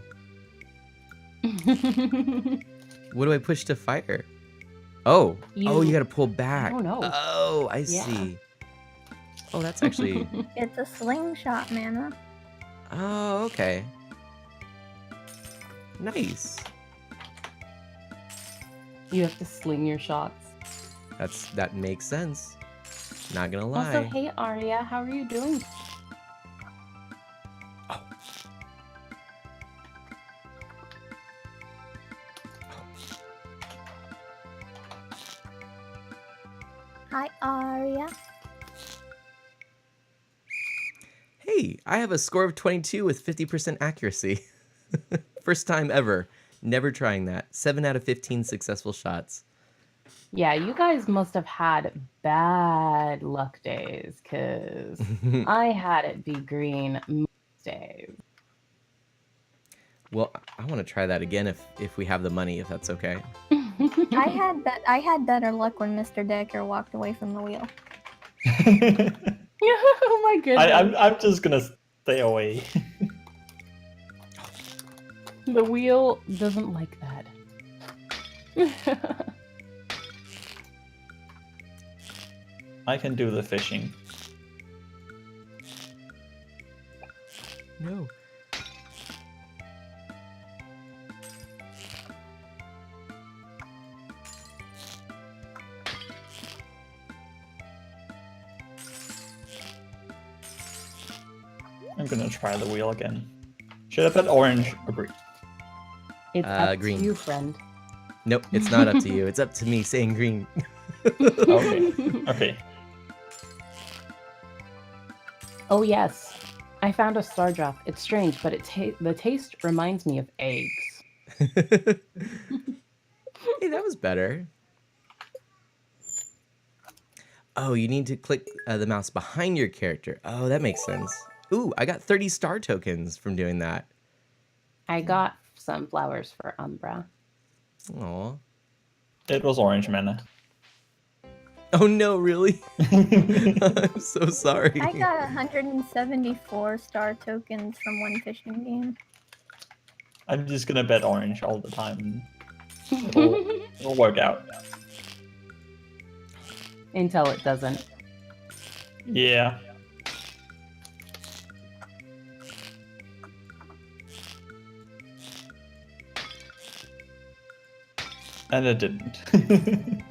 Speaker 2: What do I push to fire? Oh. Oh, you
Speaker 5: You-
Speaker 2: gotta pull back.
Speaker 5: don't know.
Speaker 2: Oh, I
Speaker 5: Yeah.
Speaker 2: see. Oh, that's actually...
Speaker 4: It's a slingshot, mana.
Speaker 2: Oh, okay. Nice.
Speaker 5: You have to sling your shots.
Speaker 2: That makes sense. Not gonna lie.
Speaker 5: Also, hey Arya, how are you doing?
Speaker 4: Hi, Arya.
Speaker 2: Hey, I have a score of 22 with 50% accuracy. First time ever. Never trying that. 7 out of 15 successful shots.
Speaker 5: Yeah, you guys must have had bad luck days, because I had it be green most days.
Speaker 2: Well, I want to try that again if we have the money, if that's okay.
Speaker 4: I had better luck when Mr. Decker walked away from the wheel.
Speaker 5: Oh my goodness.
Speaker 3: I'm just gonna stay away.
Speaker 5: The wheel doesn't like that.
Speaker 3: I can do the fishing.
Speaker 2: No.
Speaker 3: I'm gonna try the wheel again. Should I put orange or green?
Speaker 5: It's up
Speaker 2: green.
Speaker 5: to you, friend.
Speaker 2: Nope, it's not up to you. It's up to me saying green.
Speaker 3: Okay. Okay.
Speaker 5: Oh yes, I found a star drop. It's strange, but the taste reminds me of eggs.
Speaker 2: Hey, that was better. Oh, you need to click the mouse behind your character. Oh, that makes sense. Ooh, I got 30 star tokens from doing that.
Speaker 5: I got some flowers for Umbra.
Speaker 2: Aw.
Speaker 3: It was orange mana.
Speaker 2: Oh no, really? I'm so sorry.
Speaker 4: I got 174 star tokens from one fishing game.
Speaker 3: I'm just gonna bet orange all the time. It'll work out.
Speaker 5: Until it doesn't.
Speaker 3: Yeah. And it didn't.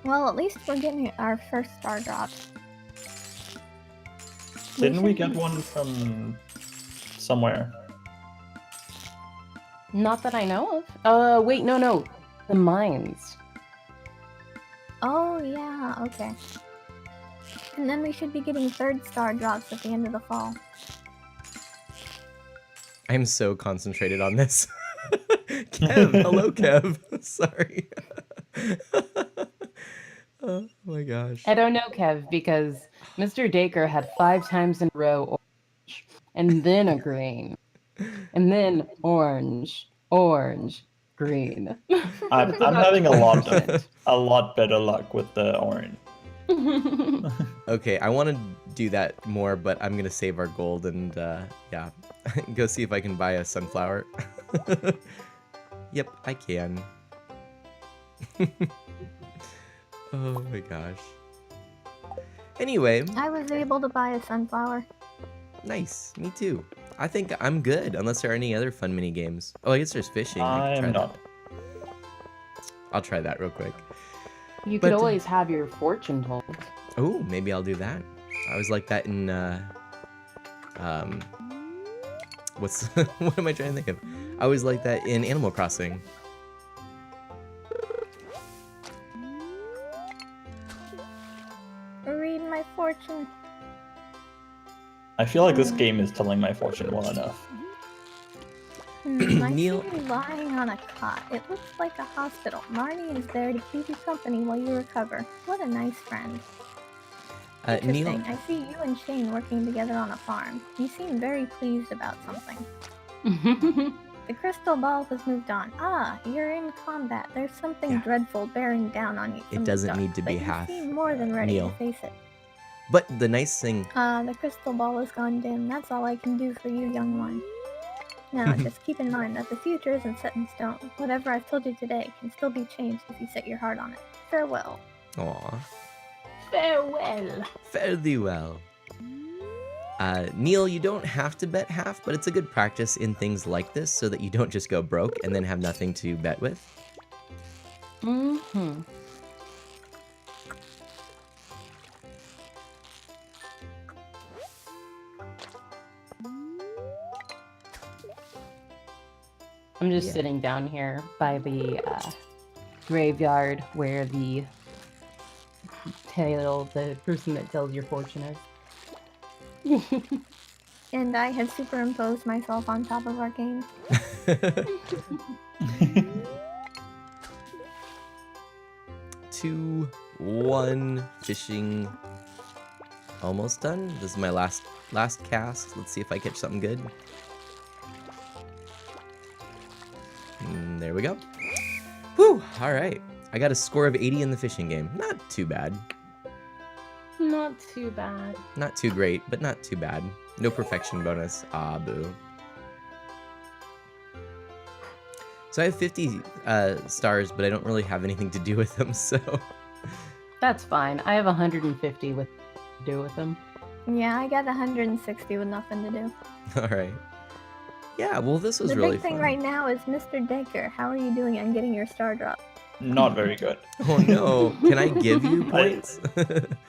Speaker 4: Well, at least we're getting our first star drop.
Speaker 3: Didn't we
Speaker 4: should
Speaker 3: get
Speaker 4: be-
Speaker 3: one from somewhere?
Speaker 5: Not that I know of. Wait, no. The mines.
Speaker 4: Oh, yeah, okay. And then we should be getting third star drops at the end of the fall.
Speaker 2: I'm so concentrated on this. Kev, hello, Kev. Sorry. Oh my gosh.
Speaker 5: I don't know, Kev, because Mr. Dacre had 5 times in a row orange, and then a green, and then orange, green.
Speaker 3: I'm having a lot better luck with the orange.
Speaker 2: Okay, I want to do that more, but I'm gonna save our gold and yeah, go see if I can buy a sunflower. Yep, I can. Oh my gosh. Anyway,
Speaker 4: I was able to buy a sunflower.
Speaker 2: nice. Me too. I think I'm good, unless there are any other fun mini games. Oh, I guess there's fishing. I can try
Speaker 3: I'm
Speaker 2: that.
Speaker 3: not.
Speaker 2: I'll try that real quick.
Speaker 5: You
Speaker 2: But-
Speaker 5: could always have your fortune told.
Speaker 2: Oh, maybe I'll do that. I was like that in what's what am I trying to think of? I was like that in Animal Crossing.
Speaker 4: Read my fortune.
Speaker 3: I feel like this game is telling my fortune well enough.
Speaker 4: I
Speaker 2: Neil-
Speaker 4: see you lying on a cot. It looks like a hospital. Marnie is there to keep you company while you recover. What a nice friend. Interesting.
Speaker 2: Neil,
Speaker 4: I see you and Shane working together on a farm. You seem very pleased about something. The crystal ball has moved on. Ah, you're in combat. There's something
Speaker 2: Yeah.
Speaker 4: dreadful bearing down on you.
Speaker 2: It
Speaker 4: from the
Speaker 2: doesn't
Speaker 4: start,
Speaker 2: need to be
Speaker 4: but
Speaker 2: half,
Speaker 4: You seem more than ready
Speaker 2: Neil.
Speaker 4: to face it.
Speaker 2: but the nice thing,
Speaker 4: The crystal ball has gone dim. That's all I can do for you, young one. Now, just keep in mind that the future isn't set in stone. Whatever I've told you today can still be changed if you set your heart on it. Farewell.
Speaker 2: aw,
Speaker 5: Farewell.
Speaker 2: fare thee well. Neil, you don't have to bet half, but it's a good practice in things like this so that you don't just go broke and then have nothing to bet with.
Speaker 5: Mm-hmm. I'm just
Speaker 2: Yeah.
Speaker 5: sitting down here by the graveyard where the person that tells your fortune is.
Speaker 4: And I have superimposed myself on top of our game.
Speaker 2: 2-1 fishing. Almost done. This is my last cast. Let's see if I catch something good. There we go. Whew, all right. I got a score of 80 in the fishing game. Not too bad.
Speaker 5: Not too bad.
Speaker 2: Not too great, but not too bad. No perfection bonus. Ah, boo. So I have 50 stars, but I don't really have anything to do with them, so...
Speaker 5: That's fine. I have 150 with to do with them.
Speaker 4: Yeah, I got 160 with nothing to do.
Speaker 2: All right. Yeah, well, this was
Speaker 4: The
Speaker 2: really
Speaker 4: big thing
Speaker 2: fun.
Speaker 4: right now is Mr. Dacre. How are you doing on getting your star drop?
Speaker 3: Not very good.
Speaker 2: Oh no, can I give you points?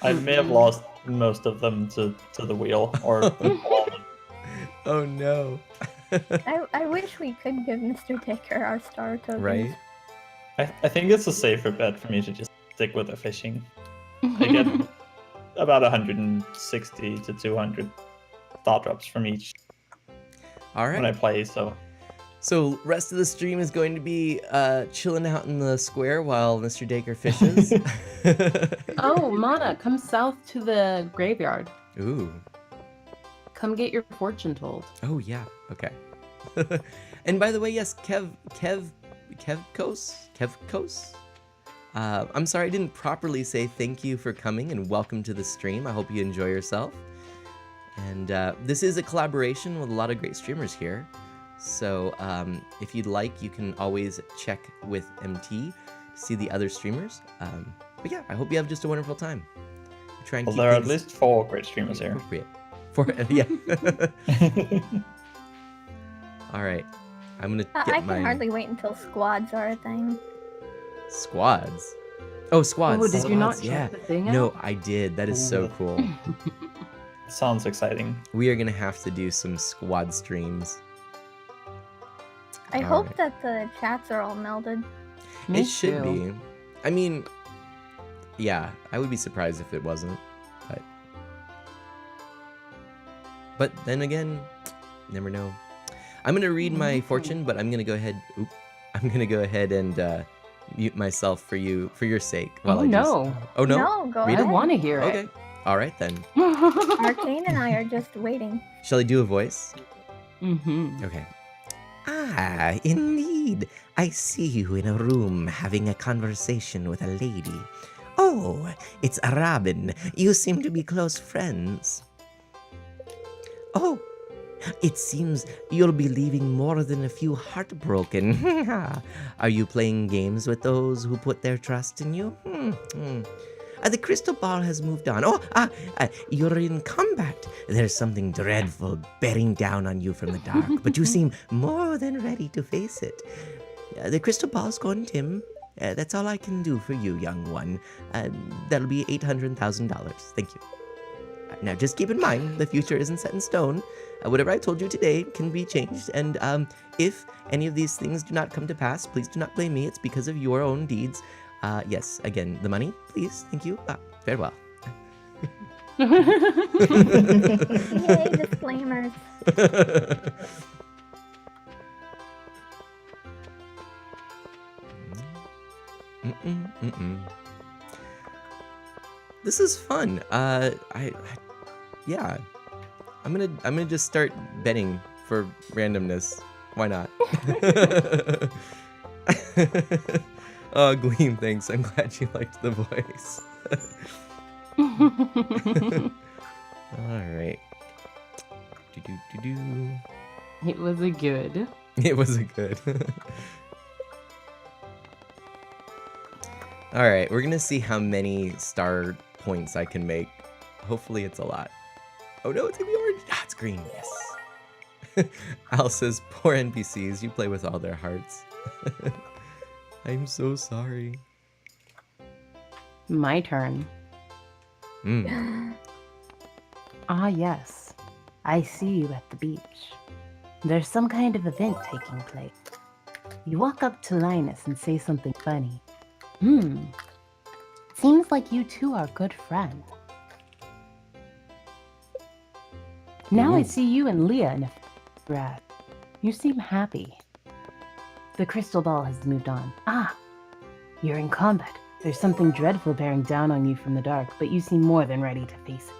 Speaker 3: I may have lost most of them to the wheel or the ball.
Speaker 2: Oh no.
Speaker 4: I wish we could give Mr. Dicker our star tokens.
Speaker 2: Right?
Speaker 3: I think it's a safer bet for me to just stick with the fishing. I get about 160 to 200 star drops from each
Speaker 2: All
Speaker 3: when I
Speaker 2: right.
Speaker 3: play, so
Speaker 2: So rest of the stream is going to be chilling out in the square while Mr. Dacre fishes.
Speaker 5: Oh, Mana, come south to the graveyard.
Speaker 2: Ooh.
Speaker 5: Come get your fortune told.
Speaker 2: Oh yeah. Okay. And by the way, yes, Kevkos. I'm sorry I didn't properly say thank you for coming and welcome to the stream. I hope you enjoy yourself. And this is a collaboration with a lot of great streamers here. So if you'd like, you can always check with MT to see the other streamers. But yeah, I hope you have just a wonderful time. Try and
Speaker 3: well,
Speaker 2: keep
Speaker 3: there are at
Speaker 2: things
Speaker 3: least 4 great streamers here.
Speaker 2: appropriate. Yeah. All right. I'm gonna
Speaker 4: I
Speaker 2: get
Speaker 4: can
Speaker 2: my
Speaker 4: hardly wait until squads are a thing.
Speaker 2: squads. Oh, squads.
Speaker 5: Oh, did you not
Speaker 2: squads, yeah.
Speaker 5: check the thing out?
Speaker 2: No, I did. That is so
Speaker 3: Ooh.
Speaker 2: cool.
Speaker 3: Sounds exciting.
Speaker 2: We are gonna have to do some squad streams.
Speaker 4: I
Speaker 2: All
Speaker 4: hope
Speaker 2: right.
Speaker 4: that the chats are all melded.
Speaker 5: Me
Speaker 2: It should
Speaker 5: too.
Speaker 2: be. I mean, yeah, I would be surprised if it wasn't. But then again, never know. I'm gonna read my fortune, but I'm gonna go ahead. I'm gonna go ahead and mute myself for your sake. While
Speaker 5: Oh
Speaker 2: I just...
Speaker 5: no.
Speaker 2: Oh no.
Speaker 4: No, go
Speaker 2: Read
Speaker 5: I
Speaker 2: it?
Speaker 4: ahead.
Speaker 5: want to hear
Speaker 2: Okay. All right then.
Speaker 5: it.
Speaker 4: Arcane and I are just waiting.
Speaker 2: Shall I do a voice?
Speaker 5: Mm-hmm.
Speaker 2: Okay. Ah, indeed. I see you in a room having a conversation with a lady. Oh, it's Robin. You seem to be close friends. Oh, it seems you'll be leaving more than a few heartbroken. Are you playing games with those who put their trust in you? The crystal ball has moved on. You're in combat. There's something dreadful bearing down on you from the dark, but you seem more than ready to face it. The crystal ball's gone dim. That's all I can do for you, young one. That'll be $800,000. Thank you. Now, just keep in mind, the future isn't set in stone. Whatever I told you today can be changed, and if any of these things do not come to pass, please do not blame me. It's because of your own deeds. Yes, again, the money, please. Thank you. Farewell.
Speaker 4: Yay, disclaimers.
Speaker 2: This is fun. Yeah. I'm gonna just start betting for randomness. Why not? Oh, Gleam, thanks. I'm glad you liked the voice. All right. Do-do-do-do.
Speaker 5: It was a good.
Speaker 2: It was a good. All right, we're gonna see how many star points I can make. Hopefully, it's a lot. Oh no, it's gonna be orange. Ah, it's green. Yes. Al says, "Poor NPCs. You play with all their hearts." I'm so sorry.
Speaker 5: My turn. Ah, yes. I see you at the beach. There's some kind of event taking place. You walk up to Linus and say something funny. Seems like you two are good friends. Now I
Speaker 2: Ooh.
Speaker 5: see you and Leah in a grass. You seem happy. The crystal ball has moved on. Ah, you're in combat. There's something dreadful bearing down on you from the dark, but you seem more than ready to face it.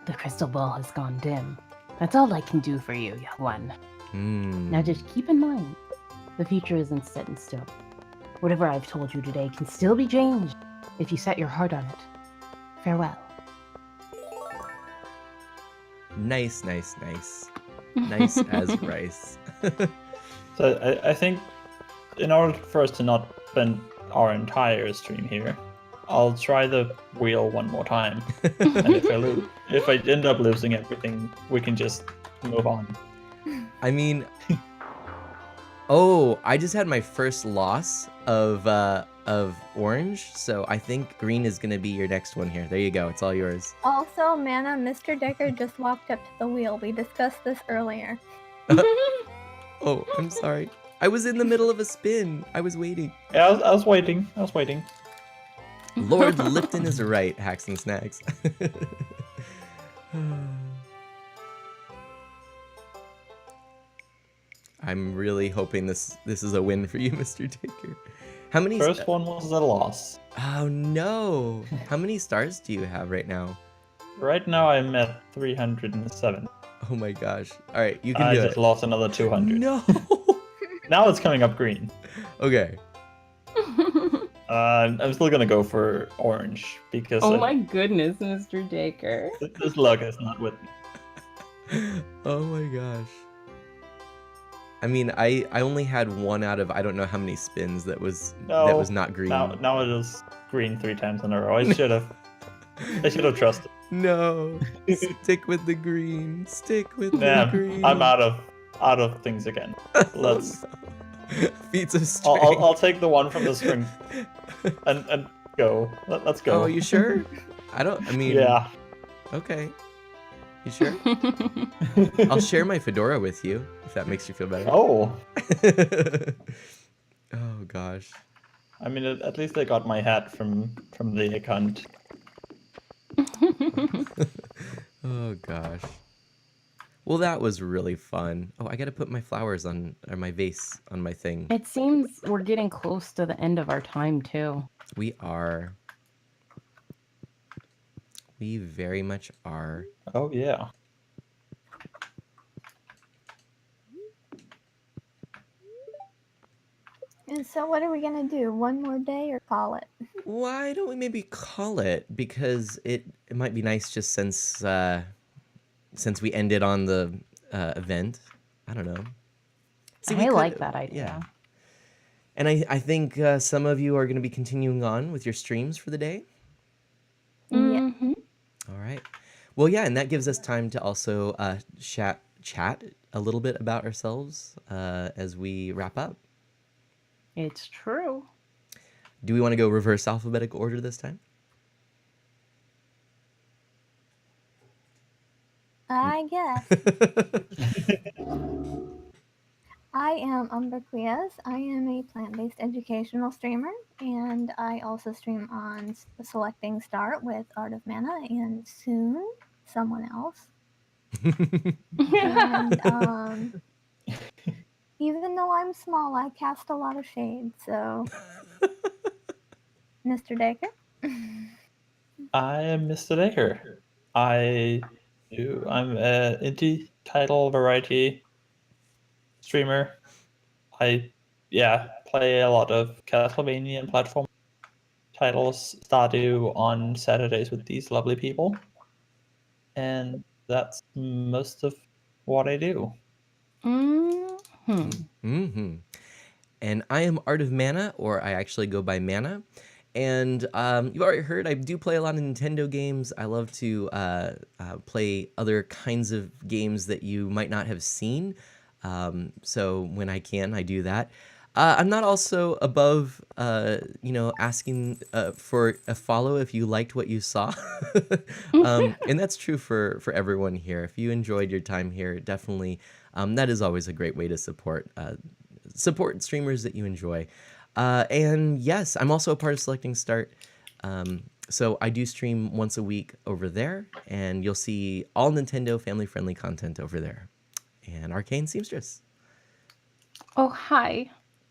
Speaker 5: The crystal ball has gone dim. That's all I can do for you, young one. Now just keep in mind, the future isn't set in stone. Whatever I've told you today can still be changed if you set your heart on it. Farewell.
Speaker 2: Nice, nice, nice. Nice as rice.
Speaker 3: So I think in order for us to not spend our entire stream here, I'll try the wheel one more time. And if I end up losing everything, we can just move on.
Speaker 2: I mean, Oh, I just had my first loss of orange, so I think green is gonna be your next one here. There you go. It's all yours.
Speaker 4: Also, Mana, Mr. Decker just walked up to the wheel. We discussed this earlier.
Speaker 2: Oh, I'm sorry. I was in the middle of a spin. I was waiting.
Speaker 3: Yeah, I was waiting. I was waiting.
Speaker 2: Lord Lipton is right, Hacks and Snacks. I'm really hoping this is a win for you, Mr. Taker. How many?
Speaker 3: First one was a loss.
Speaker 2: Oh no! How many stars do you have right now?
Speaker 3: Right now I'm at 307.
Speaker 2: Oh my gosh! All right, you can
Speaker 3: I
Speaker 2: do
Speaker 3: just
Speaker 2: it.
Speaker 3: lost another 200.
Speaker 2: No.
Speaker 3: Now it's coming up green.
Speaker 2: Okay.
Speaker 3: I'm still gonna go for orange because
Speaker 5: Oh my goodness, Mr. Daker.
Speaker 3: this luck is not with me.
Speaker 2: Oh my gosh. I mean, I only had one out of I don't know how many spins that was not green.
Speaker 3: Now it is green 3 times in a row. I should have trusted.
Speaker 2: No. Stick with the green. Stick with the
Speaker 3: Damn,
Speaker 2: green.
Speaker 3: I'm out of things again. Let's.
Speaker 2: Feats of strength.
Speaker 3: I'll take the one from the string and go. Let's go.
Speaker 2: Oh, you sure? I mean.
Speaker 3: Yeah.
Speaker 2: Okay. You sure? I'll share my fedora with you if that makes you feel better.
Speaker 3: Oh.
Speaker 2: Oh gosh.
Speaker 3: I mean, at least I got my hat from the account.
Speaker 2: Oh gosh. Well, that was really fun. Oh, I gotta put my flowers on, or my vase on my thing.
Speaker 5: It seems we're getting close to the end of our time, too.
Speaker 2: We are. We very much are.
Speaker 3: Oh yeah.
Speaker 4: And so, what are we gonna do? One more day or call it?
Speaker 2: Why don't we maybe call it? Because it might be nice just since we ended on the event. I don't know. See, we
Speaker 5: I
Speaker 2: could-
Speaker 5: like that idea.
Speaker 2: Yeah. And I think some of you are going to be continuing on with your streams for the day.
Speaker 4: Yeah.
Speaker 5: Mhm.
Speaker 2: All right. Well, yeah, and that gives us time to also chat a little bit about ourselves as we wrap up.
Speaker 5: It's true.
Speaker 2: Do we want to go reverse alphabetical order this time?
Speaker 4: I guess. I am Umberquias. I am a plant-based educational streamer, and I also stream on Selecting Start with Art of Mana, and soon someone else. And even though I'm small, I cast a lot of shade. So, Mr. Daker.
Speaker 3: I am Mr. Daker. I'm an indie title variety streamer. I play a lot of Castlevania and platform titles, Stardew on Saturdays with these lovely people. And that's most of what I do.
Speaker 2: Mm-hmm. And I am Art of Mana, or I actually go by Mana. And you've already heard, I do play a lot of Nintendo games. I love to play other kinds of games that you might not have seen. So when I can, I do that. I'm not also above, asking for a follow if you liked what you saw. And that's true for everyone here. If you enjoyed your time here, definitely, that is always a great way to support streamers that you enjoy. And yes, I'm also a part of Selecting Start. So I do stream once a week over there, and you'll see all Nintendo family-friendly content over there. And Arcane Seamstress.
Speaker 5: Oh, hi.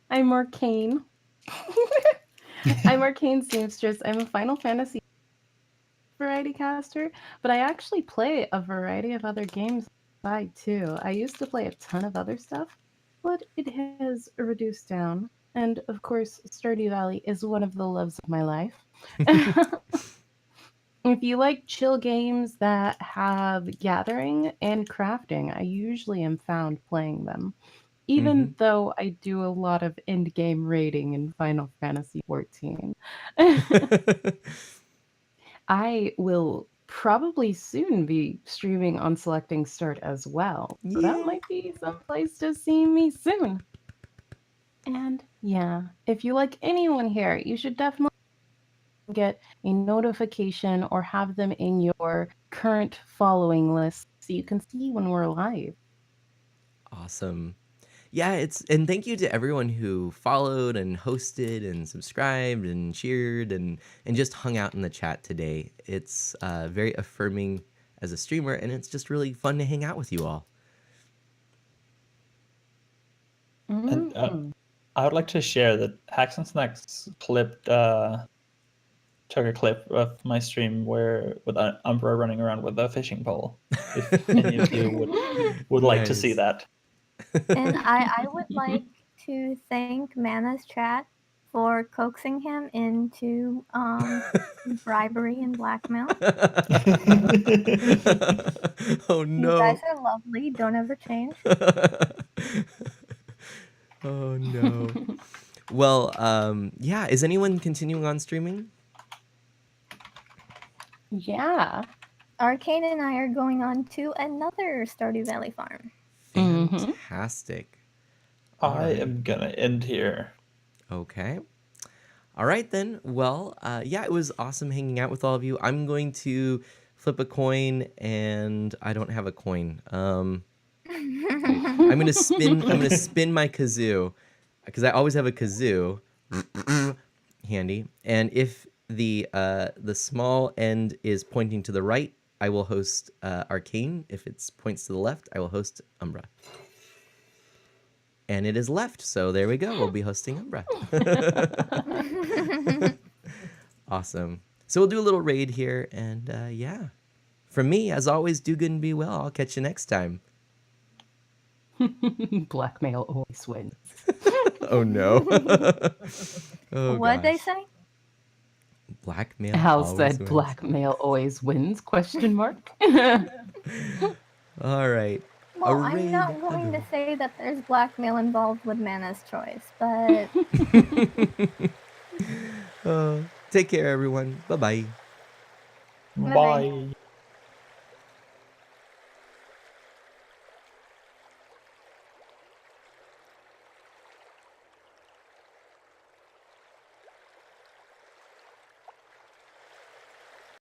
Speaker 5: I'm Arcane. I'm Arcane Seamstress. I'm a Final Fantasy variety caster, but I actually play a variety of other games aside too. I used to play a ton of other stuff, but it has reduced down. And of course, Stardew Valley is one of the loves of my life. If you like chill games that have gathering and crafting, I usually am found playing them. Even though I do a lot of end game raiding in Final Fantasy XIV. I will probably soon be streaming on Selecting Start as well. So that might be some place to see me soon. And yeah, if you like anyone here, you should definitely get a notification or have them in your current following list so you can see when we're live.
Speaker 2: Awesome. Yeah, and thank you to everyone who followed and hosted and subscribed and cheered and just hung out in the chat today. It's very affirming as a streamer, and it's just really fun to hang out with you all.
Speaker 3: And
Speaker 5: Mhm.
Speaker 3: I would like to share that Hacks and Snacks took a clip of my stream where with Umbra running around with a fishing pole. If any of you would like to see
Speaker 2: Nice.
Speaker 3: that.
Speaker 4: And I would like to thank Mana's chat for coaxing him into bribery and blackmail.
Speaker 2: Oh
Speaker 4: You guys
Speaker 2: no.
Speaker 4: are lovely. Don't ever change.
Speaker 2: Oh no. Well, yeah, is anyone continuing on streaming?
Speaker 5: Yeah.
Speaker 4: Arcane and I are going on to another Stardew Valley farm.
Speaker 5: Mhm.
Speaker 2: Fantastic.
Speaker 3: I am gonna end here.
Speaker 2: Okay. All right then. Well, yeah, it was awesome hanging out with all of you. I'm going to flip a coin, and I don't have a coin. I'm gonna spin my kazoo, because I always have a kazoo handy. And if the small end is pointing to the right, I will host Arcane. If it points to the left, I will host Umbra. And it is left, so there we go. We'll be hosting Umbra. Awesome. So we'll do a little raid here, and yeah. From me, as always, do good and be well. I'll catch you next time.
Speaker 5: Blackmail always wins.
Speaker 2: Oh no. Oh,
Speaker 4: What'd they
Speaker 2: gosh.
Speaker 4: say?
Speaker 2: Blackmail
Speaker 5: Hal
Speaker 2: always
Speaker 5: said
Speaker 2: wins.
Speaker 5: blackmail always wins, question mark.
Speaker 2: All right.
Speaker 4: Well,
Speaker 2: A
Speaker 4: I'm
Speaker 2: raid
Speaker 4: not going to
Speaker 2: of-
Speaker 4: say that there's blackmail involved with Mana's choice, but
Speaker 2: Take care, everyone. Bye-bye.
Speaker 4: Bye-bye.
Speaker 3: Bye.